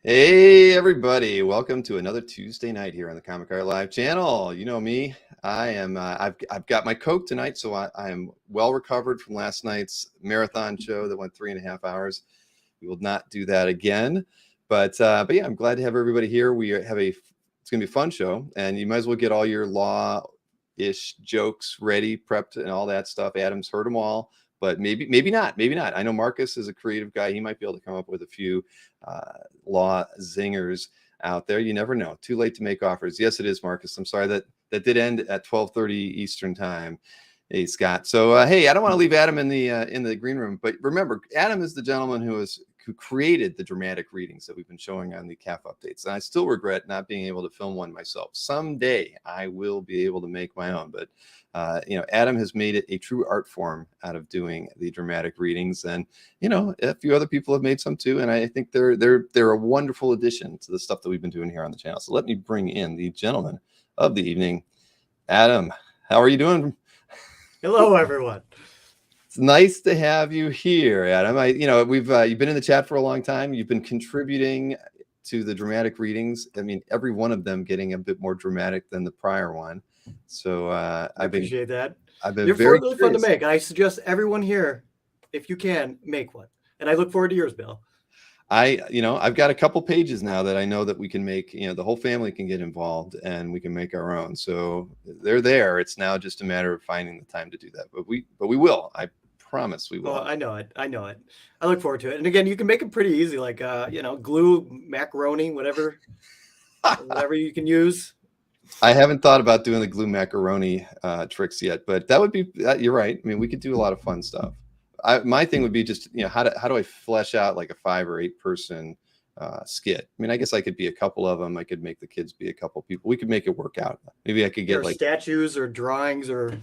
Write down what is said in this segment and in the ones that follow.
Hey everybody, welcome to another Tuesday night here on the Comic Art Live channel. You know me, I am I've got my Coke tonight, so I am well recovered from last night's marathon show that went 3.5 hours. We will not do that again. But yeah, I'm glad to have everybody here. It's gonna be a fun show, and you might as well get all your law-ish jokes ready, prepped, and all that stuff. Adam's heard them all. But maybe not. I know Marcus is a creative guy. He might be able to come up with a few law zingers out there. You never know. Too late to make offers. Yes, it is, Marcus. I'm sorry that did end at 12:30 Eastern time. Hey, Scott. So hey, I don't want to leave Adam in the green room, but remember, Adam is the gentleman who created the dramatic readings that we've been showing on the CAF updates. And I still regret not being able to film one myself. Someday I will be able to make my own, but Adam has made it a true art form out of doing the dramatic readings, and a few other people have made some too. And I think they're a wonderful addition to the stuff that we've been doing here on the channel. So let me bring in the gentleman of the evening, Adam. How are you doing? Hello, everyone. It's nice to have you here, Adam. You've been in the chat for a long time. You've been contributing to the dramatic readings. I mean, every one of them getting a bit more dramatic than the prior one. So I appreciate that. They're very really fun to make. And I suggest everyone here, if you can, make one. And I look forward to yours, Bill. I've got a couple pages now that I know that we can make, the whole family can get involved and we can make our own. So they're there. It's now just a matter of finding the time to do that. But we will. I promise we will. Oh, I know it. I look forward to it. And again, you can make it pretty easy, like glue, macaroni, whatever you can use. I haven't thought about doing the glue macaroni tricks yet, but that would be, you're right. I mean, we could do a lot of fun stuff. My thing would be just, how do I flesh out like a 5 or 8 person skit? I mean, I guess I could be a couple of them. I could make the kids be a couple people. We could make it work out. Maybe I could get like statues or drawings or,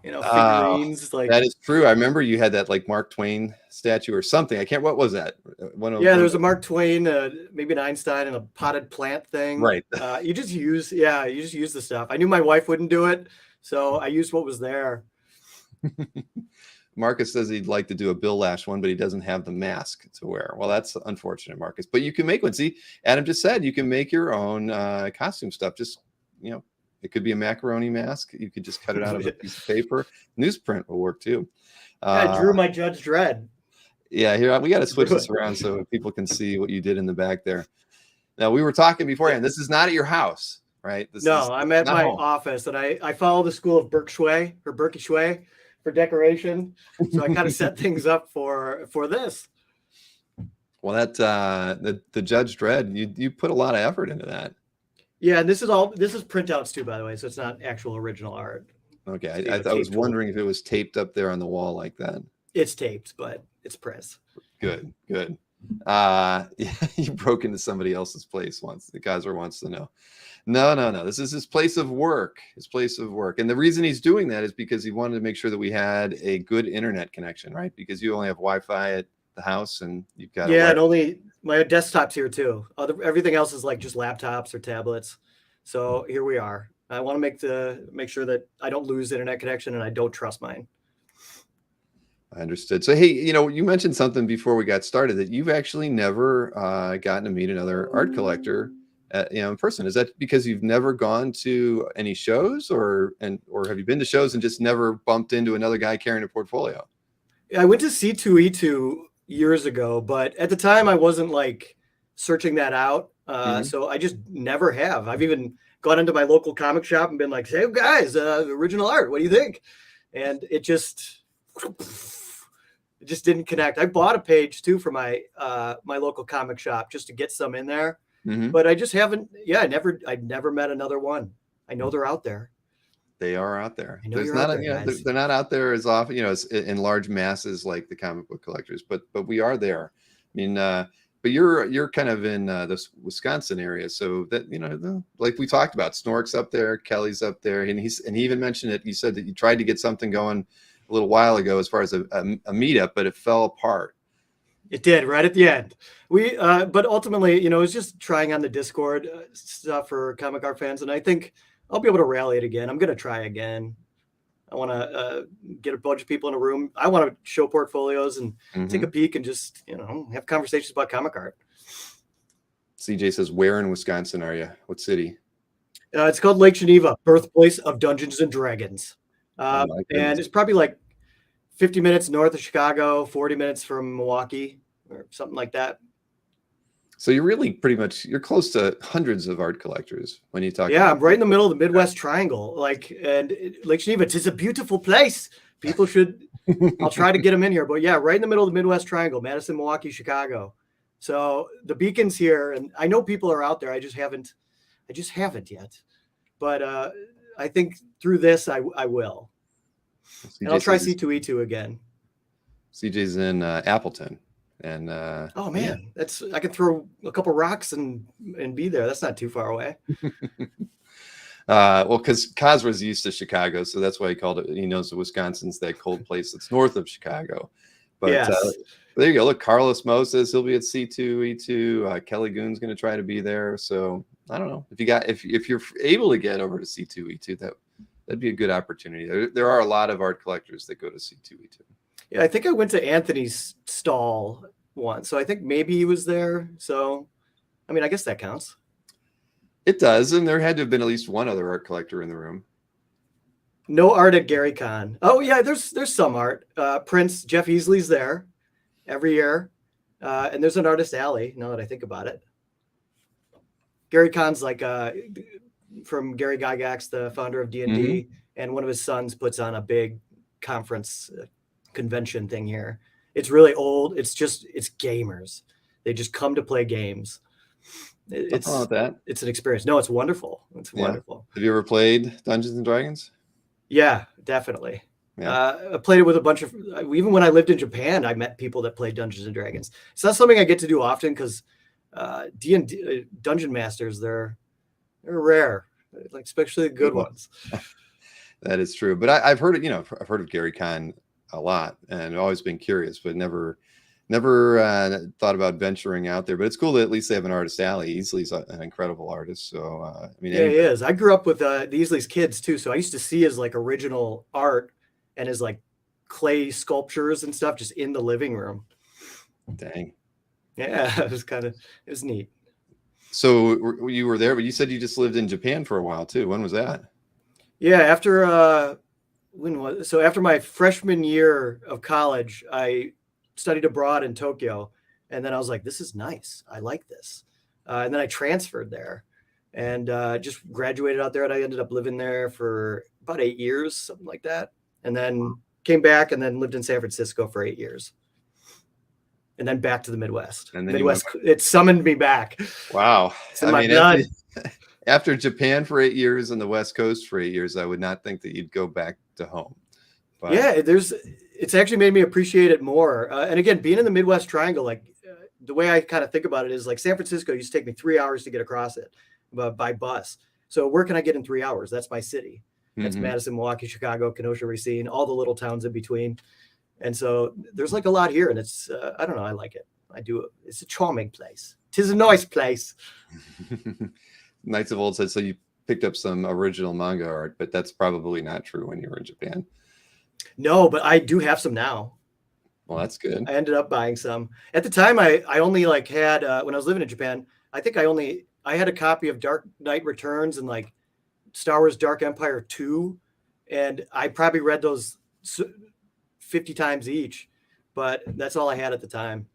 figurines. Like that is true. I remember you had that like Mark Twain statue or something. What was that? There's a Mark Twain, maybe an Einstein and a potted plant thing. Right. You just use the stuff. I knew my wife wouldn't do it, so I used what was there. Marcus says he'd like to do a Bill Lash one, but he doesn't have the mask to wear. Well, that's unfortunate, Marcus. But you can make one. See, Adam just said you can make your own costume stuff. Just, it could be a macaroni mask. You could just cut it out of a piece of paper. Newsprint will work too. I drew my Judge Dredd. Yeah, here we got to switch this around so people can see what you did in the back there. Now, we were talking beforehand. This is not at your house, right? I'm at my office, and I follow the school of Berkey Shui for decoration. So I kind of set things up for this. Well, that the Judge Dredd, you put a lot of effort into that. Yeah, and this is printouts too, by the way, so it's not actual original art. Okay, I was wondering if it was taped up there on the wall like that. It's taped, but it's press. Good. Yeah, you broke into somebody else's place once. The Kaiser wants to know. No. This is his place of work. And the reason he's doing that is because he wanted to make sure that we had a good internet connection, right? Because you only have Wi-Fi at the house, and you've got and only my desktop's here too. Everything else is like just laptops or tablets. So here we are. I want to make sure that I don't lose internet connection, and I don't trust mine. I understood. So, hey, you mentioned something before we got started that you've actually never gotten to meet another art collector, in person. Is that because you've never gone to any shows, or have you been to shows and just never bumped into another guy carrying a portfolio? I went to C2E2 years ago, but at the time I wasn't like searching that out. So I just never have. I've even gone into my local comic shop and been like, "Hey guys, original art, what do you think?" And it just didn't connect. I bought a page too for my my local comic shop just to get some in there. But I just haven't. Yeah, I've never met another one. I know they're out there. They are out there. There's not they're not out there as often, as in large masses like the comic book collectors, but we are there. I mean, but you're kind of in this Wisconsin area, so that like we talked about, Snork's up there, Kelly's up there, and he even mentioned it. He said that you tried to get something going a little while ago as far as a meetup, but it fell apart. It did right at the end. But ultimately, it was just trying on the Discord stuff for comic art fans, and I think I'll be able to rally it again. I'm going to try again. I want to get a bunch of people in a room. I want to show portfolios and take a peek and just, have conversations about comic art. CJ says, where in Wisconsin are you? What city? It's called Lake Geneva, birthplace of Dungeons and Dragons. Oh, my And goodness. it's probably like 50 minutes north of Chicago, 40 minutes from Milwaukee or something like that. So you're really pretty much, you're close to hundreds of art collectors when you talk. Yeah, I'm right in the middle of the Midwest Triangle. Like, and Lake Geneva, it's a beautiful place. People should, I'll try to get them in here. But yeah, right in the middle of the Midwest Triangle, Madison, Milwaukee, Chicago. So the beacon's here, and I know people are out there. I just haven't yet. But I think through this, I will. And I'll try C2E2 again. CJ's in Appleton. And oh man, I can throw a couple rocks and be there. That's not too far away. Well, because Kaz was used to Chicago, so that's why he called it. He knows that Wisconsin's that cold place that's north of Chicago. But yes. There you go. Look, Carlos Mo says he'll be at C2E2. Kelly Goon's going to try to be there. So I don't know if you're able to get over to C2E2, that'd be a good opportunity. There are a lot of art collectors that go to C2E2. Yeah, I think I went to Anthony's stall once, so I think maybe he was there. So, I mean, I guess that counts. It does, and there had to have been at least one other art collector in the room. No art at Gary Con. Oh yeah, there's some art. Prince Jeff Easley's there every year, and there's an artist alley. Now that I think about it, Gary Con's like from Gary Gygax, the founder of D&D, and one of his sons puts on a big conference convention thing here. It's really old. It's gamers. They just come to play games. It's an experience. No, it's wonderful. It's wonderful. Have you ever played Dungeons and Dragons? Yeah, definitely. Yeah. I played it with a bunch of, even when I lived in Japan, I met people that played Dungeons and Dragons. It's not something I get to do often because D&D dungeon masters, they're rare, like especially the good ones. That is true. But I've heard it, I've heard of Gary Con a lot and I've always been curious, but never thought about venturing out there. But it's cool that at least they have an artist alley. Easley's an incredible artist. So, I mean, yeah, he is. I grew up with the Easley's kids too. So I used to see his like original art and his like clay sculptures and stuff just in the living room. Dang. Yeah, it was neat. So you were there, but you said you just lived in Japan for a while too. When was that? Yeah, after my freshman year of college, I studied abroad in Tokyo, and then I was like, this is nice. I like this. And then I transferred there and just graduated out there, and I ended up living there for about 8 years, something like that. And then came back and then lived in San Francisco for 8 years. And then back to the Midwest. And then Midwest, it summoned me back. Wow. It's in my blood. After Japan for 8 years and the West Coast for 8 years, I would not think that you'd go back to home. But yeah, it's actually made me appreciate it more. And again, being in the Midwest Triangle, like the way I kind of think about it is like San Francisco used to take me 3 hours to get across it by bus. So where can I get in 3 hours? That's my city. That's Madison, Milwaukee, Chicago, Kenosha, Racine, all the little towns in between. And so there's like a lot here, and it's, I don't know, I like it. I do. It's a charming place. 'Tis a nice place. Knights of Old said, so you picked up some original manga art, but that's probably not true when you were in Japan. No, but I do have some now. Well, that's good. I ended up buying some. At the time, I only like had, when I was living in Japan, I think I had a copy of Dark Knight Returns and like Star Wars Dark Empire 2. And I probably read those 50 times each, but that's all I had at the time.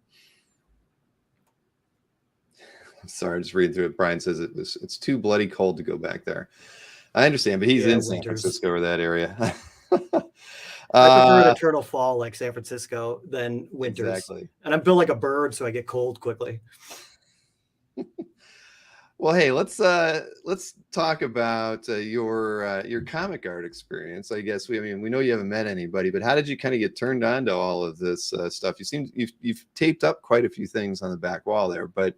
Sorry, just reading through it. Brian says it's too bloody cold to go back there. I understand, but he's in San Francisco or that area. I prefer an eternal fall like San Francisco than winters. Exactly. And I'm built like a bird, so I get cold quickly. Well, hey, let's talk about your comic art experience. I guess we know you haven't met anybody, but how did you kind of get turned on to all of this stuff? You've taped up quite a few things on the back wall there, but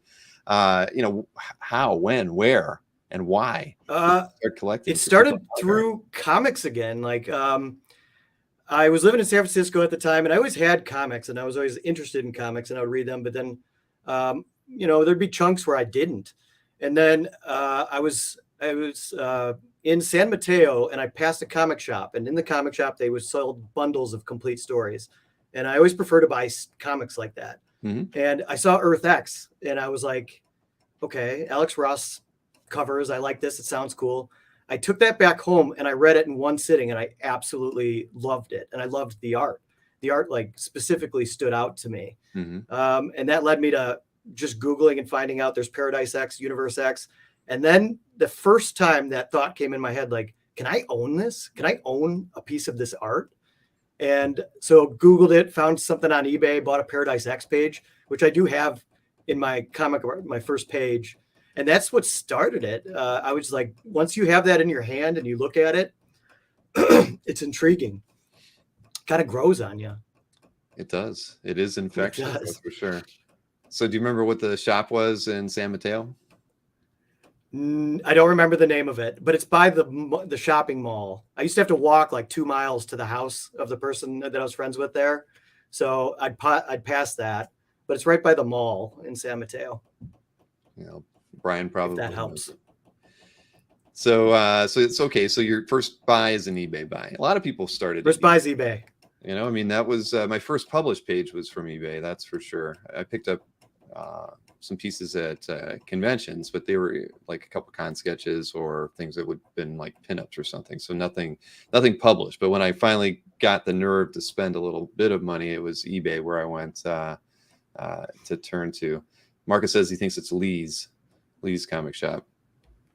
how, when, where, and why? Start collecting. It started through comics again. Like I was living in San Francisco at the time, and I always had comics, and I was always interested in comics, and I would read them. But then, there'd be chunks where I didn't. And then I was in San Mateo, and I passed a comic shop, and in the comic shop they sold bundles of complete stories, and I always prefer to buy comics like that. And I saw Earth X, and I was like, okay, Alex Ross covers. I like this. It sounds cool. I took that back home and I read it in one sitting and I absolutely loved it. And I loved the art. The art like specifically stood out to me. And that led me to just Googling and finding out there's Paradise X, Universe X. And then the first time that thought came in my head, like, can I own this? Can I own a piece of this art? And so Googled it, found something on eBay, bought a Paradise X page, which I do have in my comic, my first page. And that's what started it. I was like, once you have that in your hand and you look at it, it's intriguing. Kind of grows on you. It does. It is infectious, that's for sure. So do you remember what the shop was in San Mateo? I don't remember the name of it, but it's by the shopping mall. I used to have to walk like 2 miles to the house of the person that I was friends with there. So I'd pass that, but it's right by the mall in San Mateo. Yeah, Brian probably that helps. So it's okay. So your first buy is an eBay buy. A lot of people started. First buy is eBay. You know, I mean, that was my first published page was from eBay. That's for sure. I picked up some pieces at conventions, but they were like a couple con sketches or things that would have been like pinups or something. So nothing published. But when I finally got the nerve to spend a little bit of money, it was eBay where I went to turn to. Marcus says he thinks it's Lee's comic shop.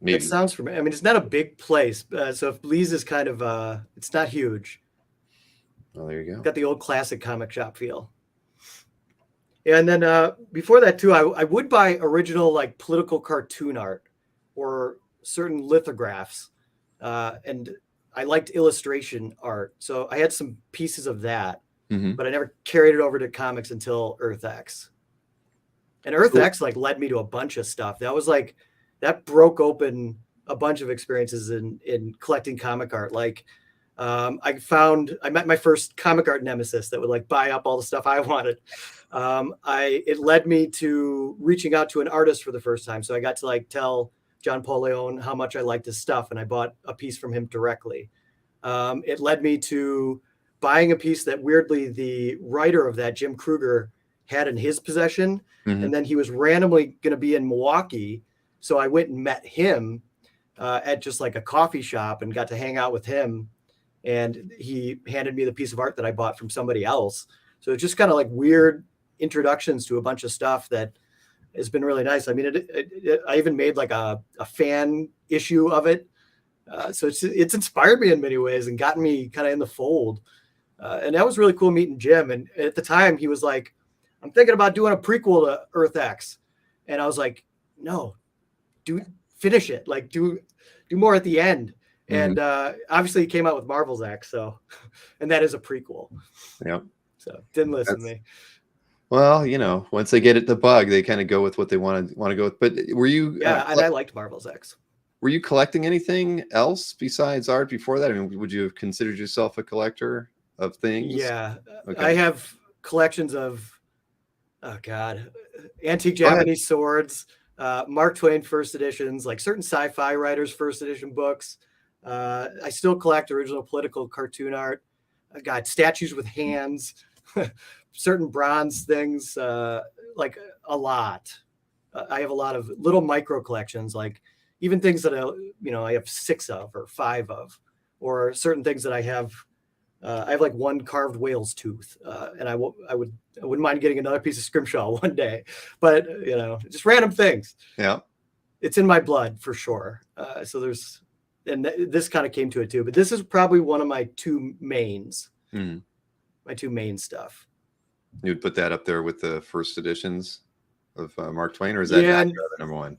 Maybe. It sounds familiar. I mean, it's not a big place. So if Lee's is kind of, it's not huge. Oh, there you go. Got the old classic comic shop feel. And then before that too, I would buy original like political cartoon art or certain lithographs. And I liked illustration art. So I had some pieces of that, but I never carried it over to comics until Earth X. And Earth X like led me to a bunch of stuff. That was like, that broke open a bunch of experiences in collecting comic art. Like I met my first comic art nemesis that would like buy up all the stuff I wanted. It led me to reaching out to an artist for the first time. So I got to like tell John Paul Leon how much I liked his stuff. And I bought a piece from him directly. It led me to buying a piece that weirdly the writer of that, Jim Kruger, had in his possession. And then he was randomly going to be in Milwaukee. So I went and met him at just like a coffee shop and got to hang out with him. And he handed me the piece of art that I bought from somebody else. So it's just kind of like weird introductions to a bunch of stuff that has been really nice. I mean, I even made like a fan issue of it. So it's inspired me in many ways and gotten me kind of in the fold. And that was really cool meeting Jim. And at the time he was like, I'm thinking about doing a prequel to Earth X. And I was like, no, finish it. Like do more at the end. And obviously he came out with Marvel's X. So, and that is a prequel. Yep. So didn't listen to me. Well, you know, once they get it the bug, they kind of go with what they want to go with. But were you? Yeah, and I liked Marvel's X. Were you collecting anything else besides art before that? I mean, would you have considered yourself a collector of things? Yeah, okay. I have collections of, antique Japanese swords, Mark Twain first editions, like certain sci-fi writers' first edition books. I still collect original political cartoon art. I got statues with hands, certain bronze things, like a lot. I have a lot of little micro collections, like even things that I have 6 of or 5 of, or certain things that I have like one carved whale's tooth, and I wouldn't mind getting another piece of scrimshaw one day, but just random things. Yeah, it's in my blood for sure. So there's. And this kind of came to it too, but this is probably one of my 2 mains, my 2 main stuff. You would put that up there with the first editions of Mark Twain, or is that not your other number 1?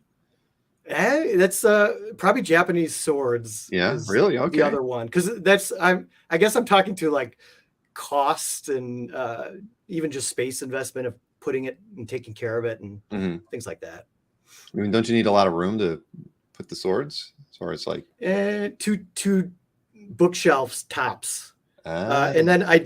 That's probably Japanese swords. Yeah, really? Okay. The other one, because I guess I'm talking to like cost and even just space investment of putting it and taking care of it and things like that. I mean, don't you need a lot of room to put the swords? As far as like 2 bookshelves tops, and then I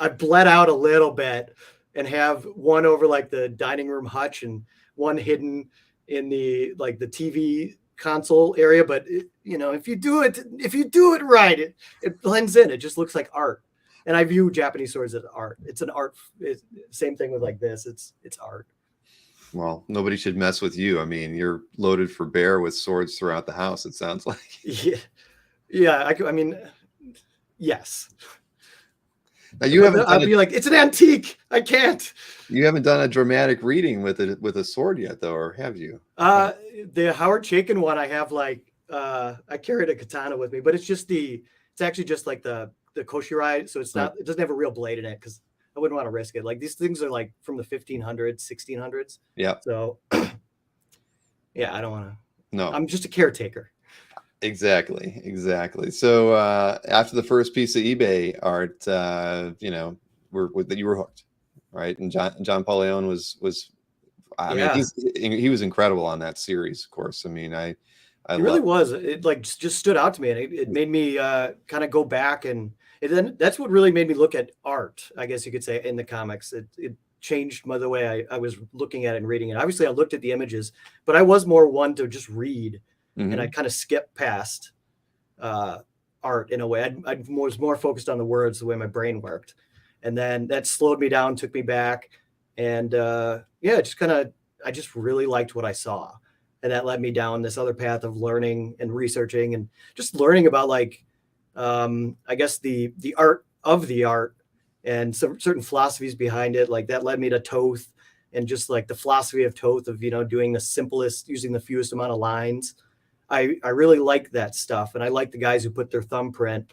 bled out a little bit and have one over like the dining room hutch and one hidden in the TV console area. But if you do it right, it blends in. It just looks like art. And I view Japanese swords as art. It's an art. Same thing with like this. It's art. Well, nobody should mess with you. I mean, you're loaded for bear with swords throughout the house, it sounds like. Yeah, yeah. I mean, yes. Now you But haven't I'll done be like, it's an antique. I can't. you haven't done a dramatic reading with a sword yet, though, or have you? The Howard Chaykin one, I have like I carried a katana with me, but it's actually just like the Koshirai, so it's not it doesn't have a real blade in it because I wouldn't want to risk it. Like these things are like from the 1500s, 1600s. Yeah. So yeah, I don't want to. No. I'm just a caretaker. Exactly. So after the first piece of eBay art, you know, you were hooked, right? And John Paul Leon was, I mean, he was incredible on that series, of course. I mean, I it really was. It like just stood out to me, and it made me kind of go back, and then that's what really made me look at art, I guess you could say, in the comics. It changed the way I was looking at it and reading it. Obviously, I looked at the images, but I was more one to just read. And I kind of skipped past art in a way. I was more focused on the words, the way my brain worked. And then that slowed me down, took me back. And I just really liked what I saw. And that led me down this other path of learning and researching and just learning about like, I guess the art of the art and some certain philosophies behind it. Like that led me to Toth and just like the philosophy of Toth of, doing the simplest, using the fewest amount of lines. I really like that stuff. And I like the guys who put their thumbprint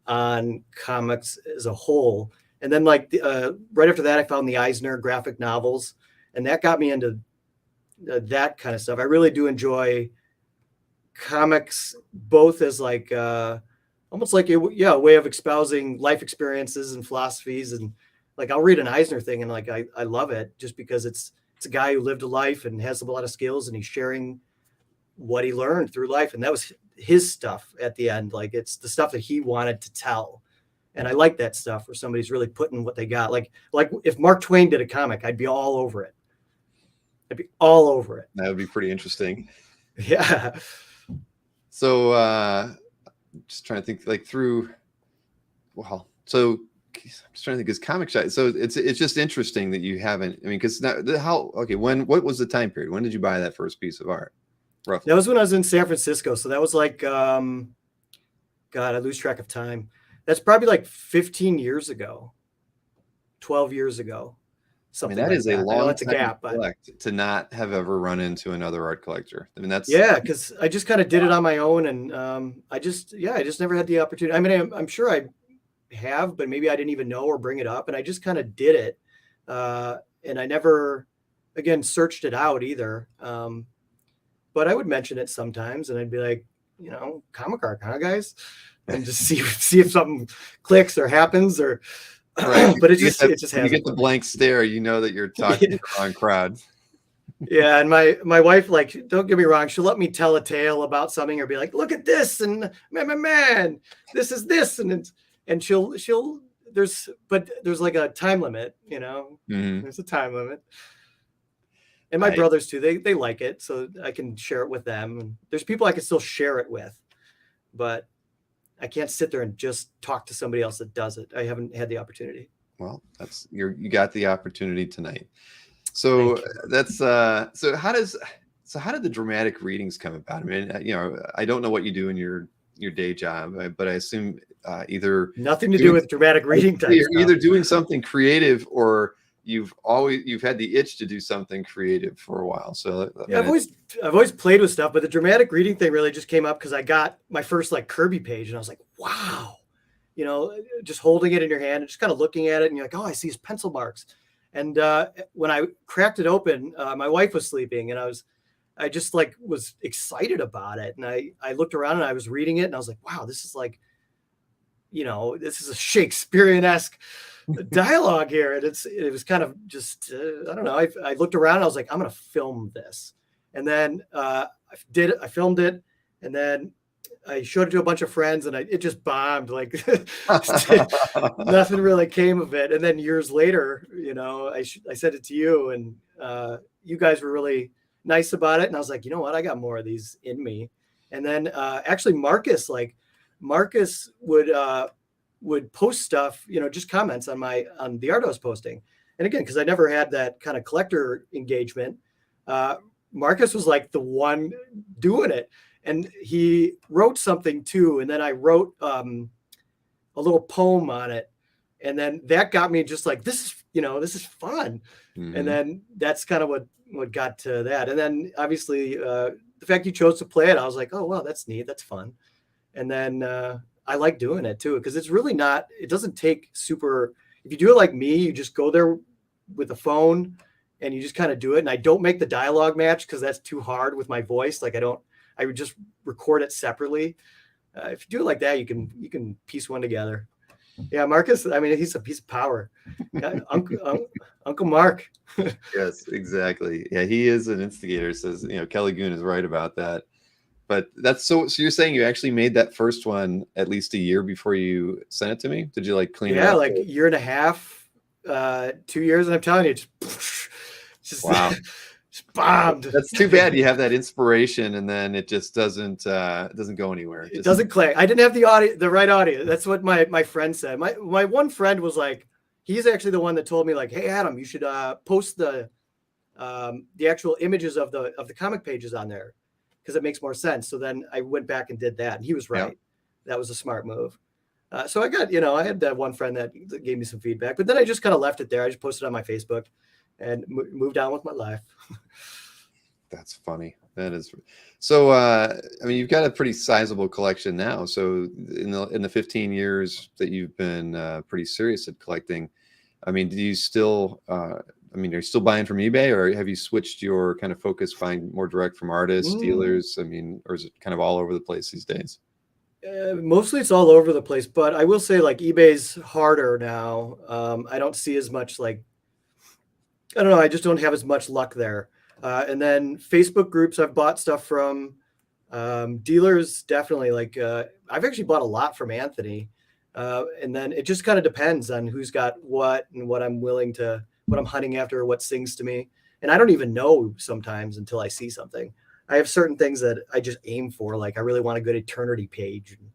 on comics as a whole. And then like right after that, I found the Eisner graphic novels, and that got me into that kind of stuff. I really do enjoy comics, both as like almost like a way of espousing life experiences and philosophies. And like, I'll read an Eisner thing and like, I love it just because it's a guy who lived a life and has a lot of skills, and he's sharing what he learned through life. And that was his stuff at the end. Like it's the stuff that he wanted to tell. And I like that stuff where somebody's really putting what they got. Like if Mark Twain did a comic, I'd be all over it. I'd be all over it. That would be pretty interesting. Yeah. So just trying to think like through, well, so I'm just trying to think his comic shop. So it's just interesting that you haven't, I mean, because now what was the time period? When did you buy that first piece of art? Roughly. That was when I was in San Francisco. So that was like, God, I lose track of time. That's probably like 15 years ago, 12 years ago. Something that is a long gap to not have ever run into another art collector. I mean, that's because I just kind of did it on my own, and I just never had the opportunity. I mean, I'm sure I have, but maybe I didn't even know or bring it up, and I just kind of did it, and I never, again, searched it out either. But I would mention it sometimes, and I'd be like, comic art, huh, guys? And just see if something clicks or happens, or. Right. But it just you get the blank stare, that you're talking to the wrong crowd. Yeah, and my wife, like, don't get me wrong, she'll let me tell a tale about something or be like, look at this, and man, this is this, and she'll there's like a time limit, Mm-hmm. There's a time limit. And my brothers too, they like it, so I can share it with them. And there's people I can still share it with, but I can't sit there and just talk to somebody else that does it. I haven't had the opportunity. Well, you got the opportunity tonight. So that's so how did the dramatic readings come about? I mean, I don't know what you do in your day job, but I assume either nothing to do with dramatic reading type you're stuff. Either doing something creative or you've had the itch to do something creative for a while. So yeah, I've always played with stuff, but the dramatic reading thing really just came up because I got my first like Kirby page, and I was like, wow, just holding it in your hand and just kind of looking at it, and you're like, oh, I see his pencil marks. And when I cracked it open, my wife was sleeping, and I just like was excited about it, and I looked around and I was reading it, and I was like, wow, this is like, this is a Shakespearean-esque dialogue here. And it was kind of just I don't know, I looked around and I was like, I'm gonna film this. And then I filmed it, and then I showed it to a bunch of friends, and it just bombed. Like nothing really came of it. And then years later, I sent it to you, and you guys were really nice about it, and I was like, you know what, I got more of these in me. And then actually Marcus would post stuff, just comments on the art I was posting. And again, because I never had that kind of collector engagement, Marcus was like the one doing it, and he wrote something too. And then I wrote a little poem on it. And then that got me just like, this is fun. Mm-hmm. And then that's kind of what got to that. And then obviously the fact you chose to play it, I was like, oh, wow, that's neat. That's fun. And then I like doing it too, because it's really not, it doesn't take super, if you do it like me, you just go there with a phone and you just kind of do it. And I don't make the dialogue match because that's too hard with my voice. Like I would just record it separately. If you do it like that, you can piece one together. Yeah, Marcus, I mean, he's a piece of power. Yeah, Uncle Mark. Yes, exactly. Yeah, he is an instigator. Says, Kelly Goon is right about that. But that's so you're saying you actually made that first one at least a year before you sent it to me? Did you like clean it up? Yeah, like a year and a half, 2 years, and I'm telling you, just wow. Just bombed. That's too bad. You have that inspiration and then it just doesn't go anywhere. It doesn't click. I didn't have the right audio. That's what my friend said. My one friend was like, he's actually the one that told me like, hey Adam, you should post the actual images of the comic pages on there because it makes more sense. So then I went back and did that, and he was right. Yeah. That was a smart move. So I got, I had that one friend that gave me some feedback, but then I just kind of left it there. I just posted on my Facebook and moved on with my life. That's funny. That is. So, I mean, you've got a pretty sizable collection now. So in the 15 years that you've been pretty serious at collecting, I mean, do you still, are you still buying from eBay, or have you switched your kind of focus, buying more direct from artists, dealers? I mean, or is it kind of all over the place these days? Mostly it's all over the place, but I will say like eBay's harder now. I don't see as much I don't know. I just don't have as much luck there. And then Facebook groups, I've bought stuff from dealers. Definitely I've actually bought a lot from Anthony. And then it just kind of depends on who's got what and what I'm hunting after, or what sings to me. And I don't even know sometimes until I see something. I have certain things that I just aim for. Like I really want a good Eternity page. And,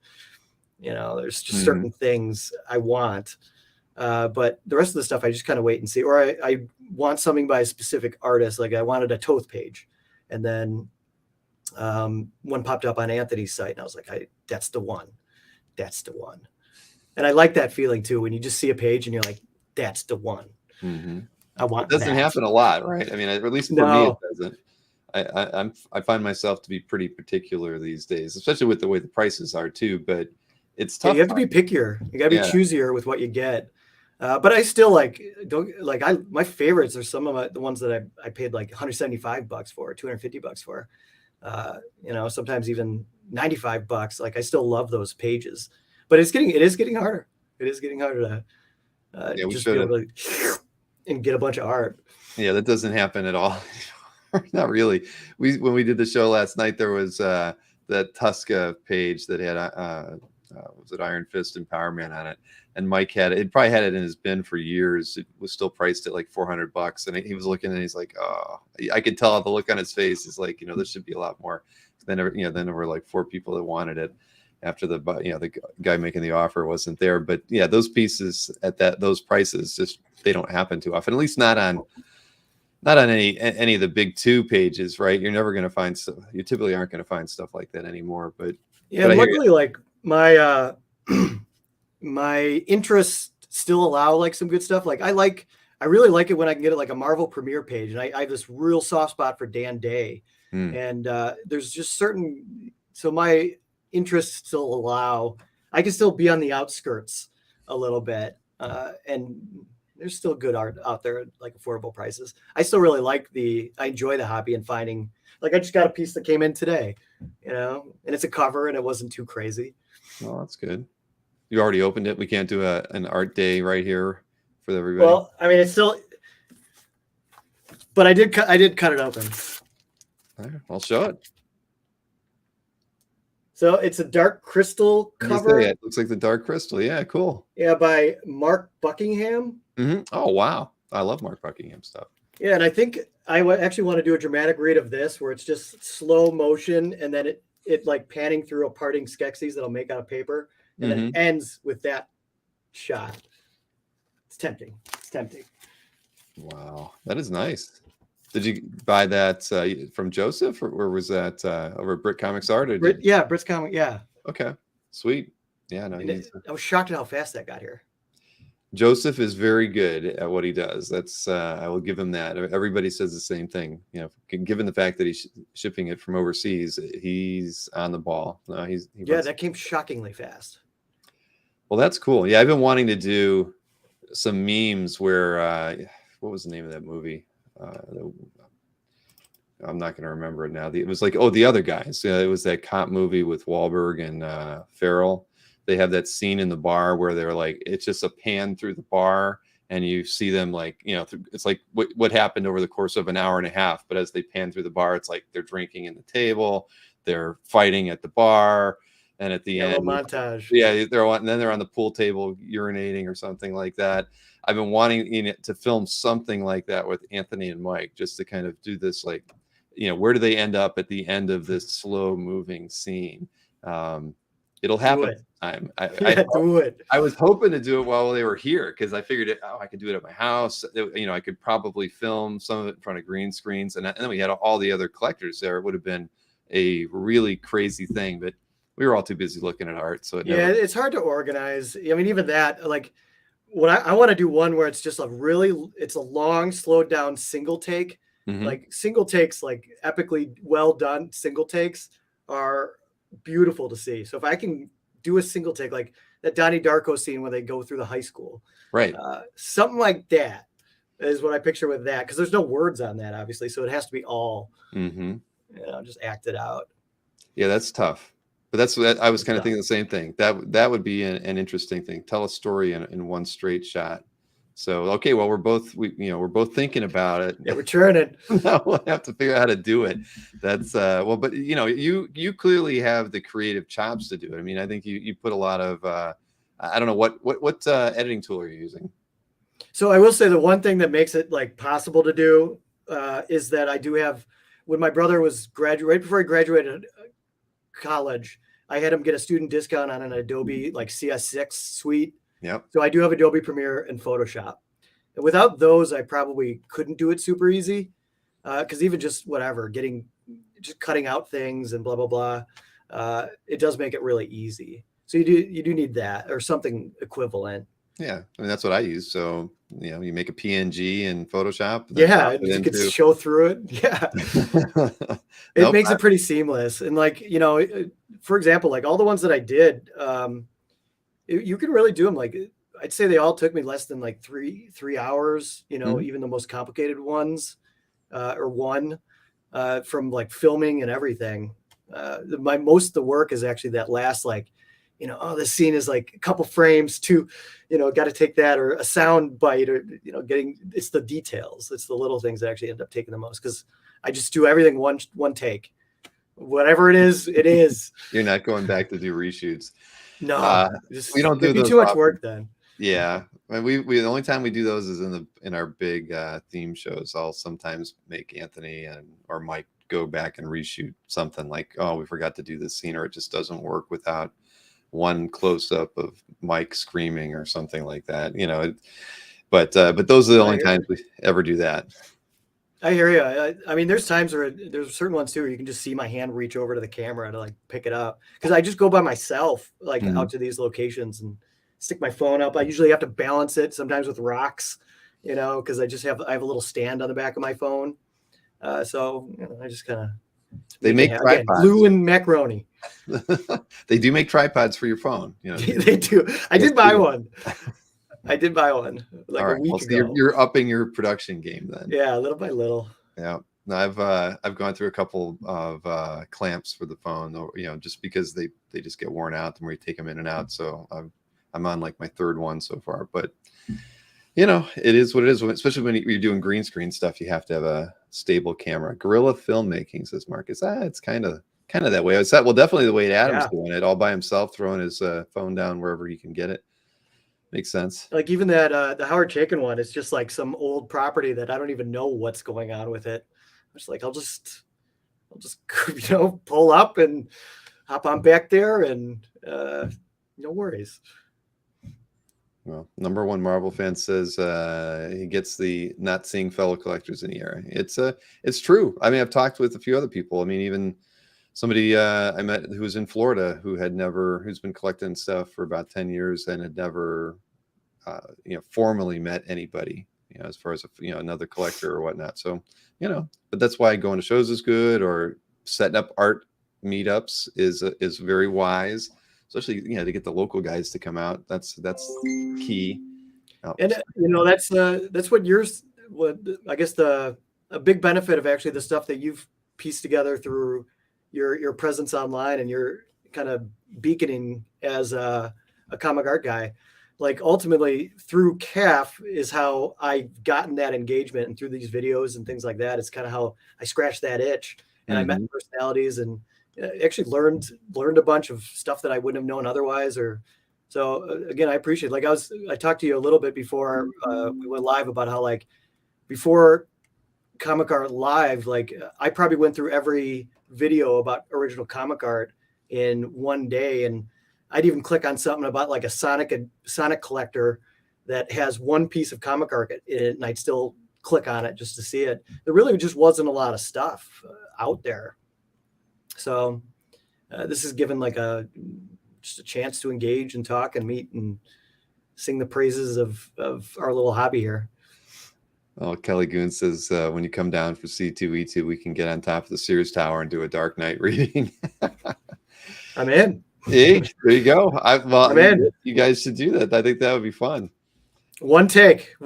there's just certain things I want. But the rest of the stuff, I just kind of wait and see. Or I want something by a specific artist. Like I wanted a Toth page. And then one popped up on Anthony's site. And I was like, that's the one. That's the one. And I like that feeling too. When you just see a page and you're like, that's the one. Mm-hmm. I want It doesn't happen a lot, right? I mean, at least for me, it doesn't. I find myself to be pretty particular these days, especially with the way the prices are too. But it's tough. Yeah, you have to be pickier. You got to be choosier with what you get. But I still my favorites are some of the ones that I paid like $175 for, $250 for. Sometimes even $95. Like I still love those pages, but it is getting harder. It is getting harder to just be able to and get a bunch of art. Yeah, that doesn't happen at all. Not really. When we did the show last night, there was that Tuska page that had was it Iron Fist and Power Man on it, and Mike probably had it in his bin for years. It was still priced at like $400, and he was looking and he's like, oh, I could tell the look on his face. He's like, there should be a lot more. Then there were like 4 people that wanted it after the guy making the offer wasn't there. But yeah, those pieces at those prices just they don't happen too often. At least not on any of the big 2 pages, right? You're never going to find stuff. You typically aren't going to find stuff like that anymore. But yeah, but luckily, like my my interests still allow like some good stuff. Like I really like it when I can get it like a Marvel premiere page, and I have this real soft spot for Dan Day, and there's just so my interests still allow. I can still be on the outskirts a little bit, and there's still good art out there at like affordable prices. I still really I enjoy the hobby and finding, like I just got a piece that came in today, and it's a cover and it wasn't too crazy. Well, that's good. You already opened it. We can't do an art day right here for everybody. Well, I mean, it's still, but I did cut it open. All right, I'll show it. So it's a Dark Crystal cover. It looks like the Dark Crystal. Yeah, cool. Yeah, by Mark Buckingham. Mm-hmm. Oh, wow. I love Mark Buckingham stuff. Yeah, and I think I actually want to do a dramatic read of this where it's just slow motion and then it like panning through a parting Skeksis that I'll make out of paper and then it ends with that shot. It's tempting. Wow, that is nice. Did you buy that from Joseph, or was that over at Brit Comics Art? Or Yeah, Brit's Comic. Yeah. Okay, sweet. Yeah, no, I was shocked at how fast that got here. Joseph is very good at what he does. That's I will give him that. Everybody says the same thing. Given the fact that he's shipping it from overseas, he's on the ball. That came shockingly fast. Well, that's cool. Yeah, I've been wanting to do some memes where what was the name of that movie? I'm not going to remember it now. It was like, The Other Guys. It was that cop movie with Wahlberg and Farrell. They have that scene in the bar where they're like, it's just a pan through the bar, and you see them like, it's like what happened over the course of an hour and a half. But as they pan through the bar, it's like they're drinking in the table, they're fighting at the bar, and at the end, montage. Yeah, and then they're on the pool table urinating or something like that. I've been wanting to film something like that with Anthony and Mike, just to kind of do this, like, where do they end up at the end of this slow moving scene? It'll happen. Do it. I was hoping to do it while they were here, because I figured I could do it at my house. I could probably film some of it in front of green screens, and then we had all the other collectors there. It would have been a really crazy thing, but we were all too busy looking at art. So it's hard to organize. I mean, even that, like, what I want to do one where it's just it's a long, slowed down single take. Mm-hmm. Like single takes, like epically well done single takes are beautiful to see. So if I can do a single take, like that Donnie Darko scene where they go through the high school, right? Something like that is what I picture with that, because there's no words on that, obviously, so it has to be all just acted out. Yeah, that's tough. But that's what I was kind of thinking the same thing. That would be an interesting thing. Tell a story in one straight shot. So okay, well, we're both thinking about it. Yeah, we're turning. Now we'll have to figure out how to do it. That's but you clearly have the creative chops to do it. I mean, I think you put a lot of I don't know what editing tool are you using? So I will say the one thing that makes it like possible to do is that I do have, when my brother was right before he graduated college, I had him get a student discount on an Adobe like CS6 suite. Yep. So I do have Adobe Premiere and Photoshop. And without those, I probably couldn't do it super easy, because even just cutting out things and blah, blah, blah, it does make it really easy. So you do need that or something equivalent. Yeah, I mean, that's what I use. So you make a PNG in Photoshop. You can show through it. Yeah, it makes it pretty seamless. And like for example, like all the ones that I did, you can really do them. Like I'd say they all took me less than like three hours. Even the most complicated ones, or one, from like filming and everything. Most of the work is actually that last this scene is like a couple frames to, got to take that, or a sound bite, or, it's the details. It's the little things that actually end up taking the most, because I just do everything one take. Whatever it is, it is. You're not going back to do reshoots. No, we don't do those too much work then. Yeah. We the only time we do those is in our big theme shows. I'll sometimes make Anthony or Mike go back and reshoot something, like, oh, we forgot to do this scene, or it just doesn't work without one close up of Mike screaming or something like that, but those are the only times we ever do that. I hear you. I mean, there's times where there's certain ones too where you can just see my hand reach over to the camera to like pick it up, because I just go by myself out to these locations and stick my phone up. I usually have to balance it sometimes with rocks, because I have a little stand on the back of my phone. So I just kind of, they make tripods. Glue and macaroni. They do make tripods for your phone. They do. I did buy one. Like a week ago. You're upping your production game then. Yeah, little by little. Yeah. I've gone through a couple of clamps for the phone, just because they just get worn out the more you take them in and out. So I'm on like my third one so far, but it is what it is. Especially when you're doing green screen stuff, you have to have a stable camera. Guerrilla filmmaking, says Marcus. It's kind of that way. It's definitely the way Adam's doing it, all by himself, throwing his phone down wherever he can get it. Makes sense. Like even that the Howard Chaykin one, it's just like some old property that I don't even know what's going on with it. I'm just like, I'll just pull up and hop on back there, and no worries. Well, number one Marvel fan says he gets the not seeing fellow collectors in the era. It's true. I mean, I've talked with a few other people. I mean, even somebody I met who was in Florida who's been collecting stuff for about 10 years and had never formally met anybody, as far as another collector or whatnot. So, but that's why going to shows is good, or setting up art meetups is very wise, especially to get the local guys to come out. That's key. And that's what I guess a big benefit of actually the stuff that you've pieced together through your presence online and your kind of beaconing as a comic art guy. Like ultimately through CAF is how I've gotten that engagement, and through these videos and things like that, it's kind of how I scratched that itch, and I met personalities and actually learned a bunch of stuff that I wouldn't have known otherwise. Again, I appreciate it. I talked to you a little bit before we went live about how before Comic Art Live, I probably went through every video about original comic art in one day, and I'd even click on something about a Sonic collector that has one piece of comic art in it, and I'd still click on it just to see it. There really just wasn't a lot of stuff out there. So this is given just a chance to engage and talk and meet and sing the praises of our little hobby here. Oh, Kelly Goon says when you come down for C2E2, we can get on top of the Sears Tower and do a Dark Knight reading. I'm in. Hey, there you go. I'm in. You guys should do that. I think that would be fun. One take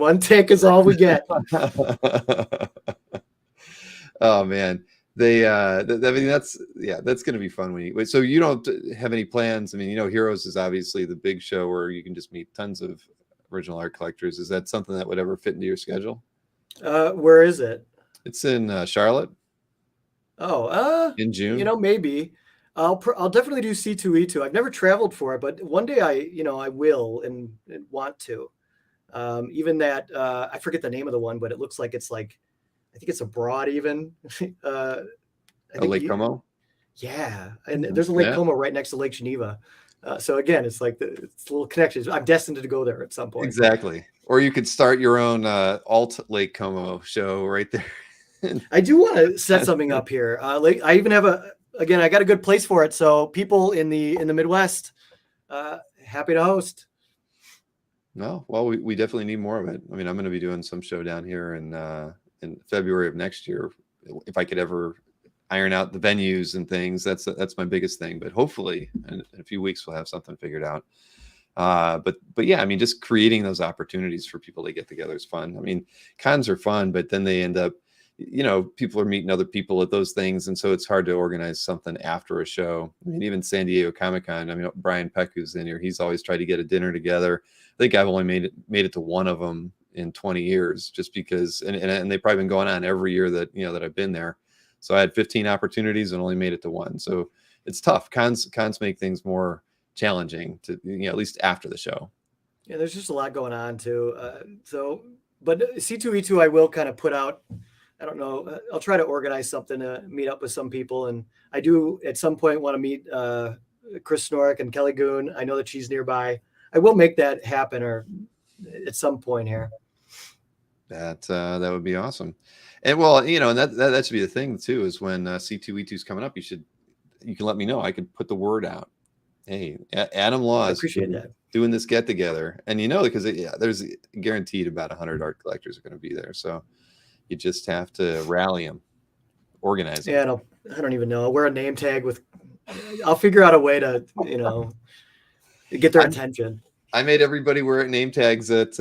is all we get. Oh man, I mean that's going to be fun so you don't have any plans. I mean, Heroes is obviously the big show where you can just meet tons of original art collectors. Is that something that would ever fit into your schedule? Where is it? It's in Charlotte. Oh, in June. Maybe. I'll definitely do C2E2. I've never traveled for it, but one day I will and want to. Even that I forget the name of the one, but it looks like it's I think it's abroad even. Lake Como. Yeah, and there's a Lake Como right next to Lake Geneva. So again, it's it's little connections. I'm destined to go there at some point. Exactly. Or you could start your own alt Lake Como show right there. I do want to set something up here. I even have I got a good place for it. So people in the Midwest, happy to host. No, well, we definitely need more of it. I mean, I'm going to be doing some show down here in February of next year. If I could ever iron out the venues and things, that's my biggest thing. But hopefully, in a few weeks, we'll have something figured out. But yeah, I mean, just creating those opportunities for people to get together is fun. I mean, cons are fun, but then they end up, people are meeting other people at those things, and so it's hard to organize something after a show. I mean, even San Diego Comic-Con. I mean, Brian Peck, who's in here, he's always tried to get a dinner together. I think I've only made it to one of them in 20 years, just because, and they've probably been going on every year that that I've been there. So I had 15 opportunities and only made it to one. So it's tough. Cons make things more challenging to at least after the show. Yeah, there's just a lot going on too. But C2E2 I will kind of put out. I don't know. I'll try to organize something to meet up with some people, and I do at some point want to meet Chris Snorek and Kelly Goon. I know that she's nearby. I will make that happen, or at some point here. That would be awesome. And well, and that should be the thing too, is when C2E2 is coming up, you can let me know. I could put the word out. Hey, Adam Law is doing this get together, and because there's guaranteed about 100 art collectors are going to be there. So you just have to rally them, organize them. Yeah, I don't even know. I'll wear a name tag I'll figure out a way to get their attention. I made everybody wear name tags at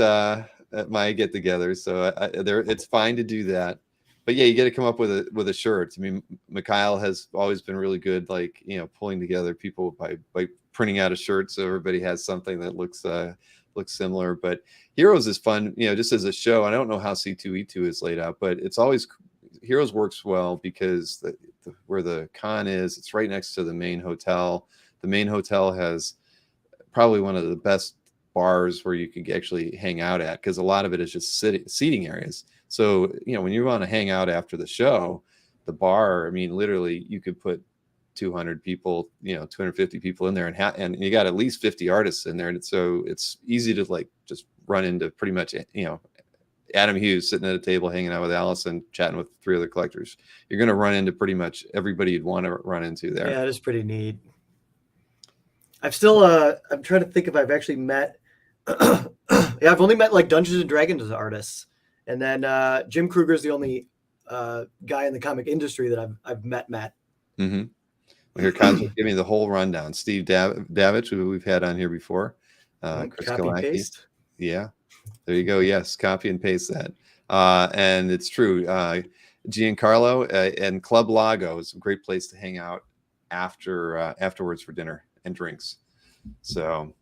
my get together, so it's fine to do that. But yeah, you got to come up with a shirt. I mean, Mikhail has always been really good, pulling together people by printing out a shirt so everybody has something that looks similar. But Heroes is fun, just as a show. I don't know how C2E2 is laid out, but it's always Heroes works well because where the con is, it's right next to the main hotel. The main hotel has probably one of the best bars where you could actually hang out at, because a lot of it is just seating areas. So when you want to hang out after the show, the bar, I mean, literally you could put 200 people, 250 people in there, and you got at least 50 artists in there, and so it's easy to like just run into pretty much Adam Hughes sitting at a table hanging out with Allison, chatting with 3 other collectors. You're going to run into pretty much everybody you'd want to run into there. Yeah, it is pretty neat. I'm trying to think if I've actually met. Yeah, I've only met like Dungeons and Dragons artists, and then Jim Kruger's the only guy in the comic industry that I've met. Mm-hmm. Well, here, Cosmo, give me the whole rundown. Steve Davich, who we've had on here before. Chris Copy Galacki. paste. Yeah, there you go. Yes, copy and paste that. And it's true. Giancarlo and Club Lago is a great place to hang out afterwards for dinner and drinks. So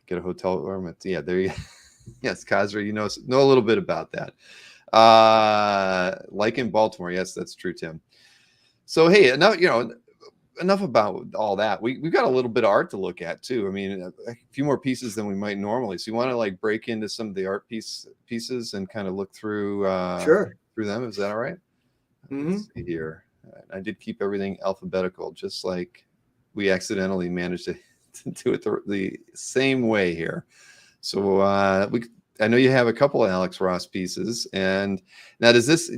get a hotel room. Yeah, there you go. Yes, Kazra, you know a little bit about that. Like in Baltimore. Yes, that's true, Tim. So, hey, enough about all that. We've got a little bit of art to look at too. I mean, a few more pieces than we might normally. So you want to like break into some of the art pieces and kind of look through through them. Is that all right? Mm-hmm. Let's see here. I did keep everything alphabetical, just like we accidentally managed to do it the same way here. So I know you have a couple of Alex Ross pieces, and now does this?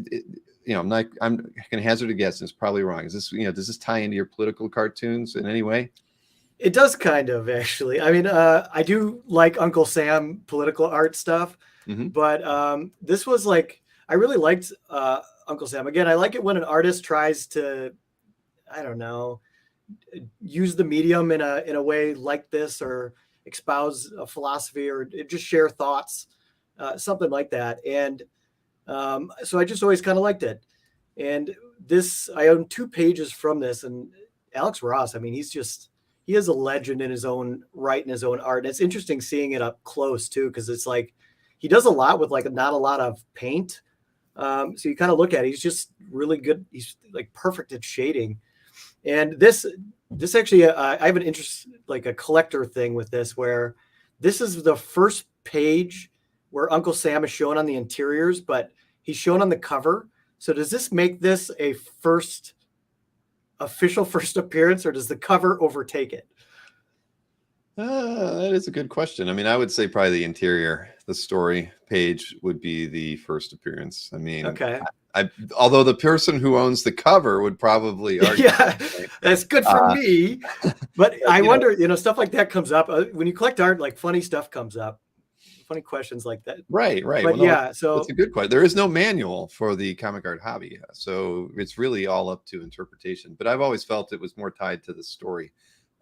I'm going to hazard a guess, and it's probably wrong. Is this, does this tie into your political cartoons in any way? It does kind of, actually. I mean, I do like Uncle Sam political art stuff, but this was like, I really liked Uncle Sam. Again, I like it when an artist tries to, I don't know, use the medium in a way like this, or espouse a philosophy, or just share thoughts, something like that. And so I just always kind of liked it. And this, I own 2 pages from this, and Alex Ross, I mean, he is a legend in his own right, in his own art. And it's interesting seeing it up close too, because it's like he does a lot with like not a lot of paint. So you kind of look at it, he's just really good. He's like perfect at shading. And this actually, I have an interest, like a collector thing with this, where this is the first page where Uncle Sam is shown on the interiors, but he's shown on the cover. So does this make this a official first appearance, or does the cover overtake it? That is a good question. I mean, I would say probably the interior, the story page would be the first appearance. I mean, okay. Although the person who owns the cover would probably argue. Yeah, that's good for me. But I wonder, stuff like that comes up when you collect art. Like funny stuff comes up, funny questions like that. Right. But well, so that's a good question. There is no manual for the comic art hobby, so it's really all up to interpretation. But I've always felt it was more tied to the story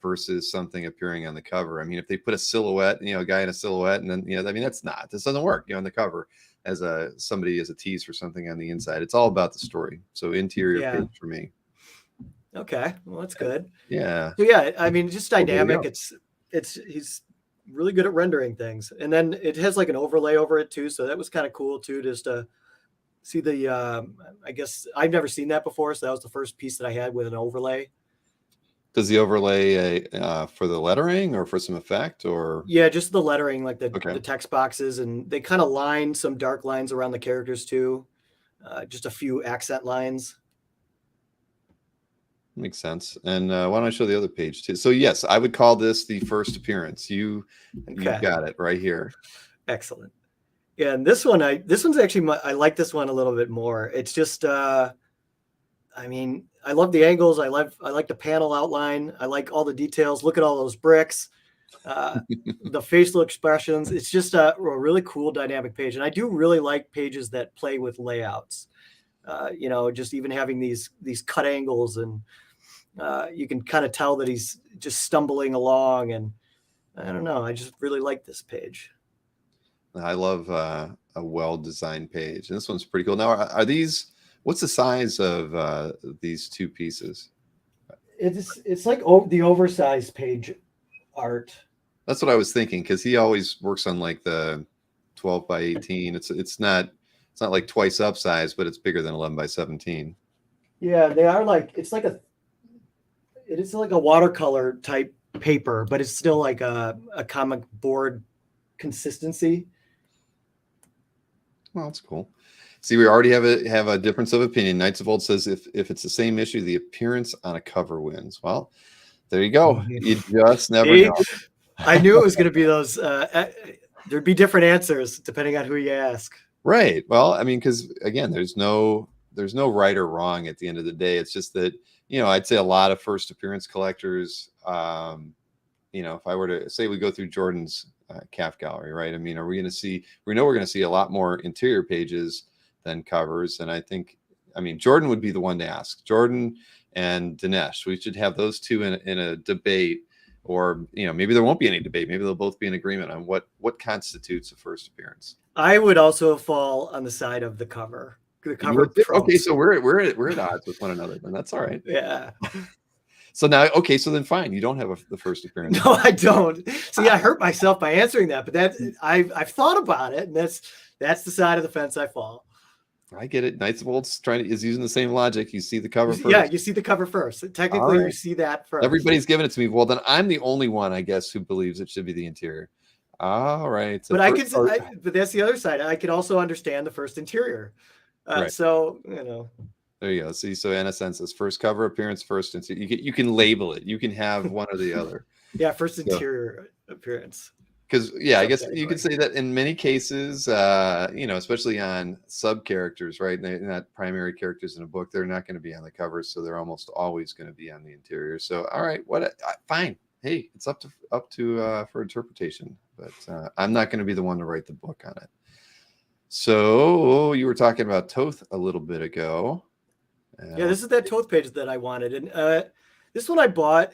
versus something appearing on the cover. I mean, if they put a silhouette, a guy in a silhouette, and then I mean, this doesn't work, on the cover as somebody as a tease for something on the inside. It's all about the story. So interior page for me. Okay, well, that's good. Yeah. So yeah, I mean, just dynamic. He's really good at rendering things, and then it has like an overlay over it too. So that was kind of cool too, just to see the. I guess I've never seen that before, so that was the first piece that I had with an overlay. Does the overlay for the lettering or for some effect, or? Yeah, just the lettering, like the text boxes, and they kind of line some dark lines around the characters too. Just a few accent lines. Makes sense. And why don't I show the other page too? So yes, I would call this the first appearance. You've got it right here. Excellent. Yeah, and this one's actually I like this one a little bit more. It's just I mean, I love the angles. I like the panel outline. I like all the details. Look at all those bricks, the facial expressions. It's just a really cool dynamic page. And I do really like pages that play with layouts. Just even having these cut angles, and you can kind of tell that he's just stumbling along. And I don't know, I just really like this page. I love a well-designed page. And this one's pretty cool. Now, are these? What's the size of these 2 pieces? It's like the oversized page art. That's what I was thinking, because he always works on like the 12 by 18. It's not like twice upsize, but it's bigger than 11 by 17. Yeah, they are like it is like a watercolor type paper, but it's still like a comic board consistency. Well, that's cool. See, we already have a difference of opinion. Knights of Old says if it's the same issue, the appearance on a cover wins. Well, there you go. You just never See? know. I knew it was going to be those. There'd be different answers depending on who you ask. Right. Well, I mean, because again, there's no right or wrong at the end of the day. It's just that, I'd say a lot of first appearance collectors, if I were to say we go through Jordan's CAF Gallery, right? I mean, we know we're going to see a lot more interior pages than covers. And I mean, Jordan would be the one to ask. Jordan and Dinesh, we should have those two in a debate, or, maybe there won't be any debate. Maybe they'll both be in agreement on what constitutes a first appearance. I would also fall on the side of the cover. The cover. Okay, so we're at odds with one another, then that's all right. Yeah. So now, okay, so then fine, you don't have the first appearance. No, I don't. See, I hurt myself by answering that, but I've thought about it, and that's the side of the fence I fall. I get it. Knights of Old is using the same logic. You see the cover first. Yeah, you see the cover first. Technically, you see that first. Everybody's giving it to me. Well, then I'm the only one, I guess, who believes it should be the interior. All right. So but that's the other side. I could also understand the first interior. Right. So, There you go. See, so Anna says first cover appearance, first interior. You can label it. You can have one or the other. Yeah, first interior appearance. Because, I guess you could say that in many cases, especially on sub characters, right? They're not primary characters in a book. They're not going to be on the covers, so they're almost always going to be on the interior. So, all right, fine. Hey, it's up to for interpretation, but I'm not going to be the one to write the book on it. So you were talking about Toth a little bit ago. Yeah, this is that Toth page that I wanted, and this one I bought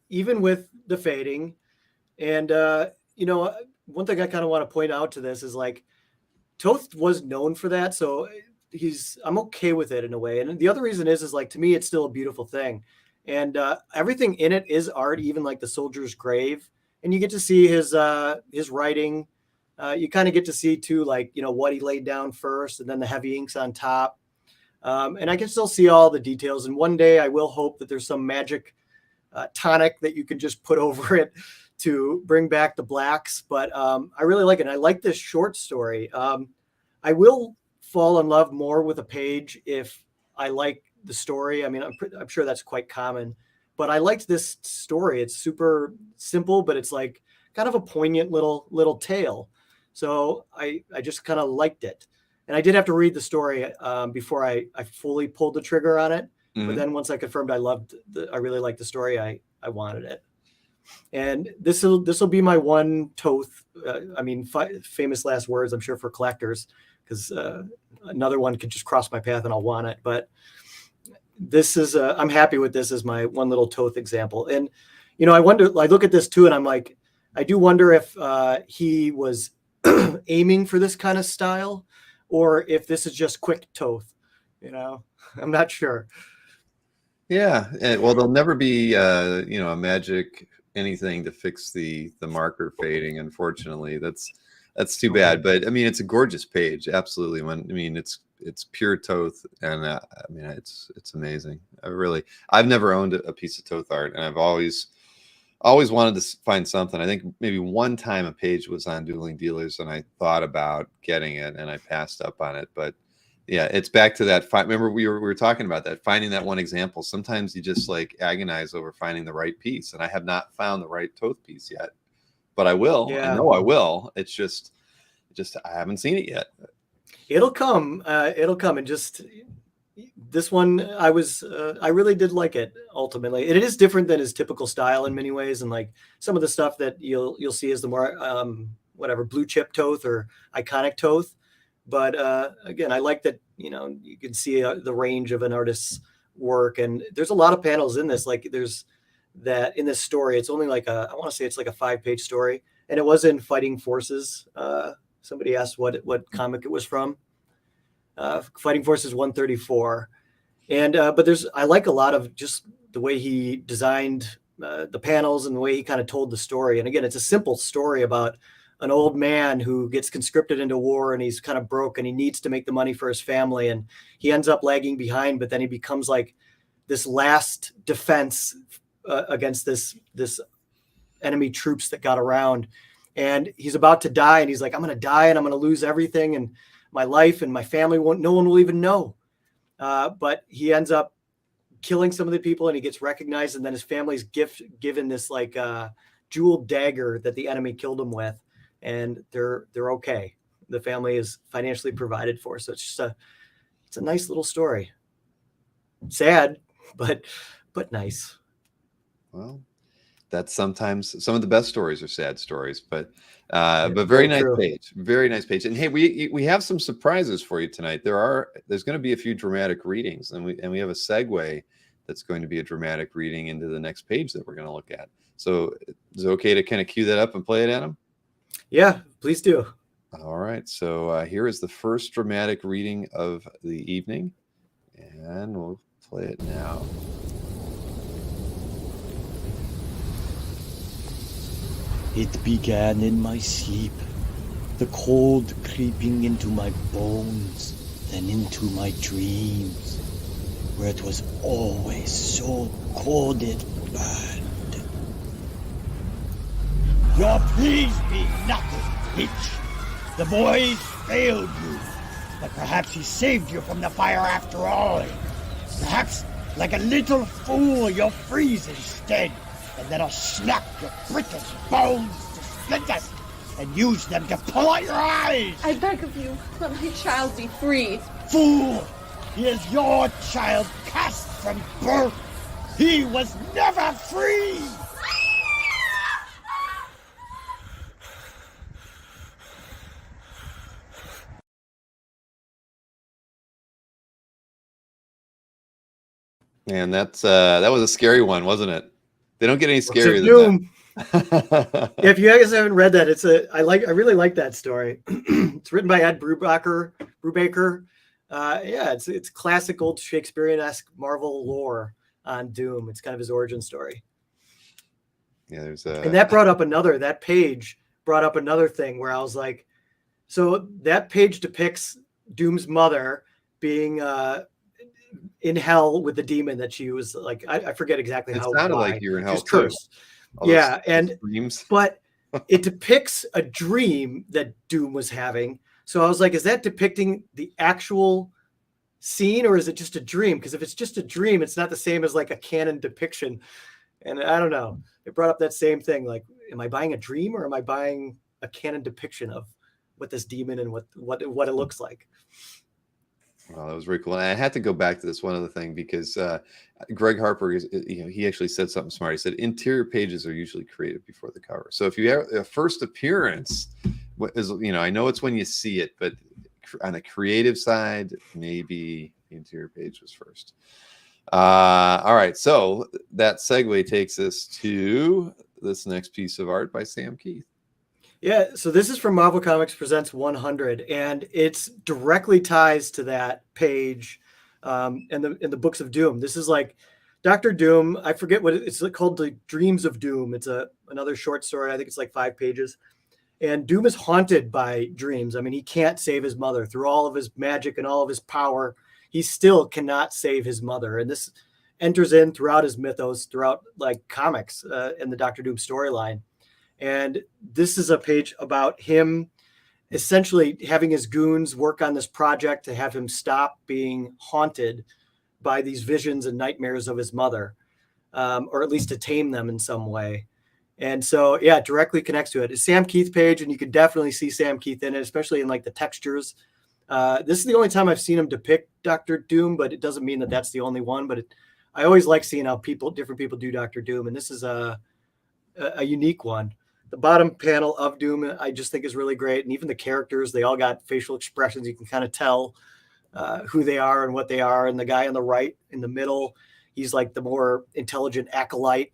even with the fading, and one thing I kind of want to point out to this is like Toth was known for that, so I'm okay with it in a way. And the other reason is like, to me, it's still a beautiful thing. And everything in it is art, even like the soldier's grave. And you get to see his writing. You kind of get to see too, like, what he laid down first and then the heavy inks on top. And I can still see all the details. And one day I will hope that there's some magic tonic that you can just put over it to bring back the blacks. But I really like it. And I like this short story. I will fall in love more with a page if I like the story. I mean, I'm sure that's quite common, but I liked this story. It's super simple, but it's like kind of a poignant little tale. So I just kind of liked it. And I did have to read the story before I fully pulled the trigger on it. Mm-hmm. But then once I confirmed I really liked the story, I wanted it. And this will be my one Toth. Famous last words, I'm sure, for collectors, because another one could just cross my path and I'll want it. But this is I'm happy with this as my one little Toth example. And I look at this too, and I'm like, I do wonder if he was aiming for this kind of style, or if this is just quick Toth. I'm not sure. Yeah, well, there'll never be a magic anything to fix the marker fading. Unfortunately, that's too bad. But I mean, it's a gorgeous page. Absolutely. It's pure Toth, and it's amazing. I've never owned a piece of Toth art, and I've always wanted to find something. I think maybe one time a page was on Dueling Dealers, and I thought about getting it, and I passed up on it. But yeah, it's back to that. Remember, we were talking about that, finding that one example. Sometimes you just like agonize over finding the right piece, and I have not found the right Toth piece yet, but I will. Yeah. I know I will. It's just I haven't seen it yet. It'll come. And just this one, I really did like it ultimately. It is different than his typical style in many ways, and like some of the stuff that you'll see is the more blue chip Toth or iconic Toth. But again, I like that, you can see the range of an artist's work, and there's a lot of panels in this. Like there's that in this story, it's only like I want to say it's like a 5-page story, and it was in Fighting Forces. Somebody asked what comic it was from. Fighting Forces 134. And but I like a lot of just the way he designed the panels and the way he kind of told the story. And again, it's a simple story about an old man who gets conscripted into war, and he's kind of broke, and he needs to make the money for his family, and he ends up lagging behind, but then he becomes like this last defense against this enemy troops that got around, and he's about to die, and he's like, I'm going to die and I'm going to lose everything, and my life and my family no one will even know. But he ends up killing some of the people, and he gets recognized, and then his family's given this like jeweled dagger that the enemy killed him with, and they're okay. The family is financially provided for, so it's a nice little story. Sad, but nice. Well, that's sometimes some of the best stories are sad stories, but very nice page, very nice page. And hey, we have some surprises for you tonight. There's going to be a few dramatic readings, and we have a segue that's going to be a dramatic reading into the next page that we're going to look at. So is it okay to kind of cue that up and play it, Adam? Yeah, please do. All right. So here is the first dramatic reading of the evening, and we'll play it now. It began in my sleep, the cold creeping into my bones, then into my dreams, where it was always so cold it burned. Your pleas mean nothing, Hitch. The boys failed you, but perhaps he saved you from the fire after all. Perhaps, like a little fool, you'll freeze instead, and then I'll snap your brittle bones to splinters and use them to pull out your eyes. I beg of you, let my child be free. Fool! He is your child, cast from birth. He was never free! Man, that was a scary one, wasn't it? They don't get any scarier than Doom. Yeah, if you guys haven't read that, I really like that story. It's written by Ed Brubaker. Yeah, it's classic old Shakespearean-esque Marvel lore on Doom. It's kind of his origin story. Yeah, and that page brought up another thing where I was like, so that page depicts Doom's mother being in hell with the demon that she was like, I forget exactly how. It sounded like you were in hell. She's cursed. Yeah, but it depicts a dream that Doom was having. So I was like, is that depicting the actual scene, or is it just a dream? Because if it's just a dream, it's not the same as like a canon depiction. And I don't know. It brought up that same thing. Like, am I buying a dream, or am I buying a canon depiction of what this demon and what it looks like? Well, that was very cool. And I had to go back to this one other thing because Greg Harper he actually said something smart. He said interior pages are usually created before the cover. So if you have a first appearance, I know it's when you see it, but on the creative side, maybe the interior page was first. All right. So that segue takes us to this next piece of art by Sam Keith. Yeah, so this is from Marvel Comics Presents 100, and it's directly ties to that page in the Books of Doom. This is like Dr. Doom. I forget what it's called, the Dreams of Doom. It's another short story. I think it's like 5 pages. And Doom is haunted by dreams. I mean, he can't save his mother. Through all of his magic and all of his power, he still cannot save his mother. And this enters in throughout his mythos, throughout like comics in the Dr. Doom storyline. And this is a page about him essentially having his goons work on this project to have him stop being haunted by these visions and nightmares of his mother, or at least to tame them in some way. And so, yeah, it directly connects to it. It's Sam Keith page, and you could definitely see Sam Keith in it, especially in like the textures. This is the only time I've seen him depict Dr. Doom, but it doesn't mean that that's the only one. But I always like seeing how different people do Dr. Doom, and this is a unique one. The bottom panel of Doom, I just think is really great. And even the characters, they all got facial expressions. You can kind of tell who they are and what they are. And the guy on the right in the middle, he's like the more intelligent acolyte.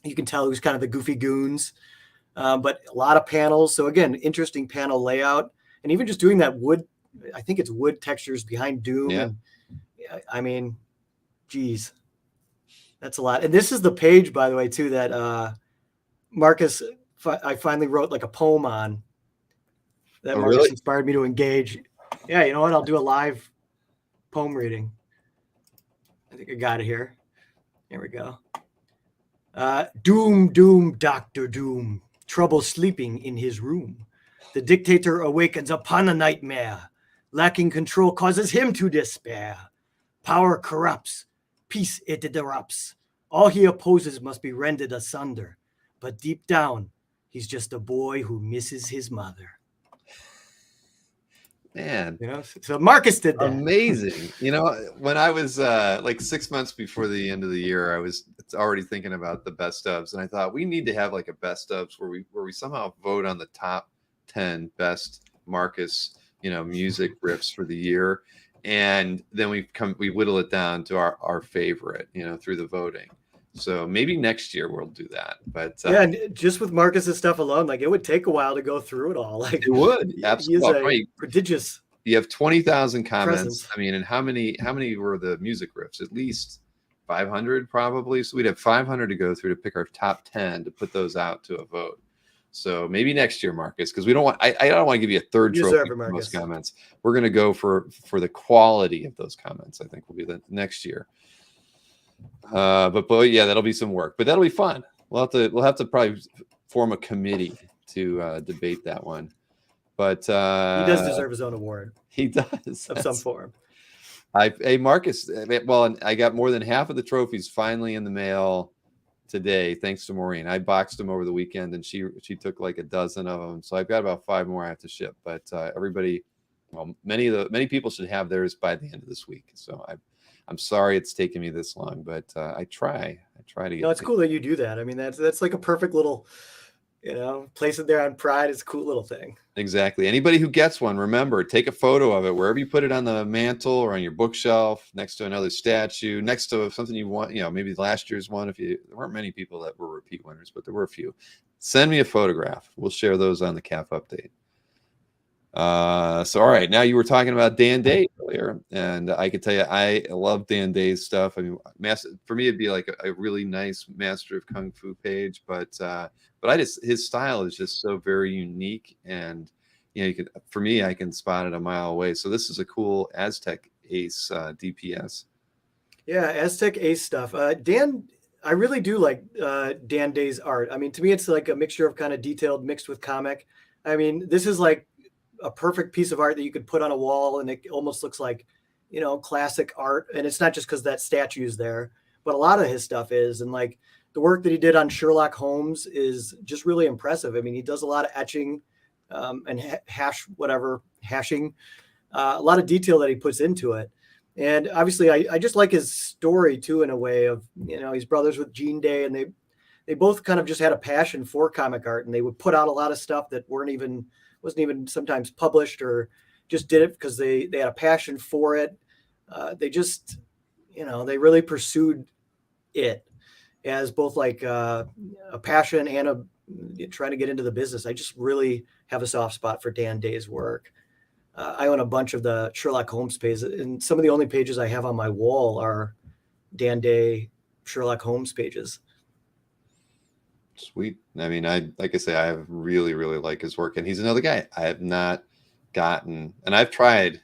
You can tell who's kind of the goofy goons, but a lot of panels. So again, interesting panel layout. And even just doing that wood, I think it's wood textures behind Doom. Yeah. And, I mean, geez, that's a lot. And this is the page, by the way, too, that Marcus, I finally wrote like a poem on that. Marcus really inspired me to engage. Yeah, you know what? I'll do a live poem reading. I think I got it here. Here we go. Doom, doom, Dr. Doom, trouble sleeping in his room. The dictator awakens upon a nightmare. Lacking control causes him to despair. Power corrupts. Peace it disrupts. All he opposes must be rended asunder. But deep down, he's just a boy who misses his mother. Man, So Marcus did that. Amazing. When I was like 6 months before the end of the year, I was already thinking about the best ofs, and I thought we need to have like a best ofs where we somehow vote on the top 10 best Marcus, music riffs for the year, and then we whittle it down to our favorite, through the voting. So maybe next year we'll do that. But and just with Marcus's stuff alone, like it would take a while to go through it all. Like it would absolutely. He's a prodigious. You have 20,000 comments. Presence. I mean, and how many were the music riffs? At least 500 probably. So we'd have 500 to go through to pick our top 10 to put those out to a vote. So maybe next year, Marcus, because we don't want. I don't want to give you a third trophy for most comments. We're going to go for the quality of those comments. I think will be the next year. But yeah, that'll be some work, but that'll be fun. We'll have to probably form a committee to debate that one. But he does deserve his own award. He does of some form. Marcus. Well, I got more than half of the trophies finally in the mail today, thanks to Maureen. I boxed them over the weekend, and she took like a dozen of them. So I've got about 5 more I have to ship. But everybody, well, many people should have theirs by the end of this week. So I'm sorry it's taken me this long, but I try to get. No, it's cool that you do that. I mean, that's like a perfect little, place it there on Pride. It's a cool little thing. Exactly. Anybody who gets one, remember, take a photo of it wherever you put it on the mantle or on your bookshelf, next to another statue, next to something you want. Maybe last year's one. There weren't many people that were repeat winners, but there were a few. Send me a photograph. We'll share those on the CAF update. So all right, now you were talking about Dan Day earlier, and I could tell you I love Dan Day's stuff. I mean, for me it'd be like a really nice Master of Kung Fu page, but his style is just so very unique, and for me I can spot it a mile away. So this is a cool Aztec Ace DPS. Yeah, Aztec Ace stuff. Dan, I really do like Dan Day's art. I mean, to me it's like a mixture of kind of detailed mixed with comic. I mean, this is like a perfect piece of art that you could put on a wall, and it almost looks like, classic art. And it's not just because that statue is there, but a lot of his stuff is. And like the work that he did on Sherlock Holmes is just really impressive. I mean, he does a lot of etching and hashing, a lot of detail that he puts into it. And obviously I just like his story too, in a way of, he's brothers with Gene Day, and they both kind of just had a passion for comic art, and they would put out a lot of stuff that wasn't even sometimes published, or just did it because they had a passion for it. They just, they really pursued it as both like a passion and trying to get into the business. I just really have a soft spot for Dan Day's work. I own a bunch of the Sherlock Holmes pages, and some of the only pages I have on my wall are Dan Day Sherlock Holmes pages. Sweet. I mean, I really, really like his work, and he's another guy I have not gotten, and I've tried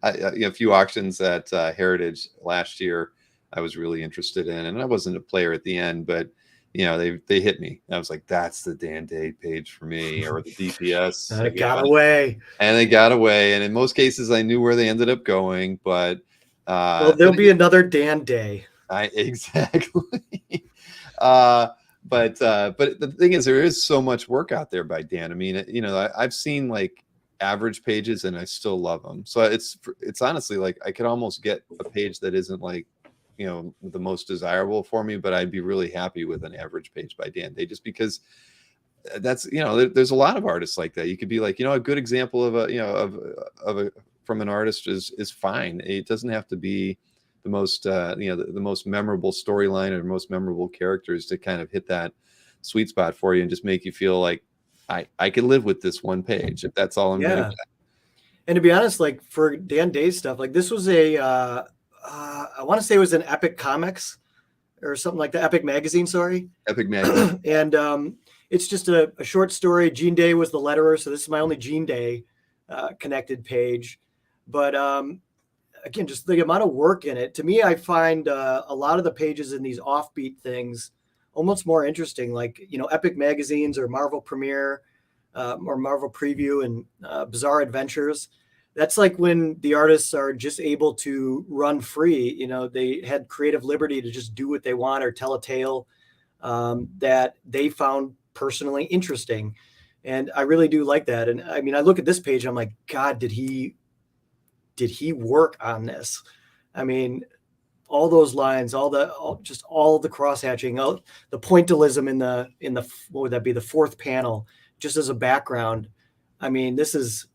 a few auctions at Heritage last year. I was really interested in, and I wasn't a player at the end, but they hit me. I was like, that's the Dan Day page for me, or the DPS. It got away, and they got away, and in most cases, I knew where they ended up going, but there'll be another Dan Day. Exactly. But the thing is, there is so much work out there by Dan. I mean, I've seen like average pages, and I still love them. So it's honestly like I could almost get a page that isn't like, the most desirable for me, but I'd be really happy with an average page by Dan Day, just because that's, there's a lot of artists like that. You could be like, a good example of from an artist is fine. It doesn't have to be the most, the most memorable storyline or most memorable characters to kind of hit that sweet spot for you and just make you feel like I can live with this one page if that's all I'm going to get. And to be honest, like for Dan Day's stuff, like this was I want to say it was an Epic Comics or something like that. Epic Magazine, sorry. Epic Magazine. And it's just a short story. Gene Day was the letterer, so this is my only Gene Day connected page. But again, just the amount of work in it. To me, I find a lot of the pages in these offbeat things almost more interesting, like, Epic Magazines or Marvel Premiere or Marvel Preview and Bizarre Adventures. that's like when the artists are just able to run free. You know, they had creative liberty to just do what they want or tell a tale that they found personally interesting. And I really do like that. And I mean, I look at this page, I'm like, God, did he work on this? I mean, all those lines, all the cross hatching, all the pointillism in the what would that be, the fourth panel, just as a background. I mean, this is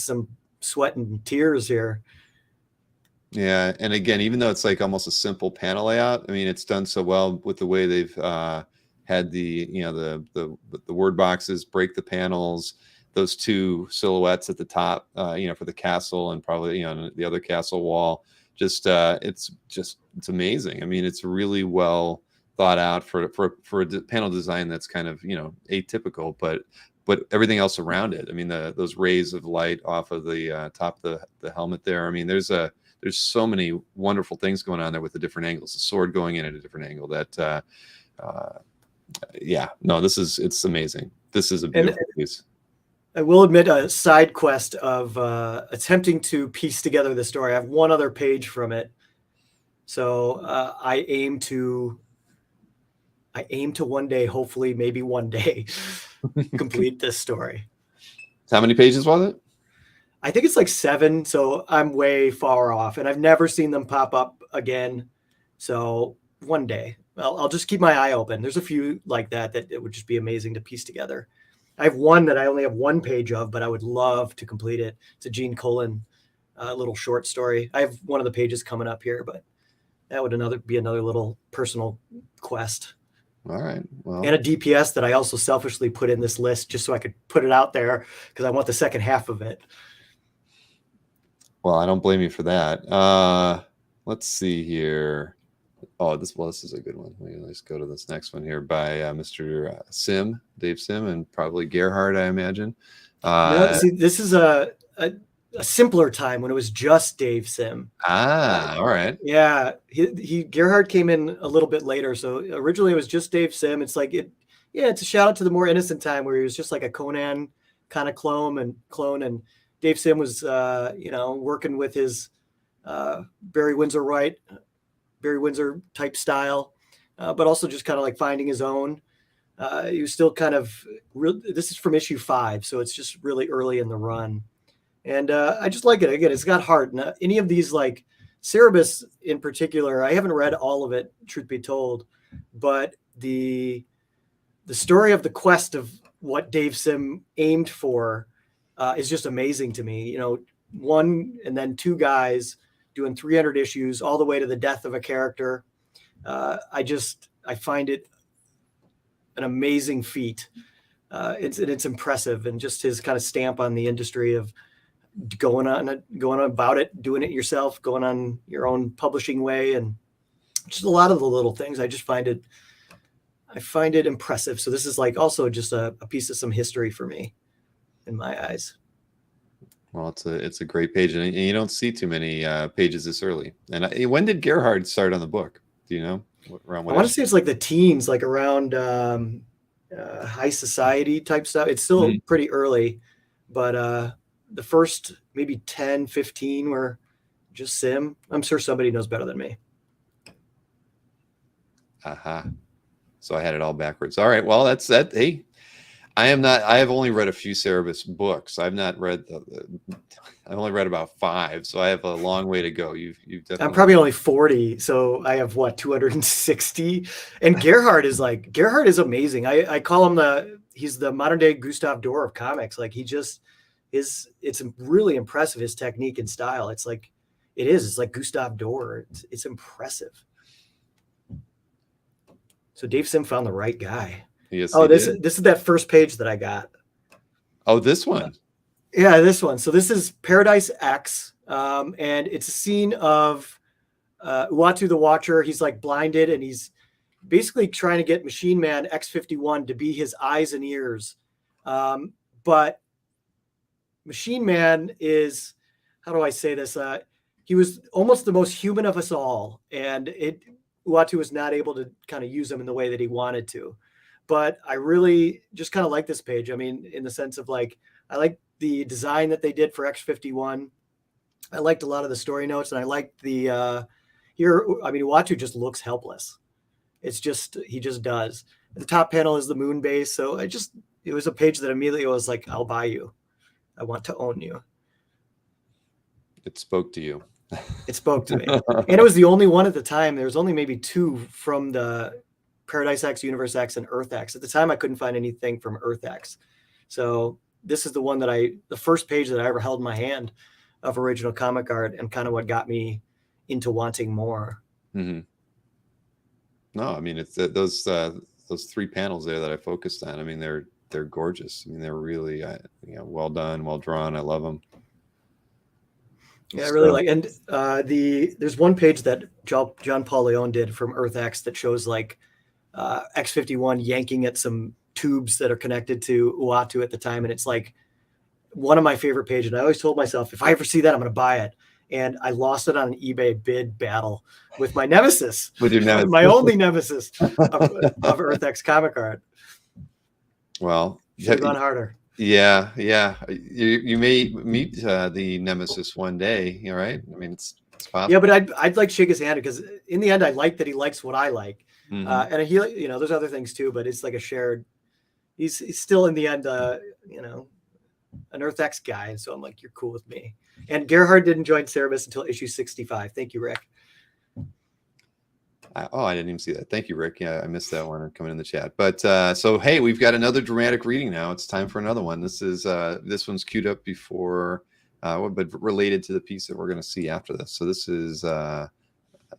some sweat and tears here. Yeah, and again, even though it's like almost a simple panel layout, I mean, it's done so well with the way they've had the, you know, the word boxes break the panels, those two silhouettes at the top, you know, for the castle and probably, you know, the other castle wall. Just it's amazing. I mean, it's really well thought out for a panel design that's kind of, you know, atypical, but everything else around it. I mean, those rays of light off of the top of the helmet there. I mean, there's so many wonderful things going on there with the different angles. The sword going in at a different angle. That yeah, no, it's amazing. This is a beautiful piece. I will admit a side quest of attempting to piece together the story. I have one other page from it, so I aim to one day, hopefully, maybe one day, complete this story. How many pages was it? I think it's like 7, so I'm way far off, and I've never seen them pop up again. So one day, I'll just keep my eye open. There's a few like that it would just be amazing to piece together. I have one that I only have one page of, but I would love to complete it. It's a Gene Colan little short story. I have one of the pages coming up here, but that would be another little personal quest. All right. Well, and a DPS that I also selfishly put in this list just so I could put it out there because I want the second half of it. Well, I don't blame you for that. Let's see here. Oh, this is a good one. Let's go to this next one here by Mr. Sim, Dave Sim, and probably Gerhard, I imagine. No, see, this is a simpler time when it was just Dave Sim. All right. Yeah, Gerhard came in a little bit later. So originally it was just Dave Sim. It's like it's a shout out to the more innocent time where he was just like a Conan kind of clone, and Dave Sim was working with his Barry Windsor type style, but also just kind of like finding his own. He was still kind of this is from issue 5, so it's just really early in the run. And I just like it. Again, it's got heart. And any of these, like Cerebus in particular, I haven't read all of it, truth be told, but the story of the quest of what Dave Sim aimed for is just amazing to me. You know, 1 and then 2 guys doing 300 issues all the way to the death of a character. I find it an amazing feat. It's impressive, and just his kind of stamp on the industry of going on about it, doing it yourself, going on your own publishing way, and just a lot of the little things. I find it impressive. So this is like also just a piece of some history for me in my eyes. Well, it's a great page, and you don't see too many pages this early. And when did Gerhard start on the book? Do you know? I want to say it's like the teens, like around high society type stuff. It's still pretty early, but the first maybe 10, 15 were just Sim. I'm sure somebody knows better than me. So I had it all backwards. All right. Well, that's that. Hey, I have only read a few Cerebus books. I've not read I've only read about 5, so I have a long way to go. You've definitely. I'm probably only 40, so I have 260. And Gerhard is amazing. I call him he's the modern day Gustav Dorr of comics. Like it's really impressive, his technique and style. It's like Gustav Dorr. It's impressive. So Dave Sim found the right guy. Yes, this is that first page that I got. Oh, this one. Yeah, this one. So this is Paradise X, and it's a scene of Uatu the Watcher. He's like blinded, and he's basically trying to get Machine Man X-51 to be his eyes and ears. But Machine Man is, how do I say this? He was almost the most human of us all, and Uatu was not able to kind of use him in the way that he wanted to. But I really just kind of like this page. I mean, in the sense of like, I like the design that they did for X-51. I liked a lot of the story notes, and I liked the Uatu just looks helpless. It's just, he just does. The top panel is the moon base. So it was a page that immediately was like, I'll buy you. I want to own you. It spoke to you. It spoke to me. And it was the only one at the time. There was only maybe 2 from the Paradise X, Universe X, and Earth X. At the time, I couldn't find anything from Earth X. So this is the one the first page that I ever held in my hand of original comic art, and kind of what got me into wanting more. Mm-hmm. No, I mean, it's those 3 panels there that I focused on. I mean, they're gorgeous. I mean, they're really well done, well drawn. I love them. Yeah, I really like. And there's one page that John Paul Leon did from Earth X that shows like X-51 yanking at some tubes that are connected to Uatu at the time, and it's like one of my favorite pages. And I always told myself, if I ever see that, I'm going to buy it. And I lost it on an eBay bid battle with my nemesis, with your nemesis, my only nemesis of Earth X comic art. Well, should have gone harder. Yeah. You may meet the nemesis one day, right? I mean, it's possible. Yeah, but I'd like shake his hand, because in the end, I like that he likes what I like, Mm-hmm. and he, there's other things too, but it's like a shared. He's still in the end, an Earth X guy, and so I'm like, you're cool with me. And Gerhard didn't join Cerebus until issue 65. Thank you, Rick. I didn't even see that. Thank you, Rick. Yeah, I missed that one coming in the chat. But so, hey, we've got another dramatic reading now. It's time for another one. This one's queued up before, but related to the piece that we're going to see after this. So this is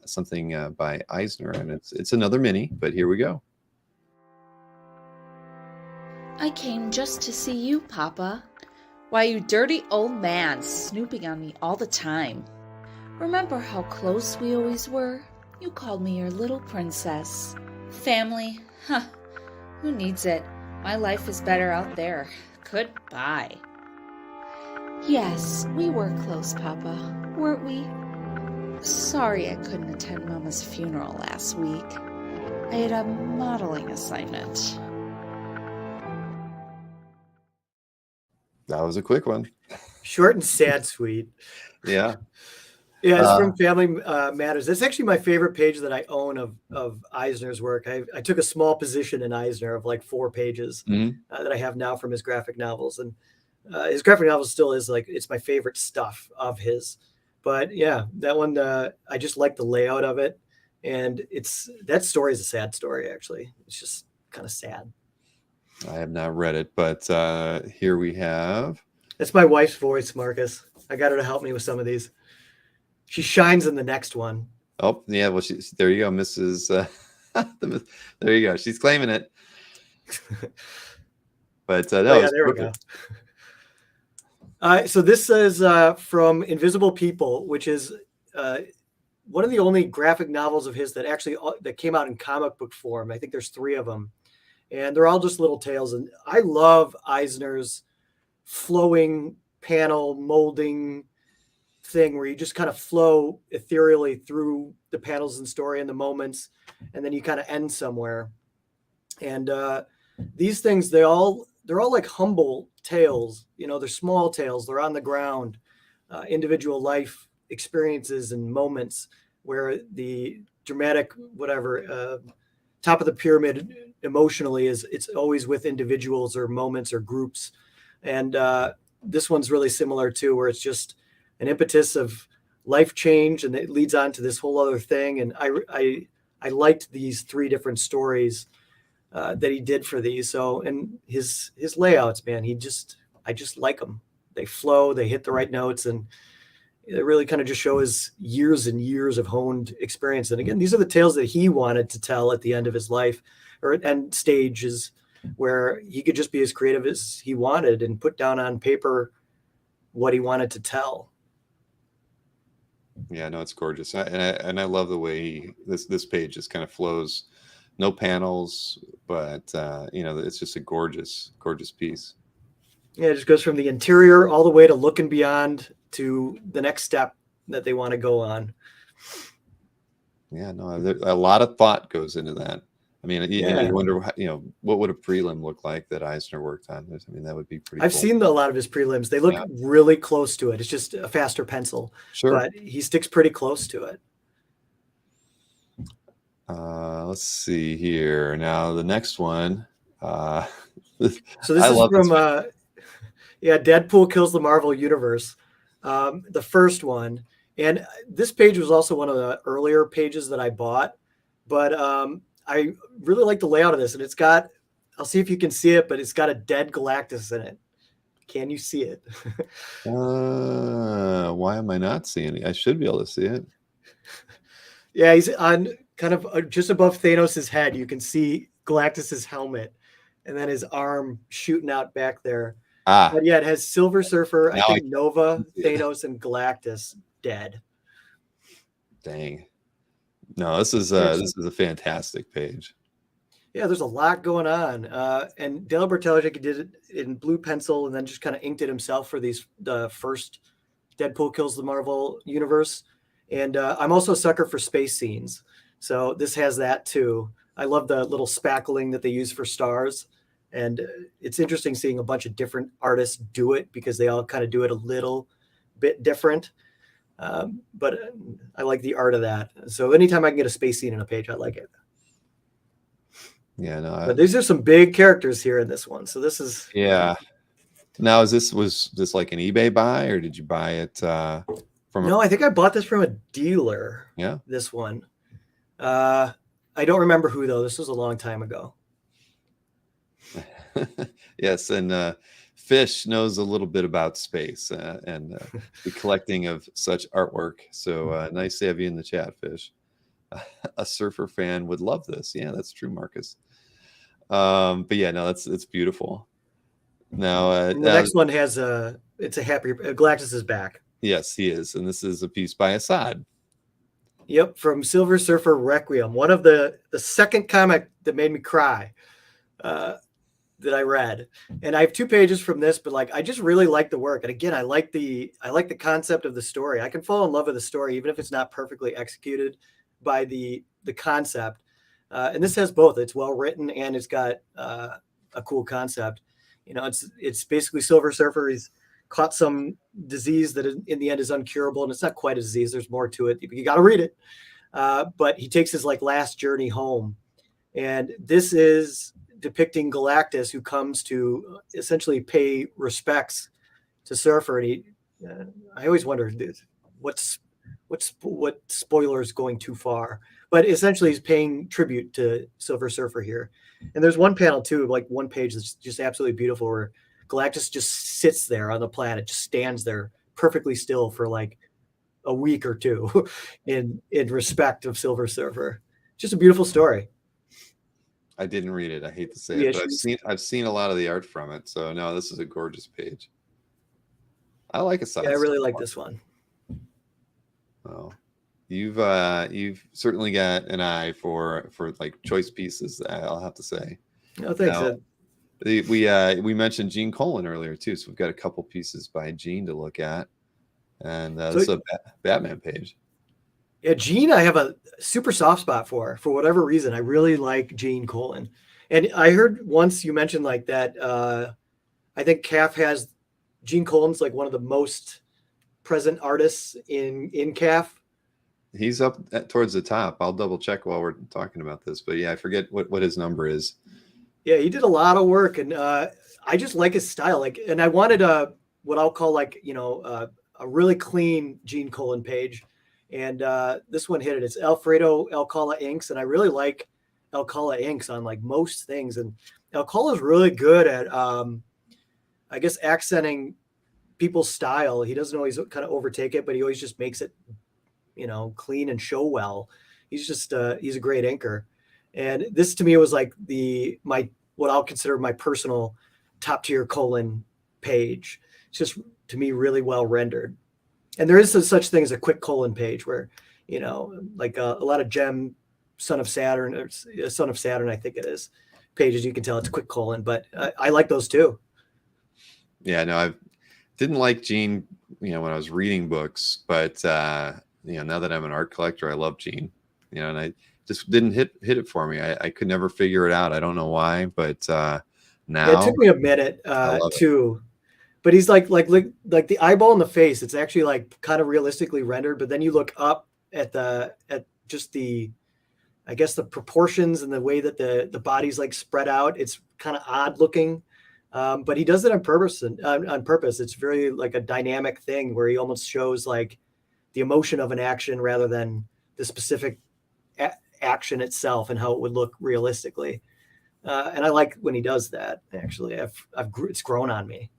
something by Eisner, and it's another mini, but here we go. I came just to see you, Papa. Why, you dirty old man, snooping on me all the time. Remember how close we always were? You called me your little princess. Family? Huh. Who needs it? My life is better out there. Goodbye. Yes, we were close, Papa, weren't we? Sorry I couldn't attend Mama's funeral last week. I had a modeling assignment. That was a quick one. Short and sad, sweet. Yeah. Yeah, it's from Family Matters. It's actually my favorite page that I own of Eisner's work. I took a small position in Eisner of like 4 pages that I have now from his graphic novels. And his graphic novels still is like, it's my favorite stuff of his. But yeah, that one, I just like the layout of it. And that story is a sad story, actually. It's just kind of sad. I have not read it, but here we have. That's my wife's voice, Marcus. I got her to help me with some of these. She shines in the next one. Oh, yeah. Well, there you go, Mrs. There you go. She's claiming it. But no, yeah, there we go. So this is from Invisible People, which is one of the only graphic novels of his that came out in comic book form. I think there's 3 of them, and they're all just little tales. And I love Eisner's flowing panel molding thing where you just kind of flow ethereally through the panels and story and the moments, and then you kind of end somewhere. And these things, they're all like humble tales. They're small tales. They're on the ground, individual life experiences and moments where the dramatic top of the pyramid emotionally it's always with individuals or moments or groups. And this one's really similar too, where it's just an impetus of life change, and it leads on to this whole other thing. And I liked these 3 different stories that he did for these. So, and his layouts, man, I just like them. They flow, they hit the right notes, and it really kind of just shows years and years of honed experience. And again, these are the tales that he wanted to tell at the end of his life, and stages where he could just be as creative as he wanted and put down on paper what he wanted to tell. Yeah, no, it's gorgeous. And I love the way this page just kind of flows. No panels, but it's just a gorgeous piece. Yeah, it just goes from the interior all the way to looking beyond to the next step that they want to go on. Yeah, no, a lot of thought goes into that. I mean, you wonder, what would a prelim look like that Eisner worked on? I mean, that would be pretty I've cool. seen a lot of his prelims. They look really close to it. It's just a faster pencil. Sure. But he sticks pretty close to it. Let's see here. Now, the next one. So this is from, Deadpool Kills the Marvel Universe. The first one. And this page was also one of the earlier pages that I bought. But I really like the layout of this. And it's got, I'll see if you can see it, but it's got a dead Galactus in it. Can you see it? Why am I not seeing it? I should be able to see it. Yeah, he's on kind of just above Thanos' head. You can see Galactus's helmet and then his arm shooting out back there. But yeah, it has Silver Surfer, I think Nova, Thanos, and Galactus dead. Dang. No, this is a fantastic page. Yeah, there's a lot going on. And Dale Bertologic did it in blue pencil and then just kind of inked it himself for the first Deadpool Kills the Marvel Universe. And I'm also a sucker for space scenes. So this has that too. I love the little spackling that they use for stars. And it's interesting seeing a bunch of different artists do it because they all kind of do it a little bit different. But I like the art of that. So anytime I can get a space scene in a page, I like it. Yeah, no. But these are some big characters here in this one. So this is Now, was this like an eBay buy, or did you buy it from? No, I think I bought this from a dealer. Yeah. This one. I don't remember who though. This was a long time ago. Yes, and Fish knows a little bit about space and the collecting of such artwork. So nice to have you in the chat, Fish. A surfer fan would love this. Yeah, that's true, Marcus. But yeah, no, it's beautiful. Now the next one has it's a happy Galactus is back. Yes, he is, and this is a piece by Assad. Yep, from Silver Surfer Requiem, one of the second comic that made me cry that I read. And I have 2 pages from this, but like I just really like the work. And again, I like the concept of the story. I can fall in love with the story even if it's not perfectly executed by the concept. And this has both. It's well written and it's got a cool concept. It's basically Silver Surfer. He's caught some disease that in the end is uncurable, and it's not quite a disease. There's more to it. You got to read it. But he takes his last journey home, and this is depicting Galactus, who comes to essentially pay respects to Surfer. And I always wonder what spoiler is going too far, but essentially he's paying tribute to Silver Surfer here. And there's one panel too, like one page that's just absolutely beautiful, where Galactus just sits there on the planet, just stands there perfectly still for like a week or two in respect of Silver Surfer. Just a beautiful story. I didn't read it. I hate to say it, but I've seen a lot of the art from it. So no, this is a gorgeous page. I like it. Yeah, I really like this one. Well, you've certainly got an eye for like choice pieces. I'll have to say. No, thanks. Now, we mentioned Gene Colan earlier too, so we've got a couple pieces by Gene to look at, and this is a Batman page. Yeah, Gene, I have a super soft spot for whatever reason. I really like Gene Colan, and I heard once you mentioned like that. I think CAF has Gene Colan's like one of the most present artists in CAF. He's up towards the top. I'll double check while we're talking about this, but yeah, I forget what his number is. Yeah, he did a lot of work, and I just like his style. And I wanted what I'll call a really clean Gene Colan page, and this one hit it. It's Alfredo Alcala inks, and I really like Alcala inks on like most things. And Alcala is really good at, I guess, accenting people's style. He doesn't always kind of overtake it, but he always just makes it, clean and show well. He's a great inker. And this to me was like what I'll consider my personal top tier Colan page. It's just to me really well rendered. And there is such thing as a quick Colan page where, like a lot of Gem, Son of Saturn, or Son of Saturn, I think it is, pages, you can tell it's quick Colan, but I like those too. Yeah, no, I didn't like Gene, when I was reading books, but now that I'm an art collector, I love Gene, and just didn't hit it for me. I could never figure it out. I don't know why, but now Yeah, it took me a minute too. But he's like the eyeball in the face. It's actually like kind of realistically rendered. But then you look up at just the, I guess, the proportions and the way that the body's like spread out. It's kind of odd looking. But he does it on purpose. On purpose, it's very like a dynamic thing where he almost shows like the emotion of an action rather than the specific action itself and how it would look realistically. And I like when he does that. Actually, it's grown on me.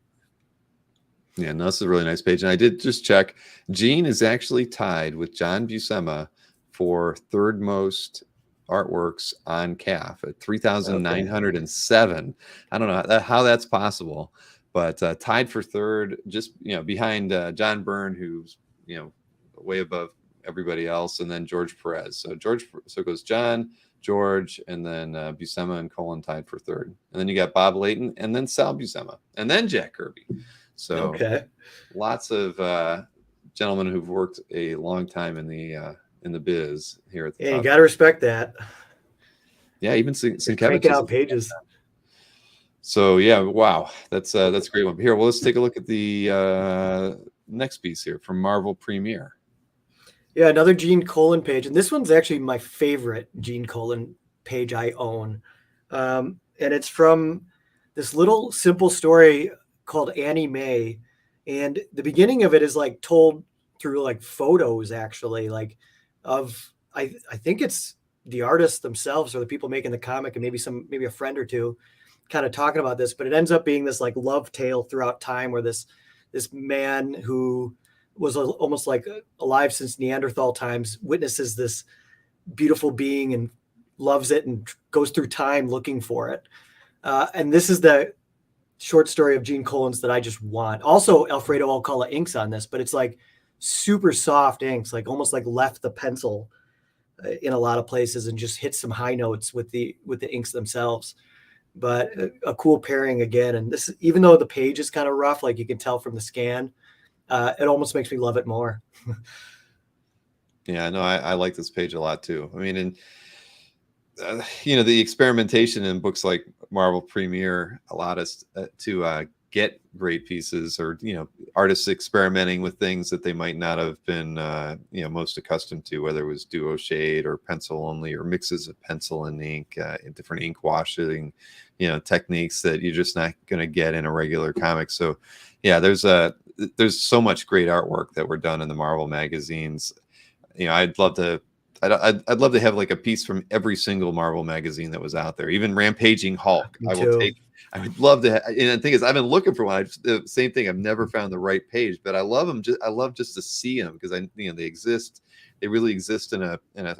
Yeah, no, this is a really nice page. And I did just check. Gene is actually tied with John Buscema for third most artworks on CAF at 3,907. I don't know how that's possible, but tied for third, just behind John Byrne, who's way above everybody else, and then George Perez. So it goes John, George, and then Buscema and Colin tied for third, and then you got Bob Layton, and then Sal Buscema, and then Jack Kirby. So lots of gentlemen who've worked a long time in the biz here at the top. You got to respect that. Yeah, even Sienkiewicz cranking out pages. So yeah, wow, that's a great one. Here, well, let's take a look at the next piece here from Marvel Premiere. Yeah, another Gene Colan page, and this one's actually my favorite Gene Colan page I own, and it's from this little simple story called Annie Mae, and the beginning of it is like told through like photos, actually, like of I think it's the artists themselves or the people making the comic, and maybe a friend or two kind of talking about this, but it ends up being this like love tale throughout time where this man who was almost like alive since Neanderthal times witnesses this beautiful being and loves it and goes through time looking for it. And this is the short story of Gene Colan's that I just want. Also, Alfredo Alcala inks on this, but it's like super soft inks, like almost like left the pencil in a lot of places and just hit some high notes with the inks themselves. But a cool pairing again. And this, even though the page is kind of rough, like you can tell from the scan, it almost makes me love it more. Yeah, no, I like this page a lot too. I mean, and the experimentation in books like Marvel Premiere allowed us to get great pieces, or artists experimenting with things that they might not have been most accustomed to, whether it was duo shade or pencil only, or mixes of pencil and ink, different ink washing techniques that you're just not going to get in a regular comic. So yeah, there's so much great artwork that were done in the Marvel magazines. I'd love to have like a piece from every single Marvel magazine that was out there, even Rampaging Hulk. I would love to. And the thing is, I've been looking for one. The same thing. I've never found the right page, but I love them. I love just to see them because they exist. They really exist in a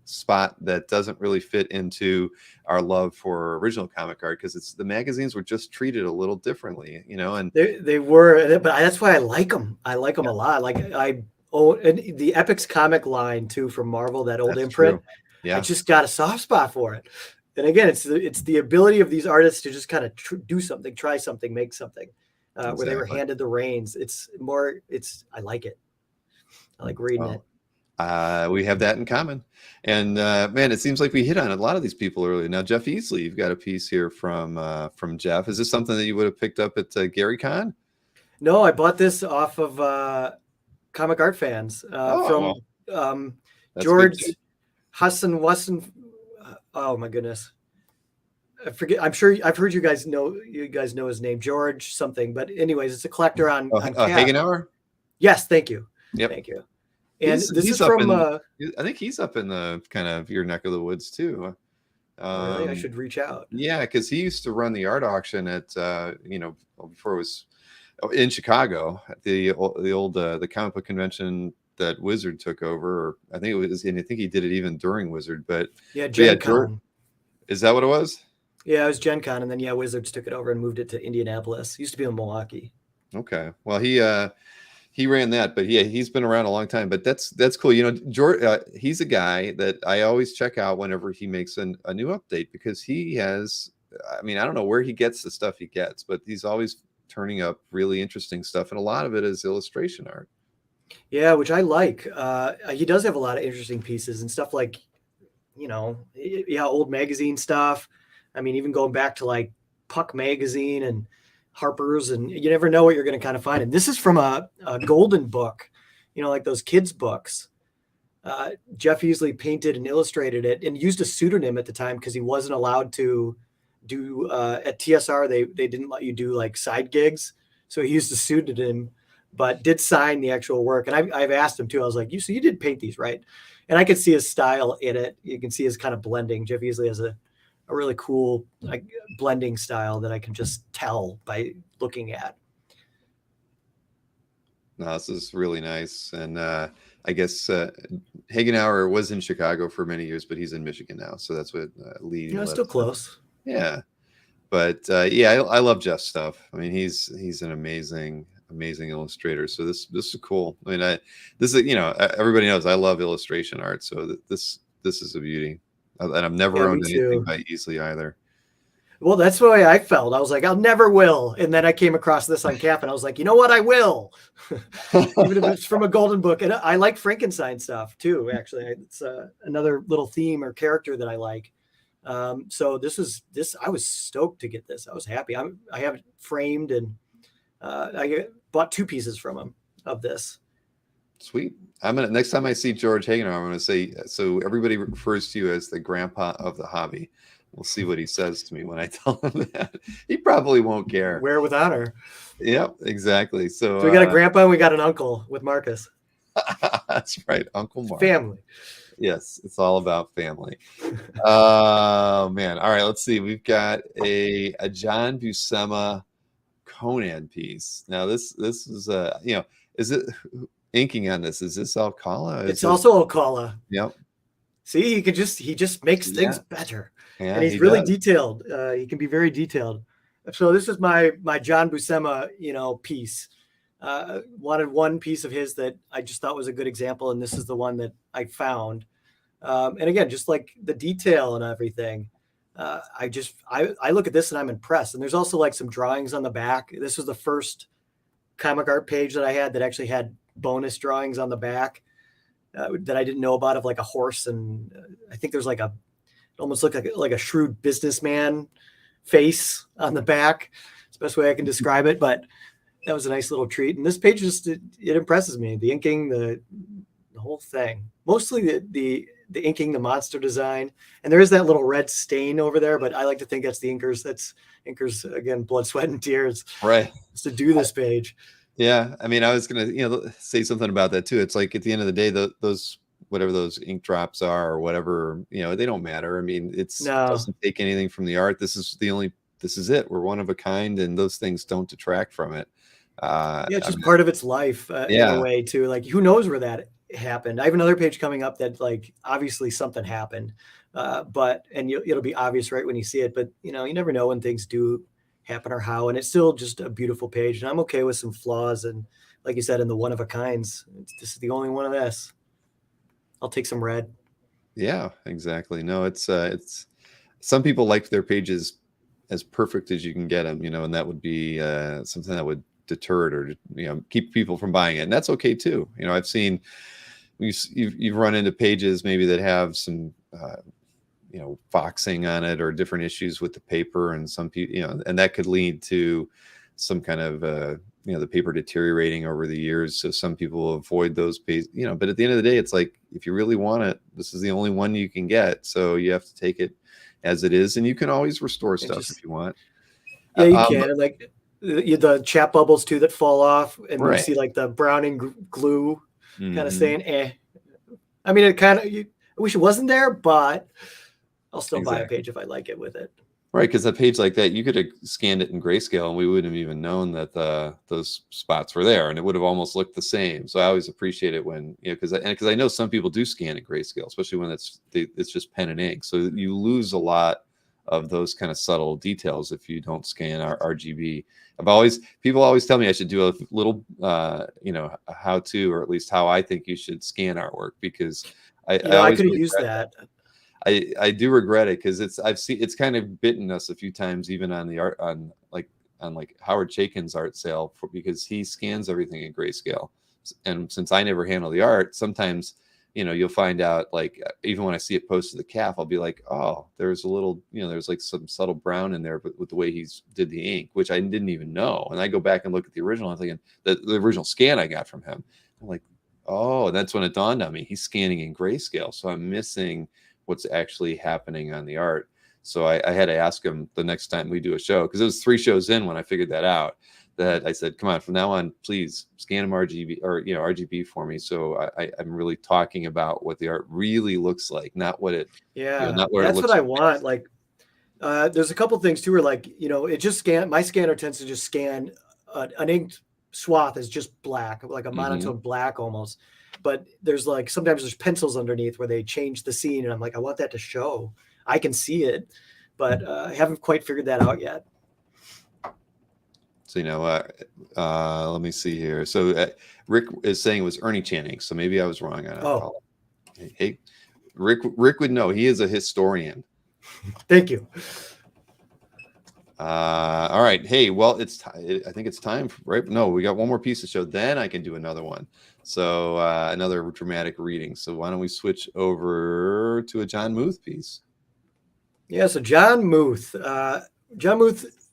spot that doesn't really fit into our love for original comic art, because the magazines were just treated a little differently, and they were. But that's why I like them. I like them a lot. Like and the Epics comic line too from Marvel, that old imprint. True. Yeah, I just got a soft spot for it. And again, it's the ability of these artists to just kind of do something, try something, make something, exactly. Where they were handed the reins. I like it. I like reading it. We have that in common. And man, it seems like we hit on a lot of these people earlier. Now, Jeff Easley, you've got a piece here from Jeff. Is this something that you would have picked up at Gary Con? No, I bought this off of Comic Art Fans from George Hassan Wasson. Oh my goodness, I forget. I'm sure I've heard you guys know his name, George something. But anyways, it's a collector on Hagenauer. Yes, thank you. Yep. Thank you. And this is from. I think he's up in the kind of your neck of the woods too. Really? I should reach out. Yeah, because he used to run the art auction at before it was in Chicago at the old the comic book convention that Wizard took over, or I think it was, and I think he did it even during Wizard. But Gen Con. Is that what it was? Yeah, it was Gen Con, and then Wizards took it over and moved it to Indianapolis. It used to be in Milwaukee. Okay, well he ran that, but he's been around a long time. But that's cool. George, he's a guy that I always check out whenever he makes a new update, because he has. I mean, I don't know where he gets the stuff he gets, but he's always turning up really interesting stuff, and a lot of it is illustration art. Yeah, which I like. He does have a lot of interesting pieces and stuff like old magazine stuff. I mean, even going back to like Puck magazine and Harper's, and you never know what you're going to kind of find. And this is from a golden book, like those kids books. Jeff Easley painted and illustrated it and used a pseudonym at the time because he wasn't allowed to do at TSR. They didn't let you do like side gigs. So he used a pseudonym, but did sign the actual work. And I've asked him too. I was like, you did paint these, right? And I could see his style in it. You can see his kind of blending. Jeff Easley has a really cool like blending style that I can just tell by looking at. No, this is really nice. And I guess Hagenauer was in Chicago for many years, but he's in Michigan now. So that's what Lee. Still close. Yeah. But I love Jeff's stuff. I mean, he's an amazing illustrator. So this is cool. I mean, this is, everybody knows I love illustration art. So this is a beauty. And I've never owned anything by Easley either. Well, that's the way I felt. I was like, I'll never will. And then I came across this on CAF and I was like, you know what? I will. Even if it's from a golden book. And I like Frankenstein stuff too, actually. It's another little theme or character that I like. So I was stoked to get this. I was happy. I have it framed, and I bought 2 pieces from him of this. Sweet. Next time I see George Hagenauer, I'm gonna say, so everybody refers to you as the grandpa of the hobby. We'll see what he says to me when I tell him that. He probably won't care. Wear with honor. Yep, exactly. So we got a grandpa and we got an uncle with Marcus. That's right, Uncle Mark. Family. Yes, it's all about family. Oh man. All right, let's see. We've got a John Buscema Conan piece. Now this is is it inking on this? Is this Alcala? It's also Alcala. Yep. See, he just makes things better. Yeah, and he's really detailed. He can be very detailed. So this is my John Buscema, piece. Wanted one piece of his that I just thought was a good example, and this is the one that I found. And again, just like the detail and everything, I look at this and I'm impressed. And there's also like some drawings on the back. This was the first comic art page that I had that actually had bonus drawings on the back that I didn't know about, of like a horse, and I think there's like it almost looked like a shrewd businessman face on the back. It's the best way I can describe it, but that was a nice little treat. And this page just it impresses me. The inking, the whole thing. Mostly the inking, the monster design, and there is that little red stain over there, but I like to think that's the inkers. That's inkers, again, blood, sweat, and tears. Right. To do this page. Yeah, I mean, I was gonna say something about that too. It's like at the end of the day, those whatever those ink drops are or whatever, they don't matter. I mean, it doesn't take anything from the art. This is it. We're one of a kind, and those things don't detract from it. It's just part of its life in a way too. Like, who knows where that happened? I have another page coming up that like obviously something happened, and it'll be obvious right when you see it. But you never know when things do happen or how, and it's still just a beautiful page. And I'm okay with some flaws, and like you said, in the one of a kinds, this is the only one of this. I'll take some red. Yeah, exactly. No, it's some people like their pages as perfect as you can get them, and that would be something that would deter it or keep people from buying it, and that's okay too. I've seen you've run into pages maybe that have some foxing on it or different issues with the paper, and some people and that could lead to some kind of the paper deteriorating over the years. So some people will avoid those pages, but at the end of the day, it's like, if you really want it, this is the only one you can get. So you have to take it as it is, and you can always restore stuff if you want. Yeah, you can. And like the chat bubbles too that fall off, and you see like the Browning glue kind of saying, I mean, it kind of, I wish it wasn't there, but I'll still buy a page if I like it with it. Right, because a page like that, you could have scanned it in grayscale and we wouldn't have even known that those spots were there, and it would have almost looked the same. So I always appreciate it when, because I know some people do scan in grayscale, especially when it's just pen and ink. So you lose a lot of those kind of subtle details if you don't scan RGB. People always tell me I should do a little, how to, or at least how I think you should scan artwork, because I could have used that. I do regret it, because it's kind of bitten us a few times, even on the art on Howard Chaykin's art sale, because he scans everything in grayscale, and since I never handle the art, sometimes you'll find out, like, even when I see it posted to the CAF, I'll be like, oh, there's a little, there's like some subtle brown in there, but with the way he's did the ink, which I didn't even know. And I go back and look at the original, I'm thinking the original scan I got from him. I'm like, oh, and that's when it dawned on me. He's scanning in grayscale. So I'm missing what's actually happening on the art. So I had to ask him the next time we do a show, because it was 3 shows in when I figured that out, that I said, come on, from now on, please scan him RGB or, RGB for me. So I'm really talking about what the art really looks like, not what it, not where that's it looks what I like. want. Like, there's a couple things too, where like, it just my scanner tends to just scan an inked swath is just black, like a monotone black almost. But there's like, sometimes there's pencils underneath where they change the scene. And I'm like, I want that to show. I can see it, but I haven't quite figured that out yet. So, let me see here. So Rick is saying it was Ernie Channing. So maybe I was wrong on it. Oh. Hey, Rick would know. He is a historian. Thank you. All right. Hey, well, I think it's time, right? No, we got one more piece to show. Then I can do another one. So another dramatic reading. So why don't we switch over to a John Muth piece? Yeah. So John Muth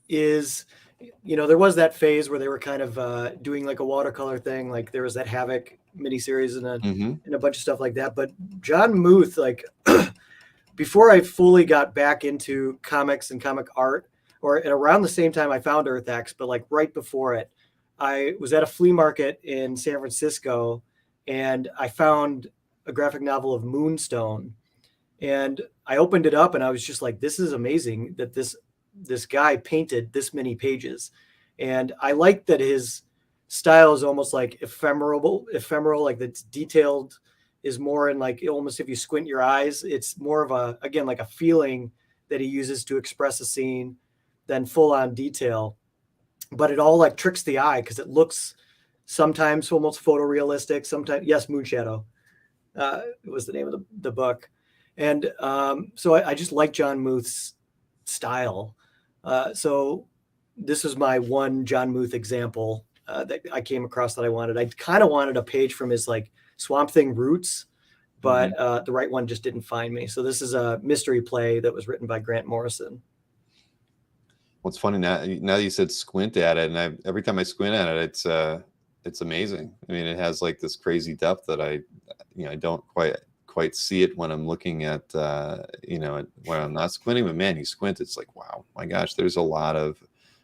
is, there was that phase where they were kind of doing like a watercolor thing. Like there was that Havoc miniseries and a bunch of stuff like that. But John Muth, like before I fully got back into comics and comic art, or at around the same time I found Earth X, but like right before it, I was at a flea market in San Francisco and I found a graphic novel of Moonstone. And I opened it up and I was just like, this is amazing that this guy painted this many pages. And I like that his style is almost like ephemeral, like that's detailed is more in like, almost if you squint your eyes, it's more of like a feeling that he uses to express a scene than full on detail. But it all like tricks the eye because it looks sometimes almost photorealistic, sometimes, yes, Moonshadow was the name of the book. And so I just like John Muth's style. So this is my one John Muth example that I came across that I wanted. I kind of wanted a page from his like Swamp Thing roots, but the right one just didn't find me. So this is a mystery play that was written by Grant Morrison. What's funny now you said squint at it, and every time I squint at it, it's amazing. I mean, it has like this crazy depth that I don't quite see it when I'm looking at when I'm not squinting. But man, you squint, it's like, wow, my gosh, there's a lot of.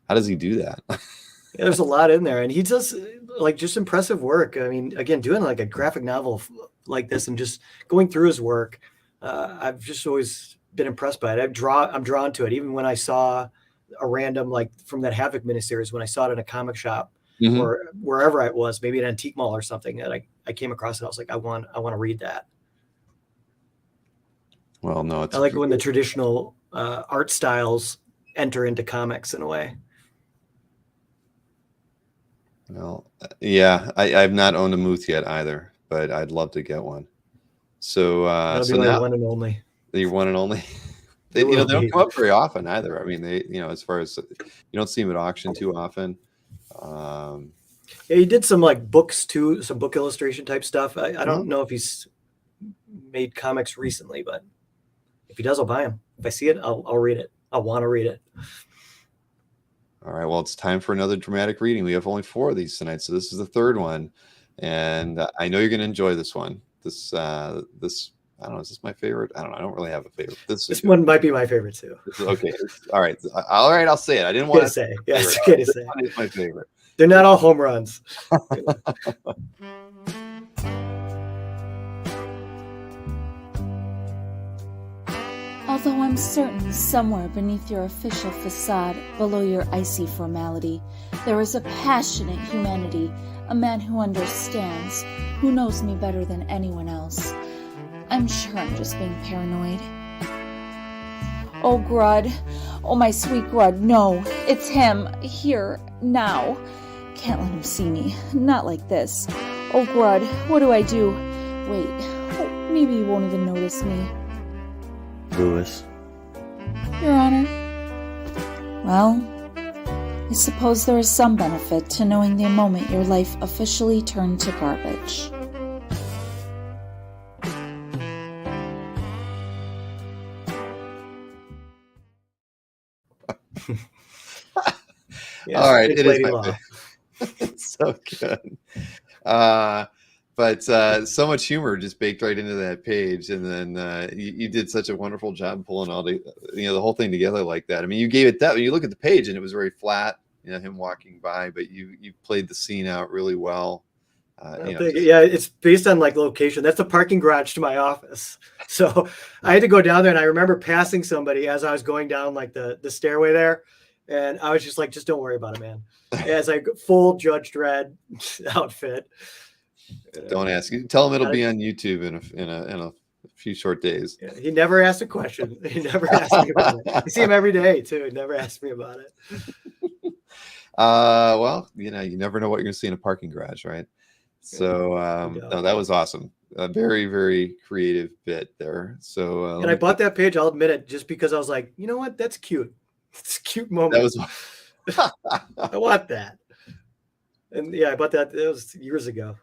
How does he do that? Yeah, there's a lot in there, and he does like just impressive work. I mean, again, doing like a graphic novel like this and just going through his work, I've just always been impressed by it. I'm drawn to it, even when I saw a random, like from that Havoc miniseries, when I saw it in a comic shop or wherever I was, maybe an antique mall or something, that I came across it. I was like, I want to read that. Well, no, I like when the traditional art styles enter into comics in a way. Well, yeah, I've not owned a Muth yet either, but I'd love to get one. So, That'll be my one and only. Your one and only. They don't come up very often either. I mean, as far as you don't see them at auction too often. Yeah, he did some like books too, some book illustration type stuff. I don't know if he's made comics recently, but if he does, I'll buy him. If I see it, I'll read it. I want to read it. All right. Well, it's time for another dramatic reading. We have only 4 of these tonight, so this is the 3rd one, and I know you're going to enjoy this one. This I don't know. Is this my favorite? I don't know. I don't really have a favorite. This one might be my favorite too. Okay. All right. I'll say it. I didn't want to say. Yeah, it's okay to say. This one is my favorite. They're not all home runs. Although I'm certain somewhere beneath your official facade, below your icy formality, there is a passionate humanity, a man who understands, who knows me better than anyone else. I'm sure I'm just being paranoid. Oh, Grud. Oh, my sweet Grud. No, it's him. Here, now. Can't let him see me. Not like this. Oh, Grud, what do I do? Wait, maybe he won't even notice me. Lewis. Your Honor. Well, I suppose there is some benefit to knowing the moment your life officially turned to garbage. Yes, All right, Pink it is Lady my Law. favorite. It's so good. But so much humor just baked right into that page, and then you did such a wonderful job pulling all the the whole thing together like that. I mean, you gave it that when you look at the page, and it was very flat, him walking by, but you played the scene out really well. Yeah, it's based on like location. That's the parking garage to my office. So I had to go down there, and I remember passing somebody as I was going down like the stairway there, and I was just like, just don't worry about it, man. As I full Judge Dredd outfit. Don't ask. You tell him it'll be on YouTube in a few short days. Yeah, he never asked a question. He never asked me about it. I see him every day too. He never asked me about it. Well, you never know what you're gonna see in a parking garage, right? So no, that was awesome. A very, very creative bit there. So and I bought that page, I'll admit it, just because I was like, you know what? That's cute. It's a cute moment. That was I want that. And yeah, I bought that. It was years ago.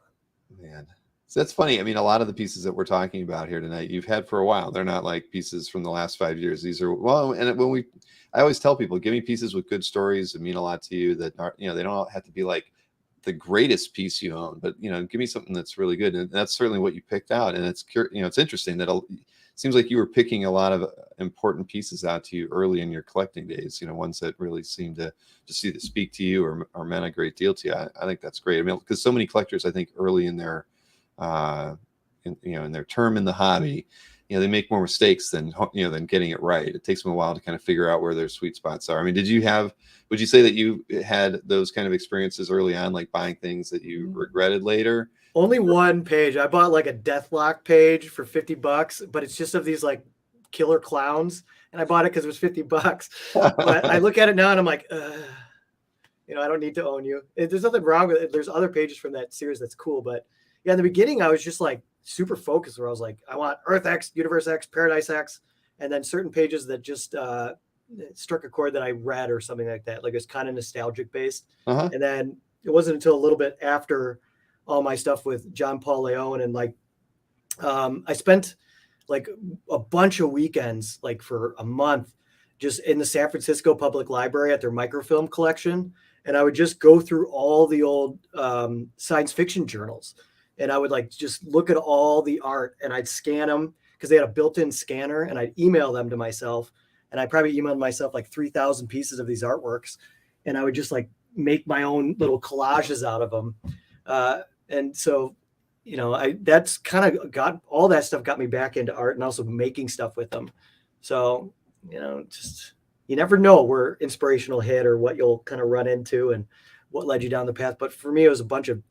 Man. So that's funny. I mean, a lot of the pieces that we're talking about here tonight, you've had for a while. They're not like pieces from the last 5 years. These are, well, and I always tell people, give me pieces with good stories that mean a lot to you, that are, they don't have to be like the greatest piece you own, but give me something that's really good. And that's certainly what you picked out. And it's it's interesting that it seems like you were picking a lot of important pieces out to you early in your collecting days, ones that really seem to just either speak to you or meant a great deal to you. I think that's great. I mean, because so many collectors, I think early in their in their term in the hobby, they make more mistakes than getting it right. It takes them a while to kind of figure out where their sweet spots are. I mean, would you say that you had those kind of experiences early on, like buying things that you regretted later? Only one page. I bought like a Deathlock page for $50, but it's just of these like killer clowns. And I bought it because it was $50. But I look at it now and I'm like, I don't need to own you. There's nothing wrong with it. There's other pages from that series that's cool. But yeah, in the beginning, I was just like super focused where I was like, I want Earth X, Universe X, Paradise X. And then certain pages that just struck a chord that I read or something like that. Like it's kind of nostalgic based. Uh-huh. And then it wasn't until a little bit after all my stuff with John Paul Leon and like I spent like a bunch of weekends, like for a month, just in the San Francisco Public Library at their microfilm collection. And I would just go through all the old science fiction journals. And I would like just look at all the art and I'd scan them because they had a built-in scanner, and I'd email them to myself. And I probably emailed myself like 3,000 pieces of these artworks. And I would just like make my own little collages out of them. And so, that's kind of got all that stuff got me back into art and also making stuff with them. So, just, you never know where inspirational hit or what you'll kind of run into and what led you down the path. But for me, it was a bunch of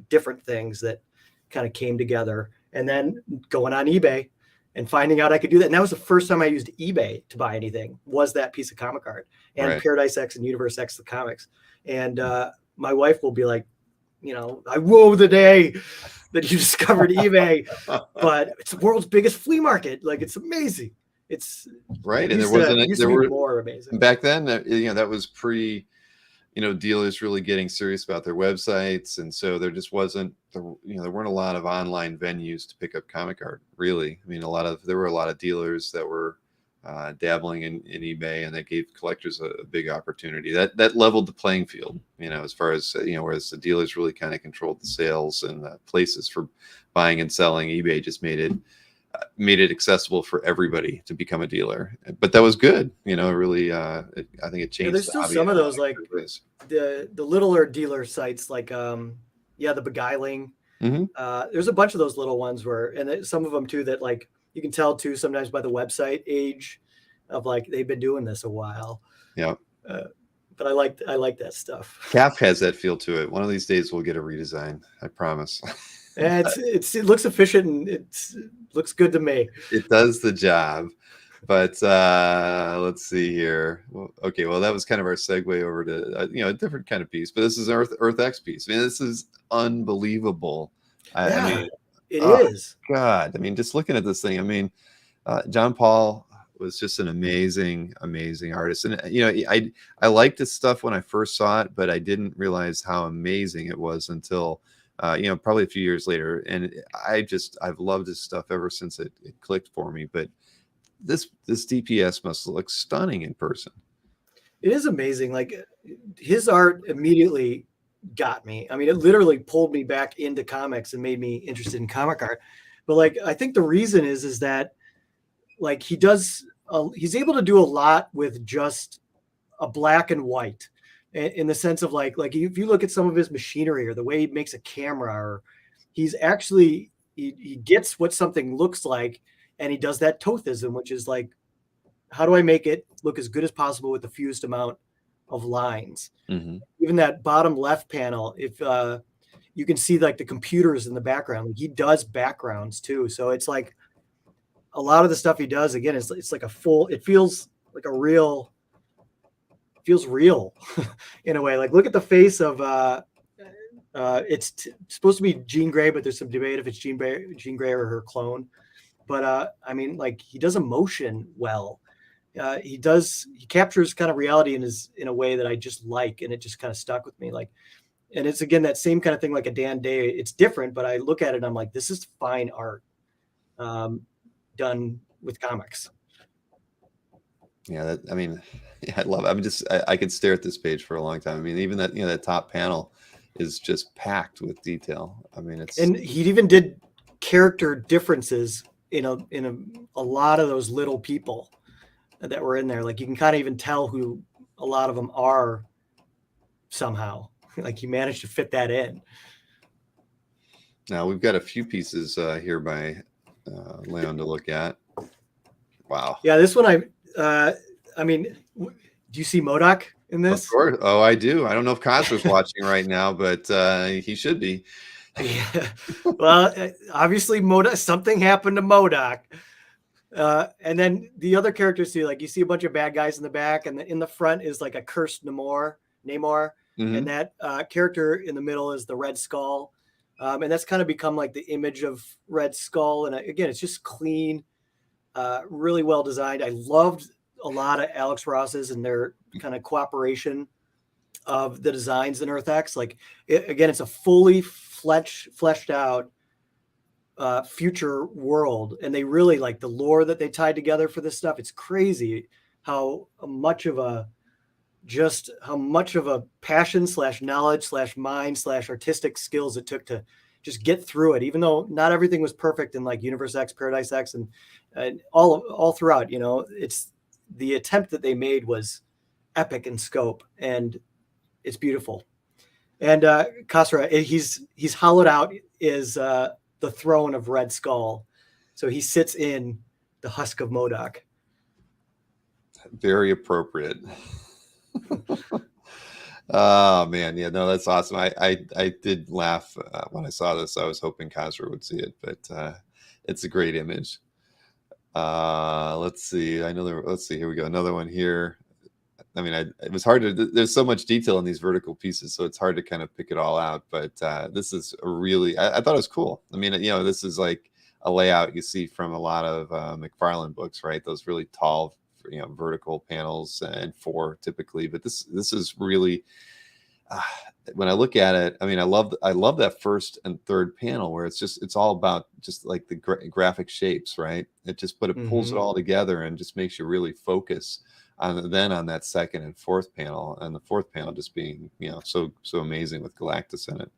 different things that kind of came together, and then going on eBay and finding out I could do that. And that was the first time I used eBay to buy anything, was that piece of comic art and Right. Paradise X and Universe X, the comics. And my wife will be like, I woe the day that you discovered eBay, but it's the world's biggest flea market. Like, it's amazing. It's Right. And there were more amazing back then, that was pre, dealers really getting serious about their websites. And so there just wasn't, there weren't a lot of online venues to pick up comic art, really. I mean, there were a lot of dealers that were dabbling in eBay, and that gave collectors a big opportunity. That leveled the playing field, as far as, whereas the dealers really kind of controlled the sales and the places for buying and selling. eBay just made it accessible for everybody to become a dealer. But that was good. Really, I think it changed. there's still some of those, like the littler dealer sites, like the Beguiling. Mm-hmm. There's a bunch of those little ones and some of them too that like you can tell too sometimes by the website age of like they've been doing this a while. Yeah. But I like that stuff. CAF has that feel to it. One of these days we'll get a redesign, I promise. And it looks efficient and it looks good to me. It does the job. But let's see here. Well, that was kind of our segue over to a different kind of piece. But this is Earth X piece. I mean, this is unbelievable. I mean, it is. God, I mean, just looking at this thing. I mean, John Paul was just an amazing artist, and I liked his stuff when I first saw it, but I didn't realize how amazing it was until probably a few years later. And I've loved his stuff ever since it clicked for me. But this DPS must look stunning in person. It is amazing. Like his art immediately got me. I mean, it literally pulled me back into comics and made me interested in comic art. But like, I think the reason is that like he's able to do a lot with just a black and white, in the sense of like if you look at some of his machinery or the way he makes a camera, or he's actually he gets what something looks like, and he does that tothism, which is like, how do I make it look as good as possible with the fewest amount of lines? Mm-hmm. Even that bottom left panel, if you can see like the computers in the background, he does backgrounds too. So it's like a lot of the stuff he does, again, it's like it feels like feels real in a way. Like look at the face of it's supposed to be Jean Grey, but there's some debate if it's Jean Grey or her clone. But I mean, like he does emotion well. He captures kind of reality in a way that I just like, and it just kind of stuck with me. Like, and it's again that same kind of thing like a Dan Day. It's different, but I look at it and I'm like, this is fine art done with comics. Yeah, I mean, yeah, I love it. I could stare at this page for a long time. I mean, even that, that top panel is just packed with detail. I mean, and he even did character differences in a lot of those little people that were in there. Like you can kind of even tell who a lot of them are somehow. Like he managed to fit that in. Now we've got a few pieces here by Leon to look at. Wow. Yeah, this one I mean, do you see MODOK in this? Of course. Oh, I do. I don't know if Cosmo's watching right now, but he should be. Yeah. Well, obviously something happened to MODOK. And then the other characters too, like you see a bunch of bad guys in the back, and in the front is like a cursed Namor, Mm-hmm. and that character in the middle is the Red Skull. And that's kind of become like the image of Red Skull. And again, it's just clean, really well designed. I loved a lot of Alex Ross's and their kind of cooperation of the designs in EarthX. Like again, it's a fully fleshed out future world, and they really like the lore that they tied together for this stuff. It's crazy how much of a passion / knowledge / mind / artistic skills it took to just get through it, even though not everything was perfect in like Universe X, Paradise X, and all throughout. It's the attempt that they made was epic in scope, and it's beautiful. And Khosra, he's hollowed out is the throne of Red Skull, so he sits in the husk of MODOK. Very appropriate. Oh man, yeah, no, that's awesome. I did laugh when I saw this. I was hoping Khosra would see it, but it's a great image. Let's see. Let's see. Here we go. Another one here. I mean, it was hard to. There's so much detail in these vertical pieces, so it's hard to kind of pick it all out. But this is a really. I thought it was cool. I mean, this is like a layout you see from a lot of McFarlane books, right? Those really tall, vertical panels and 4 typically. But this is really. When I look at it, I mean, I love that first and third panel where it's all about just like the graphic shapes, right? It just pulls it all together and just makes you really focus on that second and fourth panel, and the fourth panel just being so amazing with Galactus in it.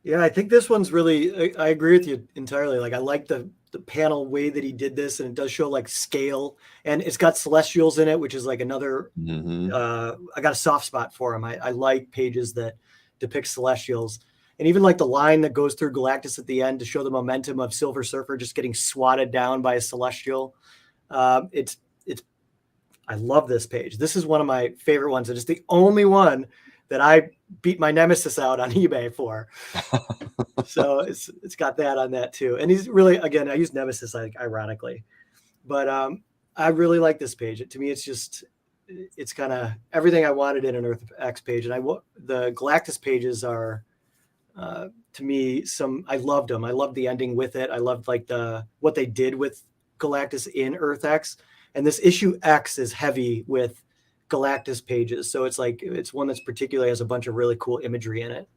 Yeah, I think this one's really. I agree with you entirely. Like I like the panel way that he did this, and it does show like scale, and it's got celestials in it, which is like another. I got a soft spot for him. I like pages that depict celestials, and even like the line that goes through Galactus at the end to show the momentum of Silver Surfer just getting swatted down by a celestial. I love this page. This is one of my favorite ones, and it's the only one that I beat my nemesis out on eBay for. So it's got that on that too. And he's really, again, I use nemesis ironically, but I really like this page. To me, it's kind of everything I wanted in an Earth X page. And the Galactus pages are, to me, I loved them. I loved the ending with it. I loved like what they did with Galactus in Earth X. And this issue X is heavy with Galactus pages. So it's one that's particularly has a bunch of really cool imagery in it.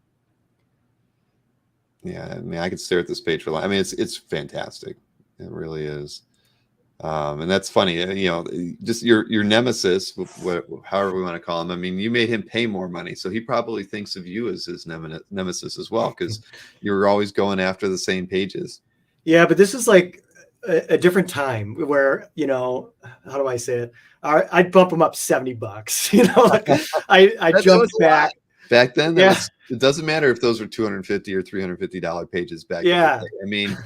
Yeah, I mean, I could stare at this page for a long. I mean, it's fantastic. It really is. And that's funny, just your nemesis, however we want to call him. I mean, you made him pay more money, so he probably thinks of you as his nemesis as well, because you're always going after the same pages. Yeah, but this is like a different time where, how do I say it? I'd bump him up $70. Like I jumped back. Back then, Yeah. It doesn't matter if those were $250 or $350 pages back. Yeah. Then. I mean,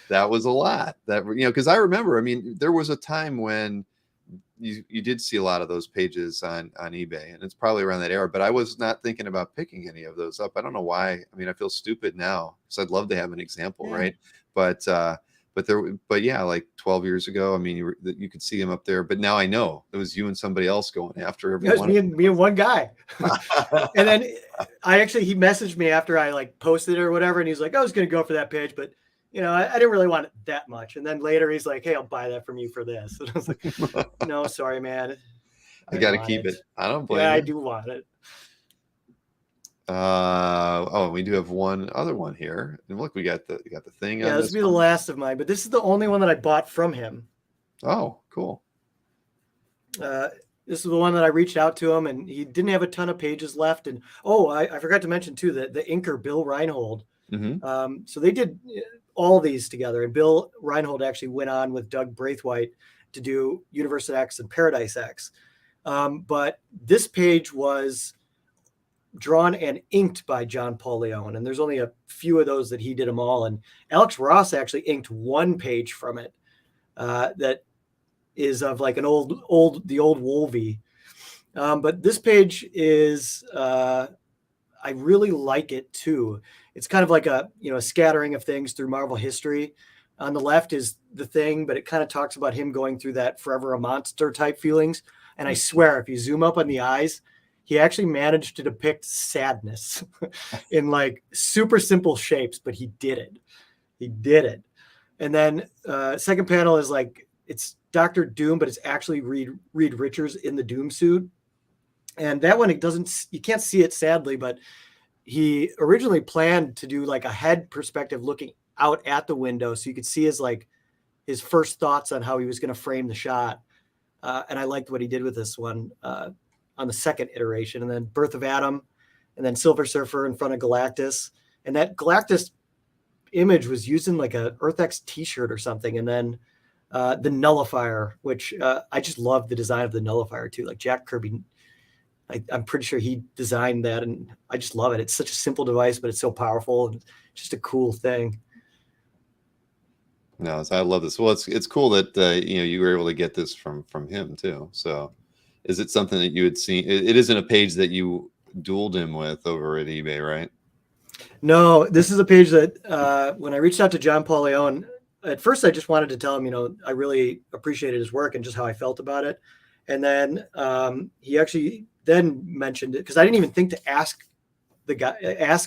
that was a lot. That, because I remember, I mean, there was a time when you did see a lot of those pages on eBay, and it's probably around that era, but I was not thinking about picking any of those up. I don't know why. I mean, I feel stupid now because I'd love to have an example, right? But yeah, like 12 years ago, I mean, you could see him up there, but now I know it was you and somebody else going after every one. Me and one guy. And then he messaged me after I like posted it or whatever, and he's like, I was going to go for that page, but I didn't really want it that much. And then later he's like, hey, I'll buy that from you for this. And I was like, no, sorry, man. I got to keep it. I don't blame you. I do want it. We do have one other one here. And look, we got the thing. Yeah, this will be the last of mine, but this is the only one that I bought from him. Oh, cool. This is the one that I reached out to him, and he didn't have a ton of pages left. And I forgot to mention too that the inker Bill Reinhold. Mm-hmm. So they did all these together, and Bill Reinhold actually went on with Doug Braithwaite to do Universe X and Paradise X. But this page was drawn and inked by John Paul Leon, and there's only a few of those that he did them all. And Alex Ross actually inked one page from it that is of like the old Wolvie. But this page is I really like it too. It's kind of like a scattering of things through Marvel history. On the left is the Thing, but it kind of talks about him going through that forever a monster type feelings. And I swear, if you zoom up on the eyes, he actually managed to depict sadness in like super simple shapes, but he did it. He did it. And then second panel is like, it's Dr. Doom, but it's actually Reed Richards in the Doom suit. And that one, you can't see it sadly, but he originally planned to do like a head perspective looking out at the window. So you could see his first thoughts on how he was going to frame the shot. And I liked what he did with this one on the second iteration. And then Birth of Adam, and then Silver Surfer in front of Galactus. And that Galactus image was used in like a Earth X t-shirt or something. And then the Nullifier, which I just love the design of the Nullifier too. Like Jack Kirby, I'm pretty sure he designed that, and I just love it. It's such a simple device, but it's so powerful and just a cool thing. No, I love this. Well, it's cool that you were able to get this from him too. So, is it something that you had seen? It isn't a page that you dueled him with over at eBay, right? No, this is a page that when I reached out to John Paul Leon, at first I just wanted to tell him, I really appreciated his work and just how I felt about it. And then he actually then mentioned it, because I didn't even think to ask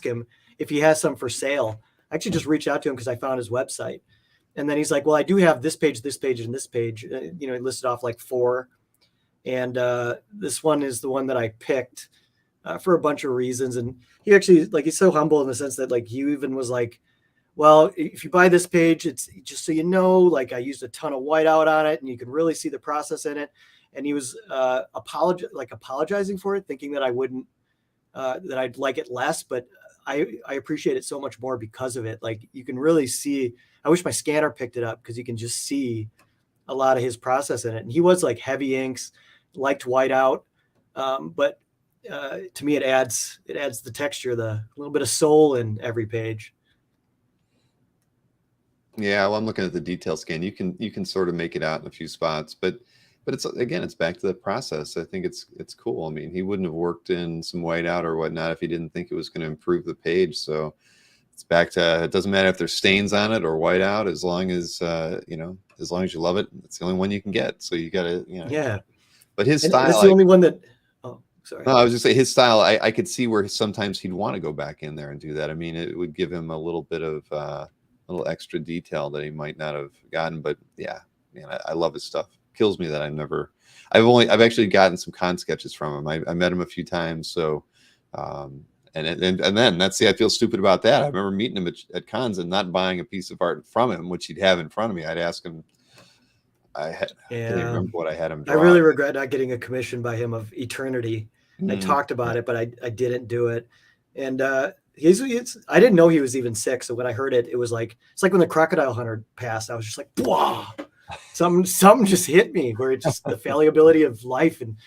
him if he has some for sale. I actually just reached out to him because I found his website. And then he's like, well, I do have this page, and this page. He listed off like 4. And this one is the one that I picked for a bunch of reasons. And he actually, he's so humble in the sense that he even was like, well, if you buy this page, it's just so you know, I used a ton of whiteout on it and you can really see the process in it. And he was apologizing for it, thinking that I wouldn't, that I'd like it less, but I appreciate it so much more because of it. You can really see, I wish my scanner picked it up because you can just see a lot of his process in it. And he was heavy inks, liked whiteout. But to me, it adds the texture, the little bit of soul in every page. Yeah, well, I'm looking at the detail scan. You can sort of make it out in a few spots, but it's back to the process. I think it's cool. I mean, he wouldn't have worked in some whiteout or whatnot if he didn't think it was going to improve the page. So it's back to, it doesn't matter if there's stains on it or whiteout, as long as as long as you love it. It's the only one you can get. So you got to Yeah. But his style, that's the only one that. Oh, sorry. No, I was just saying his style. I could see where sometimes he'd want to go back in there and do that. I mean, it would give him a little bit of a little extra detail that he might not have gotten. But yeah, man, I love his stuff. Kills me that I've actually gotten some con sketches from him. I met him a few times. So, and then I feel stupid about that. I remember meeting him at cons and not buying a piece of art from him, which he'd have in front of me. I'd ask him, I can't even remember what I had him I draw. really regret not getting a commission by him of Eternity. I talked about it, but I didn't do it. And I didn't know he was even sick. So when I heard it, it was like, it's like when the Crocodile Hunter passed, I was just like, wow, something just hit me, where it's just the fallibility of life. And,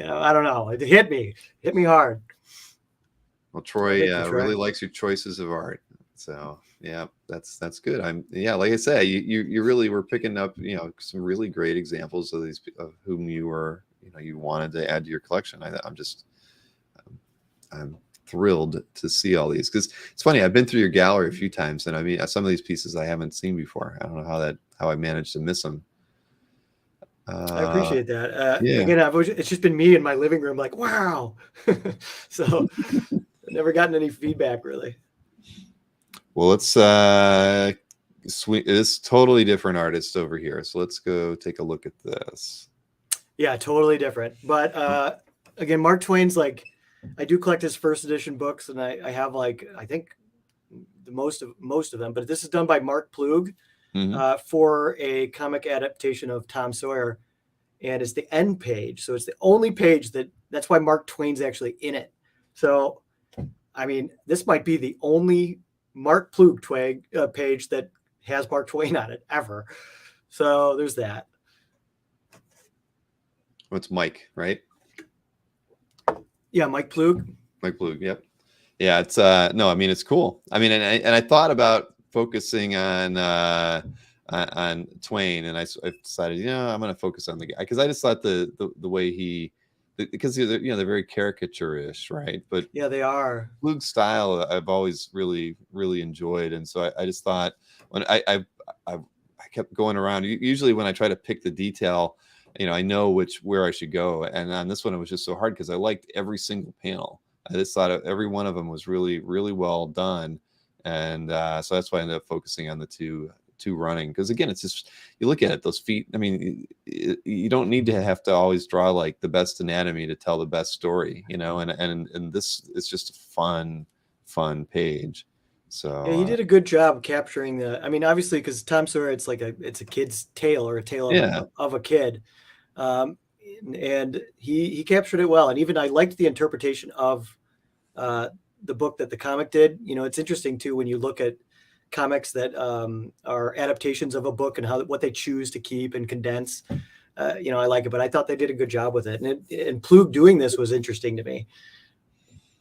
I don't know, it hit me hard. Well, Troy really likes your choices of art. So yeah, that's good. Like I say, you really were picking up, some really great examples of these, of whom you were, you wanted to add to your collection. I'm thrilled to see all these, because it's funny, I've been through your gallery a few times, and I mean, some of these pieces I haven't seen before. I don't know how I managed to miss them. I appreciate that. Yeah. Again, it's just been me in my living room, like, wow. So I've never gotten any feedback really. Well, let's this totally different artist over here. So let's go take a look at this. Yeah, totally different. But again, Mark Twain's like, I do collect his first edition books, and I have like, I think the most of them. But this is done by Mark Plug for a comic adaptation of Tom Sawyer, and it's the end page. So it's the only page that's why Mark Twain's actually in it. So I mean, this might be the only Mark Plug page that has Mark Twain on it ever. So there's that. What's Mike, right? Yeah, Mike Plug. Mike Plug, yep. Yeah, it's no, I mean, it's cool. I mean, and I thought about focusing on Twain, and I decided, I'm going to focus on the guy, because I just thought the way he, because they're very caricature-ish, right? But yeah, they are. Plug's style I've always really enjoyed, and so I just thought, when I kept going around, usually when I try to pick the detail, I know where I should go, and on this one it was just so hard because I liked every single panel. I just thought every one of them was really well done, and so that's why I ended up focusing on the two running, because again, it's just, you look at it, those feet, I mean, you don't need to have to always draw like the best anatomy to tell the best story, and this is just a fun page. So yeah, he did a good job capturing obviously, because Tom Sawyer, it's a kid's tale, or a tale of a kid, and he captured it well. And even I liked the interpretation of the book that the comic did. It's interesting too when you look at comics that are adaptations of a book, and what they choose to keep and condense. I like it, but I thought they did a good job with it. And Plug doing this was interesting to me.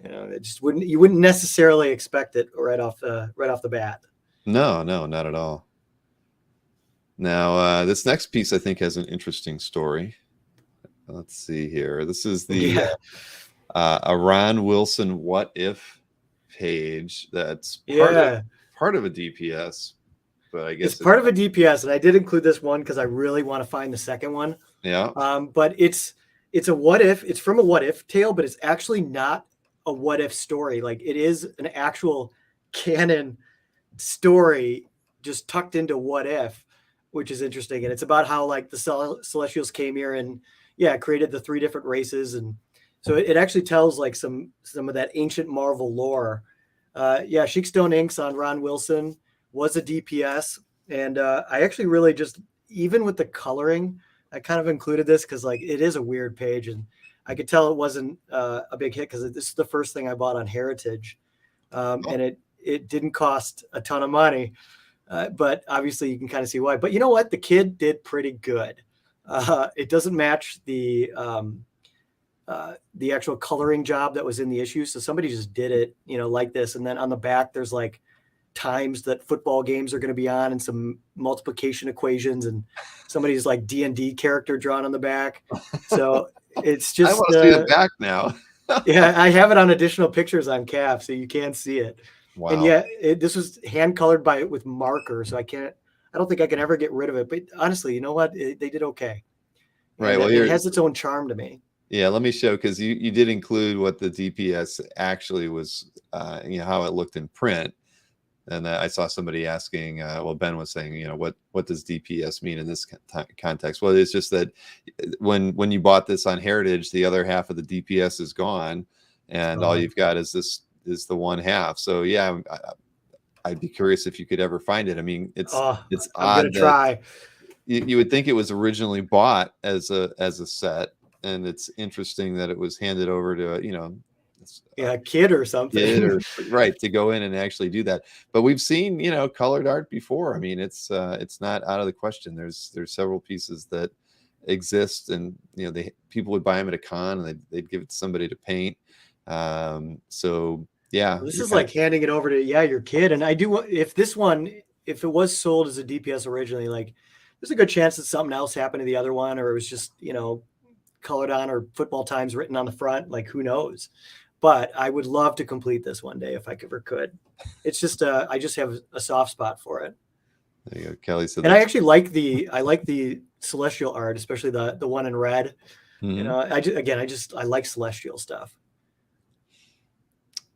It just you wouldn't necessarily expect it right off the bat. No, not at all. Now, this next piece I think has an interesting story. Let's see here. This is the a Ron Wilson What If page that's part of a DPS, but I guess it's part of a DPS, and I did include this one because I really want to find the second one. Yeah. But it's a what if. It's from a what if tale, but it's actually not a what if story. Like, it is an actual canon story just tucked into what if, which is interesting. And it's about how like the Celestials came here and created the 3 different races. And so it actually tells like some of that ancient Marvel lore. Sheikstone Inks on Ron Wilson was a DPS. And I actually really just, even with the coloring, I kind of included this because like it is a weird page, and I could tell it wasn't a big hit because this is the first thing I bought on Heritage, and it didn't cost a ton of money, but obviously you can kind of see why. But you know what? The kid did pretty good. It doesn't match the actual coloring job that was in the issue, so somebody just did it, like this. And then on the back, there's like times that football games are going to be on, and some multiplication equations, and somebody's like D&D character drawn on the back. So it's just, I want to see the back now. Yeah, I have it on additional pictures on CAF, so you can see it. Wow. And this was hand colored with marker, so I don't think I can ever get rid of it. But honestly, you know what? They did okay. Right. And it has its own charm to me. Yeah, let me show, because you did include what the DPS actually was, how it looked in print. And I saw somebody asking, Ben was saying, what does DPS mean in this context? Well, it's just that when you bought this on Heritage, the other half of the DPS is gone, and all you've got is the one half. So yeah, I'd be curious if you could ever find it. I mean, it's I'm odd. gonna try. you would think it was originally bought as a set, and it's interesting that it was handed over to a kid or something. kid or right to go in and actually do that. But we've seen colored art before. I mean, it's not out of the question. There's several pieces that exist, and people would buy them at a con and they'd give it to somebody to paint. So yeah, This is like handing it over to your kid. And I do, if it was sold as a DPS originally, like there's a good chance that something else happened to the other one, or it was just colored on, or football times written on the front. Like, who knows? But I would love to complete this one day if I ever could. It's just I just have a soft spot for it. There you go. Kelly said, and I actually like the celestial art, especially the one in red. Mm-hmm. I like celestial stuff.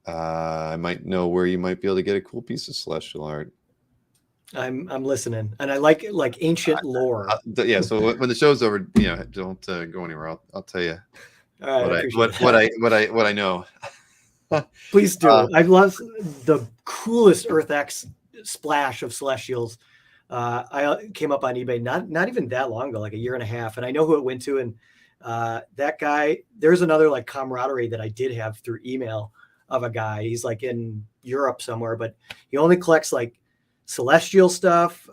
I might know where you might be able to get a cool piece of celestial art. I'm listening, and I like ancient lore. Yeah. So when the show's over, don't go anywhere. I'll tell you what I know. Please do. I love the coolest Earth X splash of celestials. I came up on eBay not even that long ago, like a year and a half, and I know who it went to. And that guy, there's another like camaraderie that I did have through email of a guy. He's like in Europe somewhere, but he only collects like celestial stuff,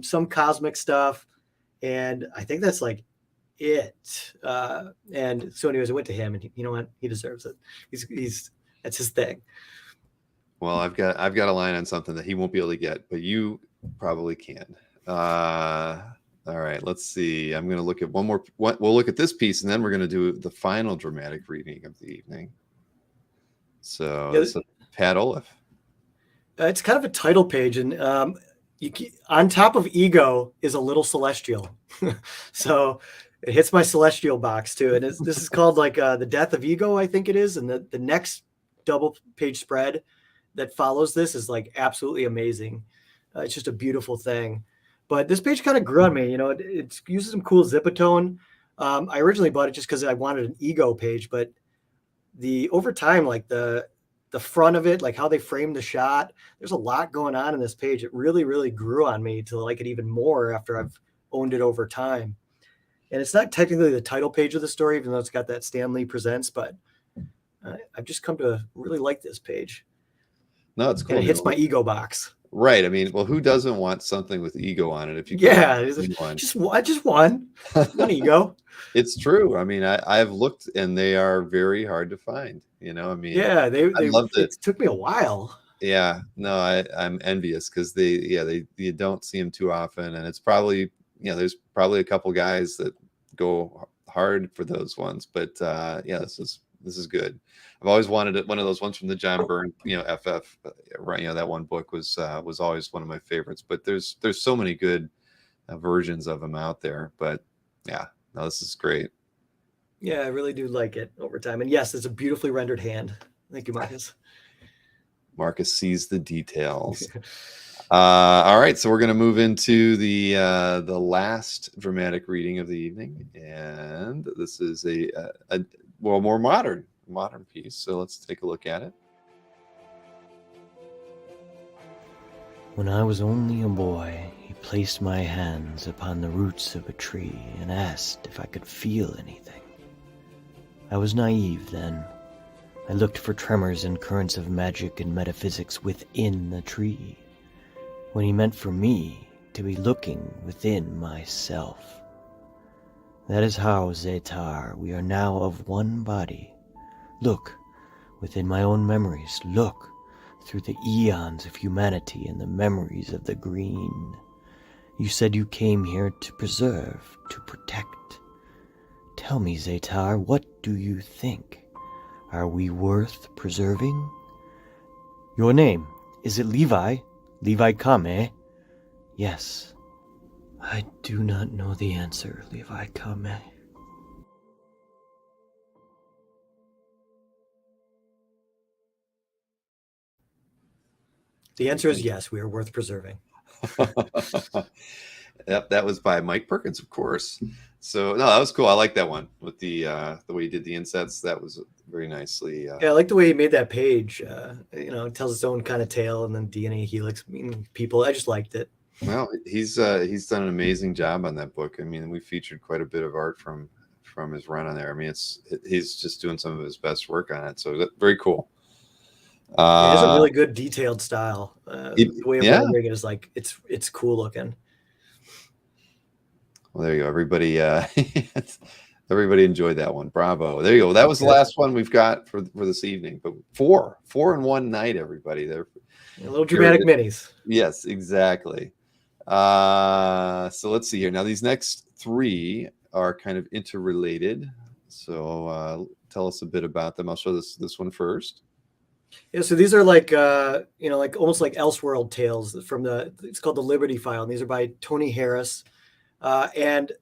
some cosmic stuff, and I think that's like it. And so anyways, I went to him, and you know what? He deserves it. He's that's his thing. Well, I've got a line on something that he won't be able to get, but you probably can. All right, let's see. I'm going to look at one more. We'll look at this piece, and then we're going to do the final dramatic reading of the evening. So it's a Pat Olaf. It's kind of a title page, and on top of Ego is a little celestial. So it hits my celestial box too. And this is called like the Death of Ego, I think it is. And the next double page spread that follows this is like absolutely amazing. It's just a beautiful thing. But this page kind of grew on me. It uses some cool zipatone. I originally bought it just because I wanted an Ego page, but over time, like the front of it, like how they framed the shot, there's a lot going on in this page. It really, really grew on me to like it even more after I've owned it over time. And it's not technically the title page of the story, even though it's got that Stan Lee Presents, but I've just come to really like this page. No, it's cool. And it hits my ego box. Right. I mean, well, who doesn't want something with ego on it? If you just one ego. It's true. I mean, I've looked, and they are very hard to find. I mean, yeah, I loved it. It took me a while. Yeah, no, I'm envious because you don't see them too often, and it's probably there's probably a couple guys that go hard for those ones, but this is good. I've always wanted it. One of those ones from the John Byrne, FF, right? That one book was always one of my favorites. But there's so many good versions of them out there. But yeah, no, this is great. Yeah, I really do like it over time. And yes, it's a beautifully rendered hand. Thank you, Marcus. Marcus sees the details. All right, so we're going to move into the last dramatic reading of the evening, and this is a more modern piece. So let's take a look at it. When I was only a boy, he placed my hands upon the roots of a tree and asked if I could feel anything. I was naive then. I looked for tremors and currents of magic and metaphysics within the tree, when he meant for me to be looking within myself. That is how, Zetar, we are now of one body. Look within my own memories. Look through the eons of humanity and the memories of the green. You said you came here to preserve, to protect. Tell me, Zetar, what do you think? Are we worth preserving? Your name, is it Levi? Levi Kame? Yes. I do not know the answer, Levi Kame. The answer is yes, we are worth preserving. Yep, that was by Mike Perkins, of course. So no, that was cool. I like that one with the way he did the insets. That was very nicely. Yeah, I like the way he made that page. It tells its own kind of tale, and then DNA helix, people. I just liked it. Well, he's done an amazing job on that book. I mean, we featured quite a bit of art from his run on there. I mean, he's just doing some of his best work on it. So very cool. It has a really good detailed style. The way of yeah. rendering it is like it's cool looking. Well, there you go. Everybody, everybody enjoyed that one. Bravo. There you go. That was the last one we've got for this evening. But four in one night, everybody. They're little dramatic minis. Yes, exactly. So let's see here. Now, these next three are kind of interrelated. So tell us a bit about them. I'll show this one first. Yeah, so these are like like almost like Elseworld tales from it's called the Liberty File, and these are by Tony Harris. And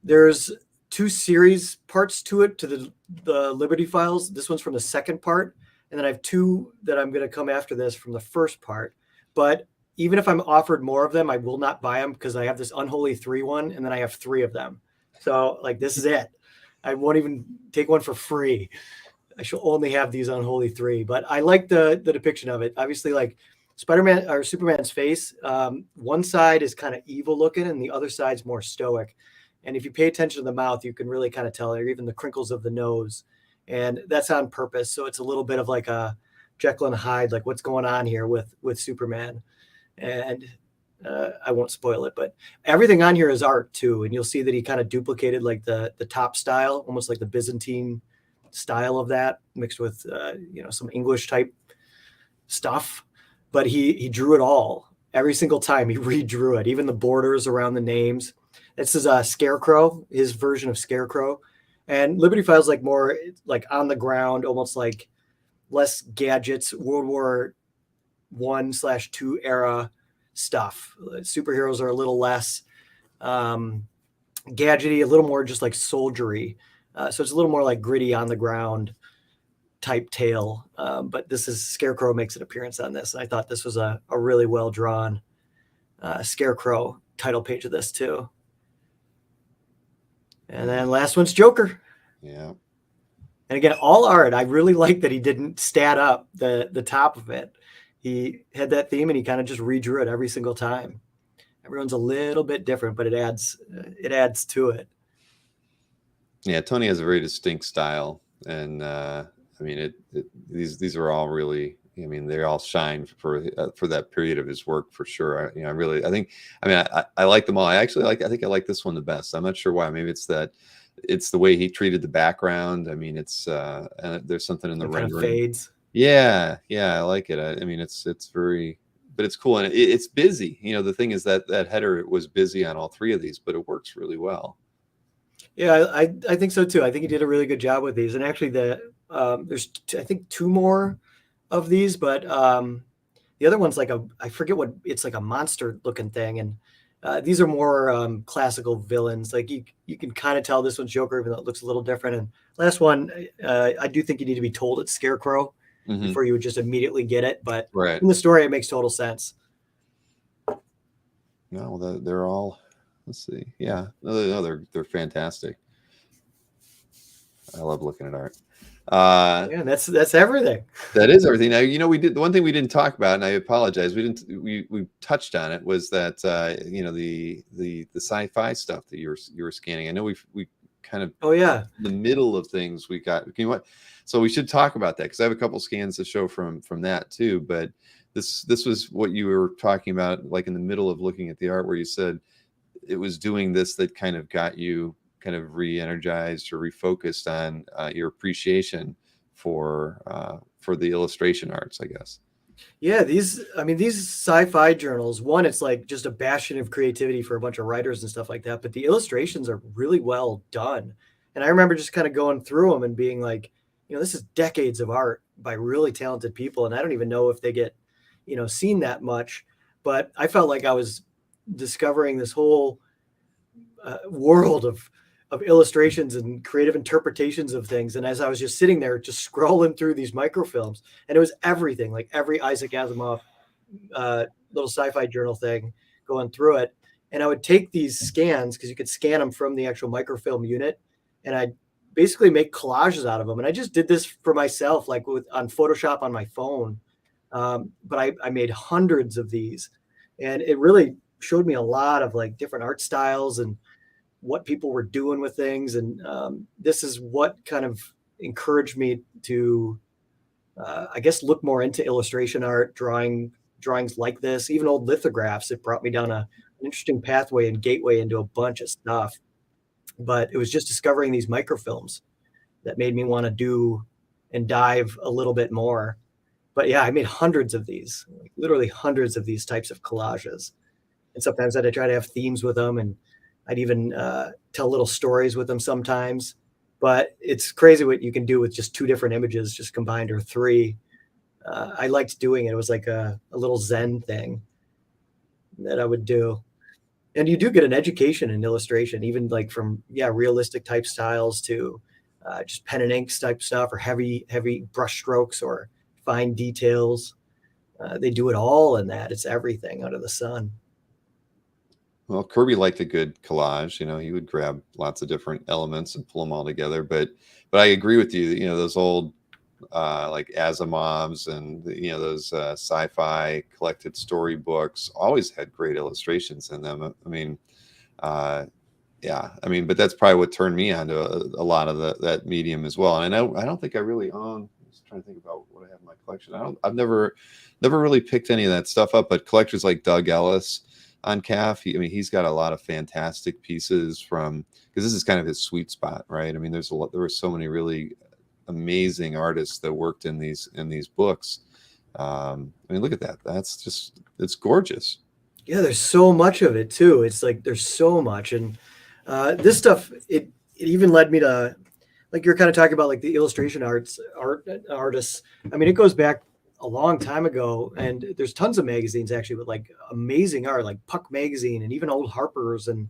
there's 2 series parts to it, to the Liberty Files. This one's from the second part, and then I have 2 that I'm going to come after this from the first part. But even if I'm offered more of them, I will not buy them because I have this Unholy 3 one, and then I have 3 of them. So like, this is it. I won't even take one for free. I shall only have these Unholy 3, but I like the depiction of it. Obviously, like Spider-Man or Superman's face, one side is kind of evil looking and the other side's more stoic. And if you pay attention to the mouth, you can really kind of tell, or even the crinkles of the nose. And that's on purpose. So it's a little bit of like a Jekyll and Hyde, like what's going on here with Superman. And I won't spoil it, but everything on here is art too. And you'll see that he kind of duplicated like the top style, almost like the Byzantine style of that, mixed with some English type stuff. But he drew it all. Every single time he redrew it, even the borders around the names. This is a Scarecrow, his version of Scarecrow. And Liberty Files like more like on the ground, almost like less gadgets, World War I/II era stuff. Superheroes are a little less gadgety, a little more just like soldiery. So it's a little more like gritty on the ground type tale. But this is Scarecrow makes an appearance on this. And I thought this was a really well drawn Scarecrow title page of this too. And then last one's Joker. Yeah. And again, all art. I really like that he didn't stat up the top of it. He had that theme and he kind of just redrew it every single time. Everyone's a little bit different, but it adds to it. Yeah, Tony has a very distinct style, and I mean, these are all really. I mean, they all shine for that period of his work for sure. I like them all. I think I like this one the best. I'm not sure why. Maybe it's the way he treated the background. I mean, it's and there's something in the rendering. Kind of fades. Yeah, I like it. I mean, it's very, but it's cool and it's busy. The thing is that header was busy on all 3 of these, but it works really well. Yeah, I think so too. I think he did a really good job with these. And actually, there's I think 2 more of these, but the other one's like I forget what it's like, a monster looking thing, and these are more classical villains. Like you can kind of tell this one's Joker, even though it looks a little different. And last one, I do think you need to be told it's Scarecrow before you would just immediately get it. But in the story, it makes total sense. No, they're all. Let's see. Yeah, no, they're fantastic. I love looking at art. Yeah, that's everything. That is everything. Now, we did the one thing we didn't talk about, and I apologize. We touched on it, was that the sci-fi stuff that you were scanning. I know we kind of in the middle of things we got. You know what? So we should talk about that because I have a couple scans to show from that too. But this was what you were talking about, like in the middle of looking at the art, where you said it was doing this that kind of got you kind of re-energized or refocused on your appreciation for the illustration arts, I guess. Yeah, these sci-fi journals, one, it's like just a bastion of creativity for a bunch of writers and stuff like that, but the illustrations are really well done. And I remember just kind of going through them and being like, this is decades of art by really talented people, and I don't even know if they get seen that much, but I felt like I was discovering this whole world of illustrations and creative interpretations of things. And as I was just sitting there, just scrolling through these microfilms, and it was everything, like every Isaac Asimov little sci-fi journal thing, going through it. And I would take these scans, because you could scan them from the actual microfilm unit, and I'd basically make collages out of them. And I just did this for myself, like on Photoshop on my phone. But I made hundreds of these. And it really showed me a lot of like different art styles and what people were doing with things. And this is what kind of encouraged me to, I guess, look more into illustration art, drawings like this, even old lithographs. It brought me down an interesting pathway and gateway into a bunch of stuff. But it was just discovering these microfilms that made me want to do and dive a little bit more. But yeah, I made hundreds of these, like literally hundreds of these types of collages. And sometimes I'd try to have themes with them, and I'd even tell little stories with them sometimes. But it's crazy what you can do with just 2 different images just combined, or 3. I liked doing it. It was like a little Zen thing that I would do. And you do get an education in illustration, even like from, realistic type styles to just pen and ink type stuff, or heavy brush strokes or fine details. They do it all in that. It's everything under the sun. Well, Kirby liked a good collage. He would grab lots of different elements and pull them all together. But I agree with you. Those old like Asimovs and those sci-fi collected storybooks always had great illustrations in them. But that's probably what turned me on to a lot of that medium as well. And I don't think I really own. I'm just trying to think about what I have in my collection. I've never really picked any of that stuff up. But collectors like Doug Ellis on CAF, he's got a lot of fantastic pieces because this is kind of his sweet spot, right? There were so many really amazing artists that worked in these books. Look at that. It's gorgeous. Yeah, there's so much of it too. It's like there's so much. And this stuff, it even led me to, like you're kind of talking about, like the illustration artists. It goes back a long time ago, and there's tons of magazines actually with like amazing art, like Puck magazine and even old Harper's. And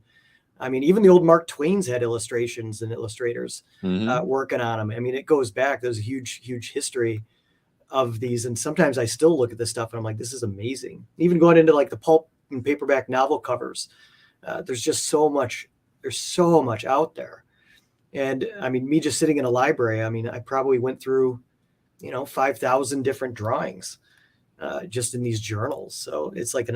even the old Mark Twain's had illustrations and illustrators working on them. It goes back. There's a huge history of these. And sometimes I still look at this stuff and I'm like, this is amazing. Even going into like the pulp and paperback novel covers, there's just so much. There's so much out there. And me just sitting in a library, I probably went through, 5,000 different drawings just in these journals. So it's like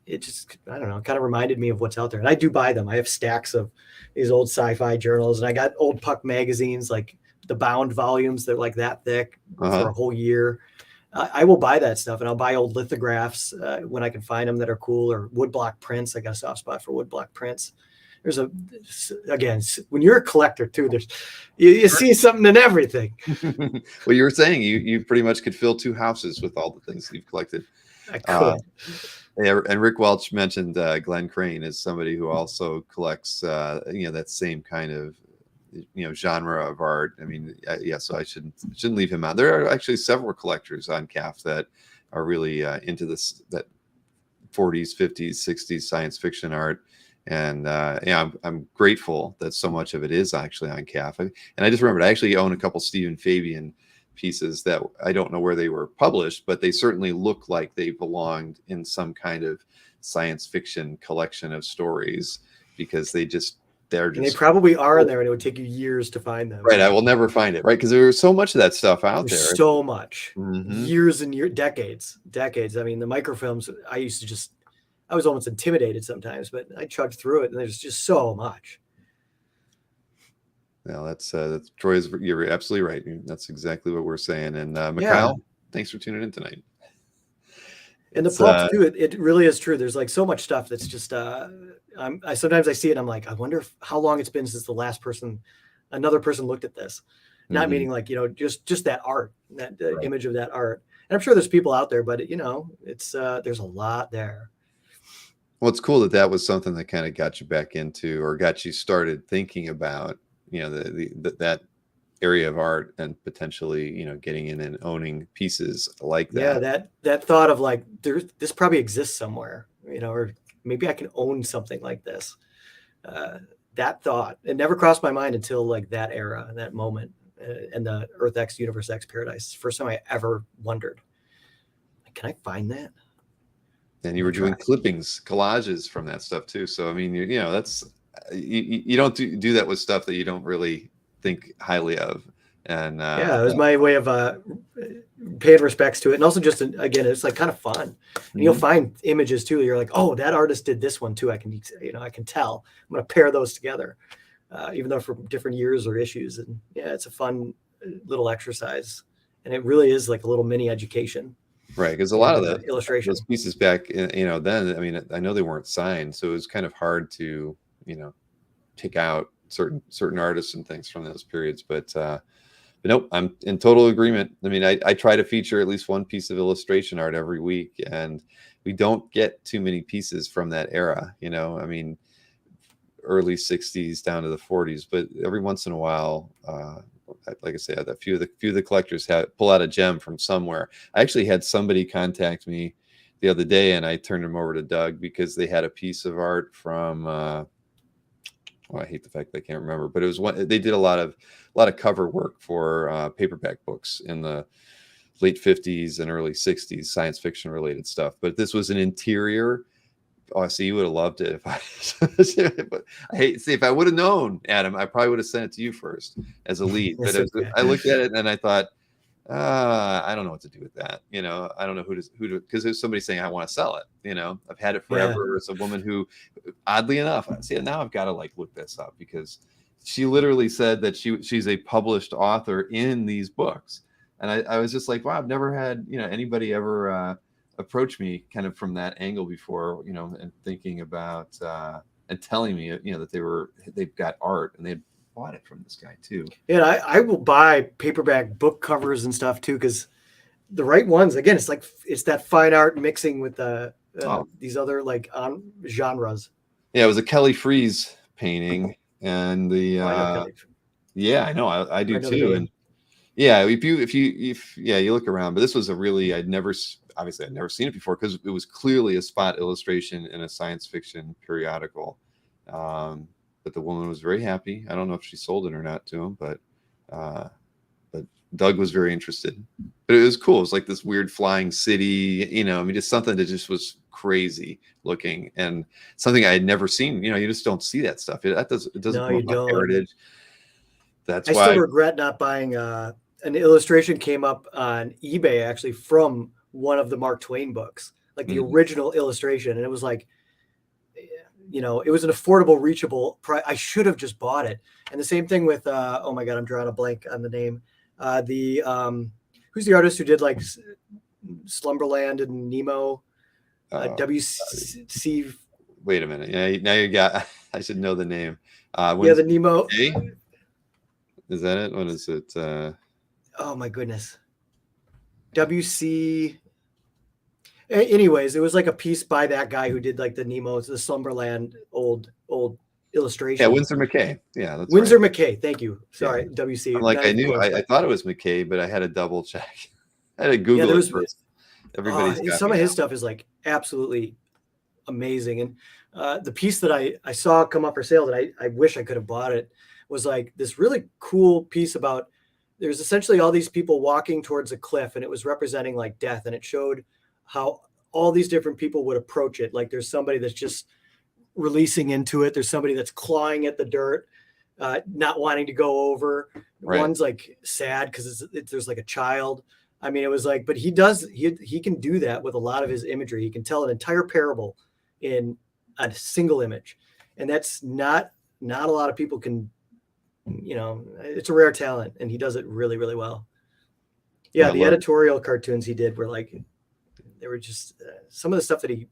it just, I don't know, it kind of reminded me of what's out there. And I do buy them. I have stacks of these old sci-fi journals, and I got old Puck magazines, like the bound volumes. They're like that thick for a whole year. I will buy that stuff, and I'll buy old lithographs when I can find them that are cool, or woodblock prints. I got a soft spot for woodblock prints. Again, when you're a collector too, you see something in everything. Well, you were saying you pretty much could fill 2 houses with all the things that you've collected. I could. And Rick Welch mentioned Glenn Crane as somebody who also collects, that same kind of, genre of art. So I shouldn't leave him out. There are actually several collectors on CAF that are really into this, that 40s, 50s, 60s science fiction art. And I'm grateful that so much of it is actually on CAF. And I just remembered I actually own a couple Stephen Fabian pieces that I don't know where they were published, but they certainly look like they belonged in some kind of science fiction collection of stories, because they probably are in there, and it would take you years to find them. Right. I will never find it. Right. Because there's so much of that stuff out there. So much. Years and years, decades. The microfilms, I was almost intimidated sometimes, but I chugged through it, and there's just so much. Well, that's Troy. You're absolutely right. That's exactly what we're saying. And Mikhail, thanks for tuning in tonight. And the pulp too. It really is true. There's like so much stuff that's just. Sometimes I see it, and I'm like, I wonder how long it's been since another person looked at this. Not meaning like just that art, that image of that art. And I'm sure there's people out there, but it's there's a lot there. Well, it's cool that was something that kind of got you back into, or got you started thinking about, that area of art, and potentially, getting in and owning pieces like that. Yeah, that thought of like, this probably exists somewhere, or maybe I can own something like this. That thought, it never crossed my mind until like that era, that moment, and the Earth X, Universe X Paradise. First time I ever wondered, can I find that? And you were doing clippings, collages from that stuff too. So that's you don't do that with stuff that you don't really think highly of. And it was my way of paying respects to it. And also just, again, it's like kind of fun. And you'll find images too. You're like, oh, that artist did this one too. I can, I can tell. I'm going to pair those together, even though from different years or issues. And yeah, it's a fun little exercise. And it really is like a little mini education. Right. Because a lot of the illustration, those pieces back, then, I mean, I know they weren't signed, so it was kind of hard to, take out certain artists and things from those periods. But nope, I'm in total agreement. I mean, I try to feature at least one piece of illustration art every week, and we don't get too many pieces from that era. I mean, early 60s down to the 40s, but every once in a while, like I said, a few of the collectors pull out a gem from somewhere. I actually had somebody contact me the other day, and I turned them over to Doug because they had a piece of art from. I hate the fact that I can't remember, but it was one. They did a lot of cover work for paperback books in the late 50s and early 60s, science fiction related stuff. But this was an interior. Oh, see, you would have loved it but if I would have known, Adam, I probably would have sent it to you first as a lead. But I looked at it and I thought, I don't know what to do with that. I don't know who to, because there's somebody saying I want to sell it. I've had it forever. Yeah. It's a woman who, oddly enough, see, now I've got to look this up because she literally said that she's a published author in these books. And I was just like, wow, I've never had, anybody ever approach me kind of from that angle before, and thinking about and telling me, that they've got art and they bought it from this guy too. Yeah, I will buy paperback book covers and stuff too, because the right ones, again, it's that fine art mixing with these other genres. Yeah, it was a Kelly Freas painting, and the yeah, I know, I do too, and yeah, if you look around, but this was I'd never seen it before because it was clearly a spot illustration in a science fiction periodical. But the woman was very happy. I don't know if she sold it or not to him, but Doug was very interested. But it was cool. It was like this weird flying city, just something that just was crazy looking and something I had never seen. You just don't see that stuff. It doesn't promote my heritage. That's why I still regret not buying an illustration came up on eBay actually from one of the Mark Twain books, like the original illustration. And it was like, it was an affordable, reachable price. I should have just bought it. And the same thing with, oh my God, I'm drawing a blank on the name. Who's the artist who did like Slumberland and Nemo? WC. Wait a minute. Yeah, now you got, I should know the name. The Nemo. Is that it? What is it? Oh my goodness. WC. Anyways, it was like a piece by that guy who did like the Nemo, the Slumberland old illustration. Yeah, Winsor McCay. Yeah, that's Winsor right. McCay. Thank you. Sorry, yeah. WC. I thought it was McCay, but I had to double check. I had to Google it first. Some of his stuff is like absolutely amazing. And the piece that I saw come up for sale that I wish I could have bought it was like this really cool piece about there's essentially all these people walking towards a cliff, and it was representing like death, and it showed how all these different people would approach it. Like there's somebody that's just releasing into it. There's somebody that's clawing at the dirt, not wanting to go over. Right. One's like sad because there's like a child. I mean, it was like, but he can do that with a lot of his imagery. He can tell an entire parable in a single image. And that's not a lot of people can, it's a rare talent, and he does it really, really well. Yeah. The editorial cartoons he did were like, they were just some of the stuff that he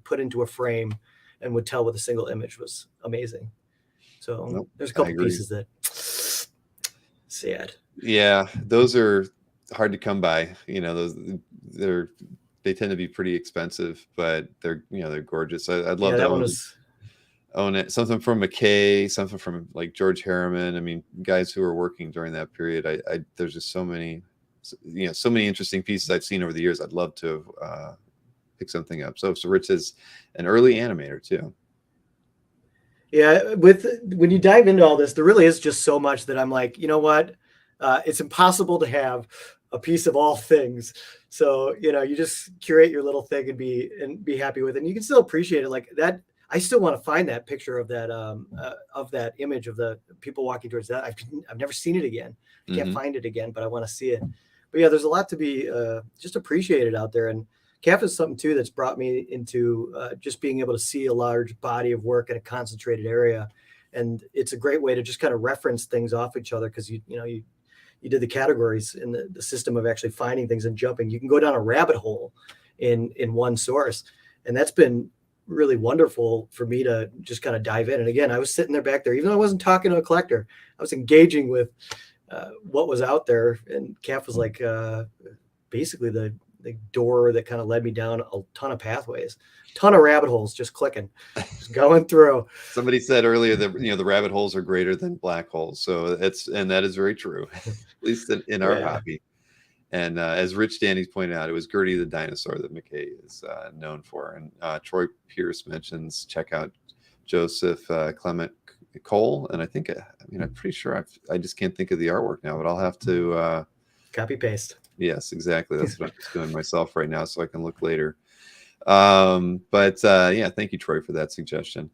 put into a frame and would tell with a single image was amazing. So there's a couple pieces that sad. Yeah, those are hard to come by. Those they tend to be pretty expensive, but they're gorgeous. I'd love to own it. Something from McKay, something from like George Harriman. I mean, guys who were working during that period. There's just so many interesting pieces I've seen over the years. I'd love to pick something up. So Rich is an early animator too. Yeah, when you dive into all this, there really is just so much that I'm like, you know what? It's impossible to have a piece of all things. So, you just curate your little thing and be happy with it. And you can still appreciate it like that. I still want to find that picture of that image of the people walking towards that. I've never seen it again. I can't find it again, but I want to see it. But yeah, there's a lot to be just appreciated out there. And CAF is something too that's brought me into just being able to see a large body of work in a concentrated area. And it's a great way to just kind of reference things off each other, because you did the categories in the system of actually finding things and jumping. You can go down a rabbit hole in one source. And that's been really wonderful for me to just kind of dive in. And again, I was sitting there back there, even though I wasn't talking to a collector, I was engaging with what was out there. And CAF was like basically the door that kind of led me down a ton of pathways, ton of rabbit holes, just clicking, just going through. Somebody said earlier that the rabbit holes are greater than black holes, so that is very true, at least in our hobby. And as Rich Danny's pointed out, it was Gertie the dinosaur that McKay is known for. And Troy Pierce mentions check out Joseph Clement Cole, and I'm pretty sure I just can't think of the artwork now, but I'll have to copy paste. Yes, exactly. That's what I'm just doing myself right now, so I can look later. But thank you, Troy, for that suggestion.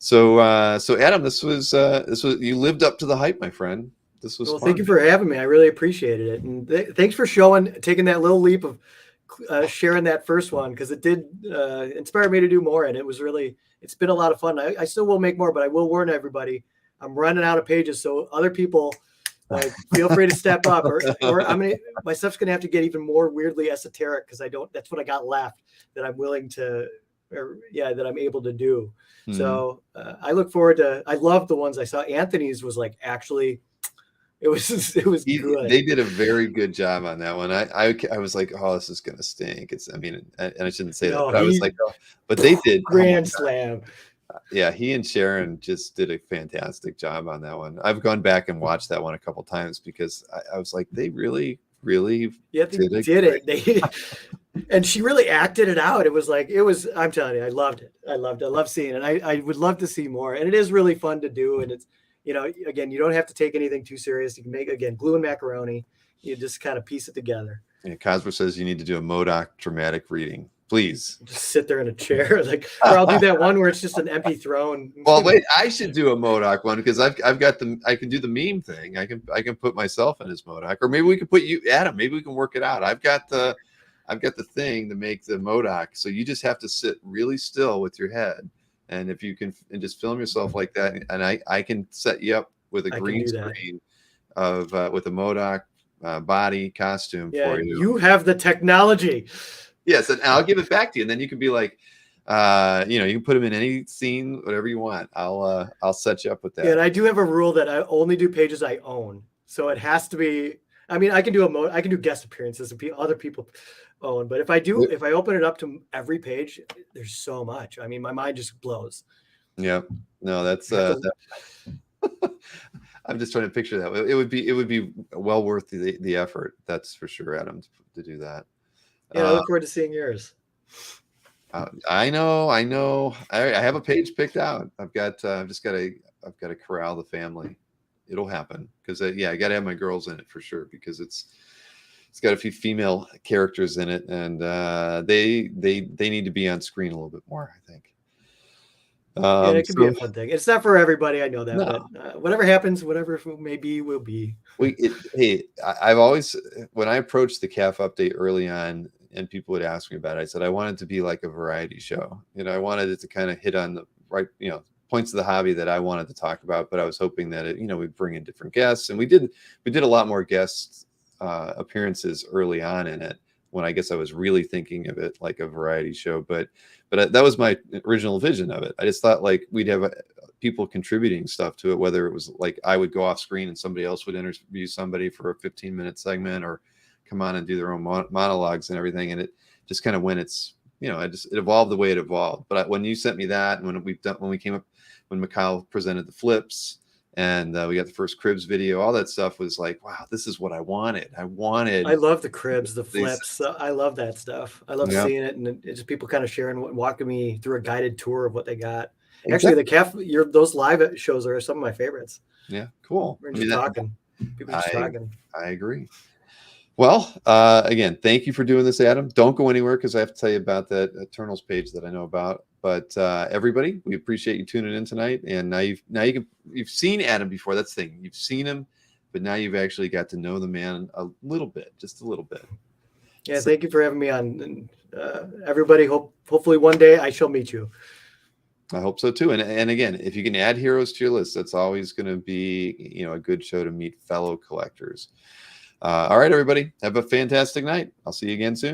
So Adam, this was you lived up to the hype, my friend. This was fun. Thank you for having me. I really appreciated it, and thanks for taking that little leap of sharing that first one, because it did inspire me to do more, and it's been a lot of fun. I still will make more, but I will warn everybody, I'm running out of pages, so other people. Feel free to step up, or my stuff's gonna have to get even more weirdly esoteric, because that's what I got left that I'm willing to, that I'm able to do. Mm-hmm. So I look forward to. I love the ones I saw. Anthony's was like actually, it was good. They did a very good job on that one. I was like, oh, this is gonna stink. And I shouldn't say that, but I was like, oh, but they did grand slam. Yeah, he and Sharon just did a fantastic job on that one. I've gone back and watched that one a couple times, because I was like, they really did it. And she really acted it out. I'm telling you, I loved it. I love seeing it. I would love to see more. And it is really fun to do. And it's, again, you don't have to take anything too serious. You can make, again, glue and macaroni. You just kind of piece it together. Yeah, Cosmo says you need to do a MODOK dramatic reading. Please just sit there in a chair, or I'll do that one where it's just an empty throne. Well, wait, I should do a MODOK one, because I've got I can do the meme thing. I can put myself in as MODOK, or maybe we can put you, Adam. Maybe we can work it out. I've got the thing to make the MODOK, so you just have to sit really still with your head, and if you can, and just film yourself like that, and I can set you up with a green screen of with a MODOK body costume for you. You have the technology. Yes, and I'll give it back to you, and then you can be like, you can put them in any scene, whatever you want. I'll set you up with that. Yeah, and I do have a rule that I only do pages I own, so it has to be. I mean, I can do guest appearances and other people own, but if I open it up to every page, there's so much. I mean, my mind just blows. Yeah, no, that's. I'm just trying to picture that. It would be well worth the effort. That's for sure, Adam, to do that. Yeah, I look forward to seeing yours. I know. I have a page picked out. I've got to corral the family. It'll happen, because I got to have my girls in it for sure, because it's got a few female characters in it, and they need to be on screen a little bit more, I think. It could be a fun thing. It's not for everybody, I know that, but whatever happens, whatever it may be, will be. I've always, when I approached the CAF update early on, and people would ask me about it, I said I wanted to be like a variety show. I wanted it to kind of hit on the right, points of the hobby that I wanted to talk about, but I was hoping that it, we'd bring in different guests, and we did a lot more guest appearances early on in it, when I guess I was really thinking of it like a variety show, but that was my original vision of it. I just thought like we'd have people contributing stuff to it, whether it was like I would go off screen and somebody else would interview somebody for a 15-minute segment, or come on and do their own monologues and everything. And it just kind of went it evolved the way it evolved. But when you sent me that, and when Mikhail presented the flips, and we got the first cribs video, all that stuff was like, wow, this is what I wanted. I love the cribs, the flips. I love that stuff. I love seeing it, and it's just people kind of sharing, walking me through a guided tour of what they got. Actually, the CAF, those live shows are some of my favorites. Yeah, cool. We're just talking. People just talking. I agree. Well, again, thank you for doing this, Adam. Don't go anywhere, because I have to tell you about that Eternals page that I know about. But everybody, we appreciate you tuning in tonight. And now you've seen Adam before. That's the thing. You've seen him but now you've actually got to know the man a little bit, just a little bit. Yeah, thank you for having me on. And, everybody, hopefully one day I shall meet you. I hope so too. And again, if you can add heroes to your list, that's always going to be, a good show to meet fellow collectors. All right, everybody, have a fantastic night. I'll see you again soon.